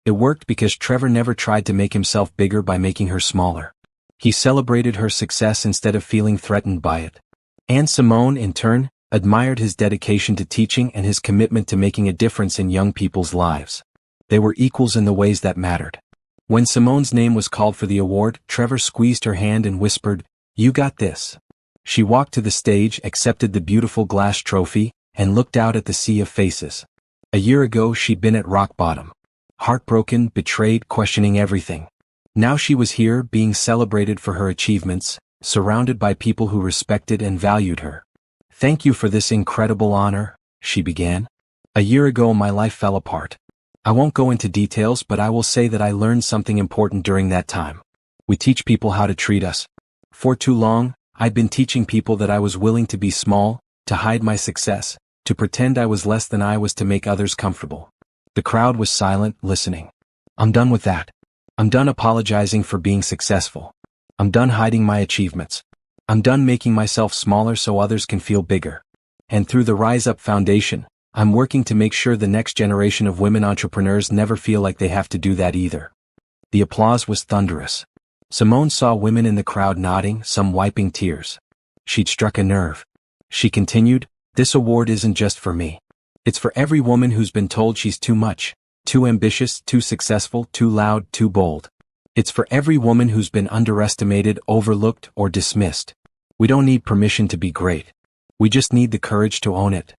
It worked because Trevor never tried to make himself bigger by making her smaller. He celebrated her success instead of feeling threatened by it. And Simone, in turn, admired his dedication to teaching and his commitment to making a difference in young people's lives. They were equals in the ways that mattered. When Simone's name was called for the award, Trevor squeezed her hand and whispered, "You got this." She walked to the stage, accepted the beautiful glass trophy, and looked out at the sea of faces. A year ago she'd been at rock bottom. Heartbroken, betrayed, questioning everything. Now she was here, being celebrated for her achievements, surrounded by people who respected and valued her. "Thank you for this incredible honor," she began. "A year ago my life fell apart. I won't go into details, but I will say that I learned something important during that time. We teach people how to treat us. For too long, I'd been teaching people that I was willing to be small, to hide my success, To pretend I was less than I was to make others comfortable. The crowd was silent, listening. I'm done with that. I'm done apologizing for being successful. I'm done hiding my achievements. I'm done making myself smaller so others can feel bigger. And through the Rise Up Foundation, I'm working to make sure the next generation of women entrepreneurs never feel like they have to do that either. The applause was thunderous. Simone saw women in the crowd nodding, some wiping tears. She'd struck a nerve. She continued, "This award isn't just for me. It's for every woman who's been told she's too much, too ambitious, too successful, too loud, too bold. It's for every woman who's been underestimated, overlooked, or dismissed. We don't need permission to be great. We just need the courage to own it."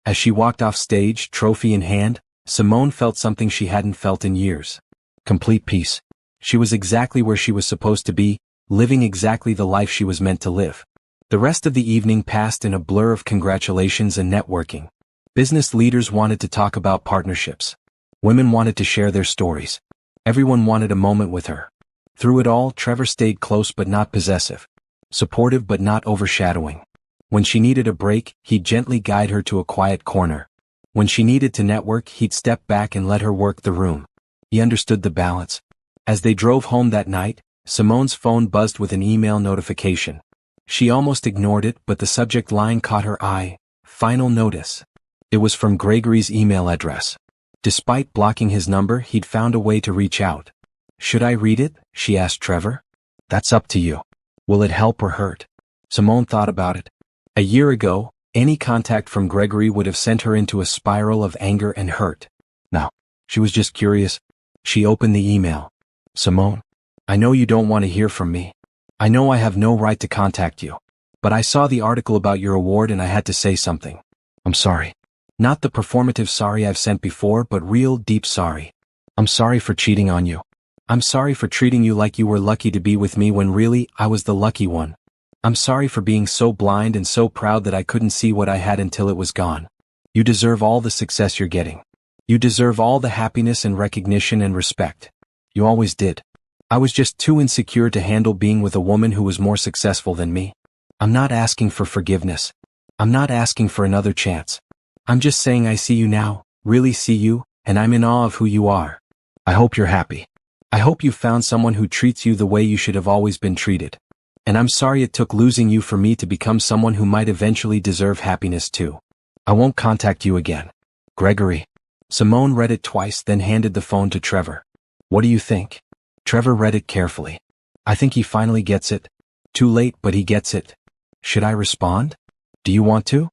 As she walked off stage, trophy in hand, Simone felt something she hadn't felt in years. Complete peace. She was exactly where she was supposed to be, living exactly the life she was meant to live. The rest of the evening passed in a blur of congratulations and networking. Business leaders wanted to talk about partnerships. Women wanted to share their stories. Everyone wanted a moment with her. Through it all, Trevor stayed close but not possessive. Supportive but not overshadowing. When she needed a break, he'd gently guide her to a quiet corner. When she needed to network, he'd step back and let her work the room. He understood the balance. As they drove home that night, Simone's phone buzzed with an email notification. She almost ignored it, but the subject line caught her eye. Final notice. It was from Gregory's email address. Despite blocking his number, he'd found a way to reach out. "Should I read it?" she asked Trevor. "That's up to you. Will it help or hurt?" Simone thought about it. A year ago, any contact from Gregory would have sent her into a spiral of anger and hurt. Now, she was just curious. She opened the email. "Simone, I know you don't want to hear from me. I know I have no right to contact you. But I saw the article about your award and I had to say something. I'm sorry. Not the performative sorry I've sent before, but real deep sorry. I'm sorry for cheating on you. I'm sorry for treating you like you were lucky to be with me when really, I was the lucky one. I'm sorry for being so blind and so proud that I couldn't see what I had until it was gone. You deserve all the success you're getting. You deserve all the happiness and recognition and respect. You always did. I was just too insecure to handle being with a woman who was more successful than me. I'm not asking for forgiveness. I'm not asking for another chance. I'm just saying I see you now, really see you, and I'm in awe of who you are. I hope you're happy. I hope you found someone who treats you the way you should have always been treated. And I'm sorry it took losing you for me to become someone who might eventually deserve happiness too. I won't contact you again. Gregory." Simone read it twice, then handed the phone to Trevor. "What do you think?" Trevor read it carefully. "I think he finally gets it. Too late, but he gets it. Should I respond? Do you want to?"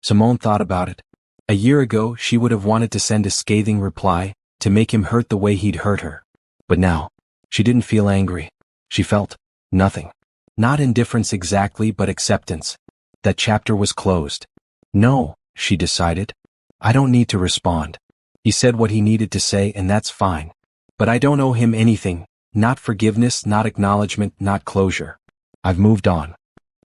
Simone thought about it. A year ago, she would have wanted to send a scathing reply, to make him hurt the way he'd hurt her. But now, she didn't feel angry. She felt nothing. Not indifference exactly, but acceptance. That chapter was closed. No, she decided. I don't need to respond. He said what he needed to say, and that's fine. But I don't owe him anything, not forgiveness, not acknowledgement, not closure. I've moved on.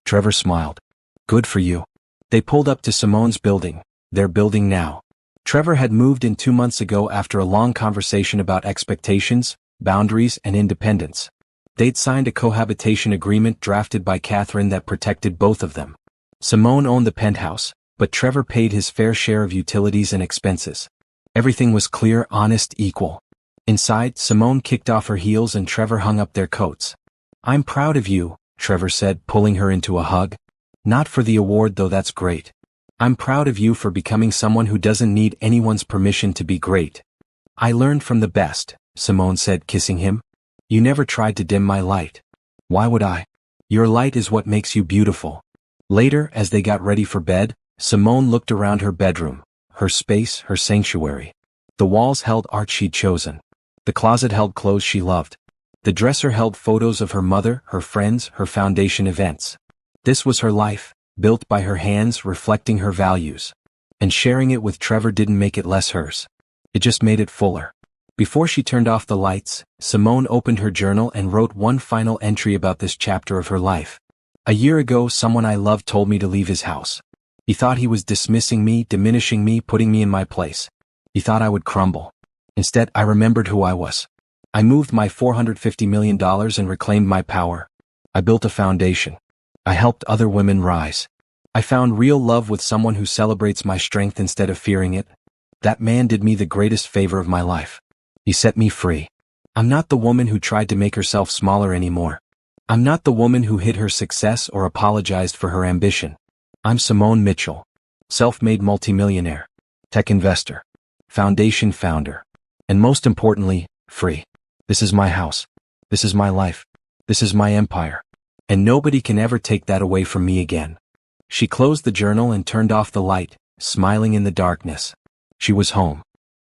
Trevor smiled. Good for you. They pulled up to Simone's building, their building now. Trevor had moved in 2 months ago after a long conversation about expectations, boundaries, and independence. They'd signed a cohabitation agreement drafted by Catherine that protected both of them. Simone owned the penthouse, but Trevor paid his fair share of utilities and expenses. Everything was clear, honest, equal. Inside, Simone kicked off her heels and Trevor hung up their coats. I'm proud of you, Trevor said, pulling her into a hug. Not for the award, though, that's great. I'm proud of you for becoming someone who doesn't need anyone's permission to be great. I learned from the best, Simone said, kissing him. You never tried to dim my light. Why would I? Your light is what makes you beautiful. Later, as they got ready for bed, Simone looked around her bedroom, her space, her sanctuary. The walls held art she'd chosen. The closet held clothes she loved. The dresser held photos of her mother, her friends, her foundation events. This was her life, built by her hands, reflecting her values. And sharing it with Trevor didn't make it less hers. It just made it fuller. Before she turned off the lights, Simone opened her journal and wrote one final entry about this chapter of her life. A year ago, someone I loved told me to leave his house. He thought he was dismissing me, diminishing me, putting me in my place. He thought I would crumble. Instead, I remembered who I was. I moved my $450 million and reclaimed my power. I built a foundation. I helped other women rise. I found real love with someone who celebrates my strength instead of fearing it. That man did me the greatest favor of my life. He set me free. I'm not the woman who tried to make herself smaller anymore. I'm not the woman who hid her success or apologized for her ambition. I'm Simone Mitchell, self-made multimillionaire, tech investor, foundation founder, and most importantly, free. This is my house. This is my life. This is my empire. And nobody can ever take that away from me again. She closed the journal and turned off the light, smiling in the darkness. She was home.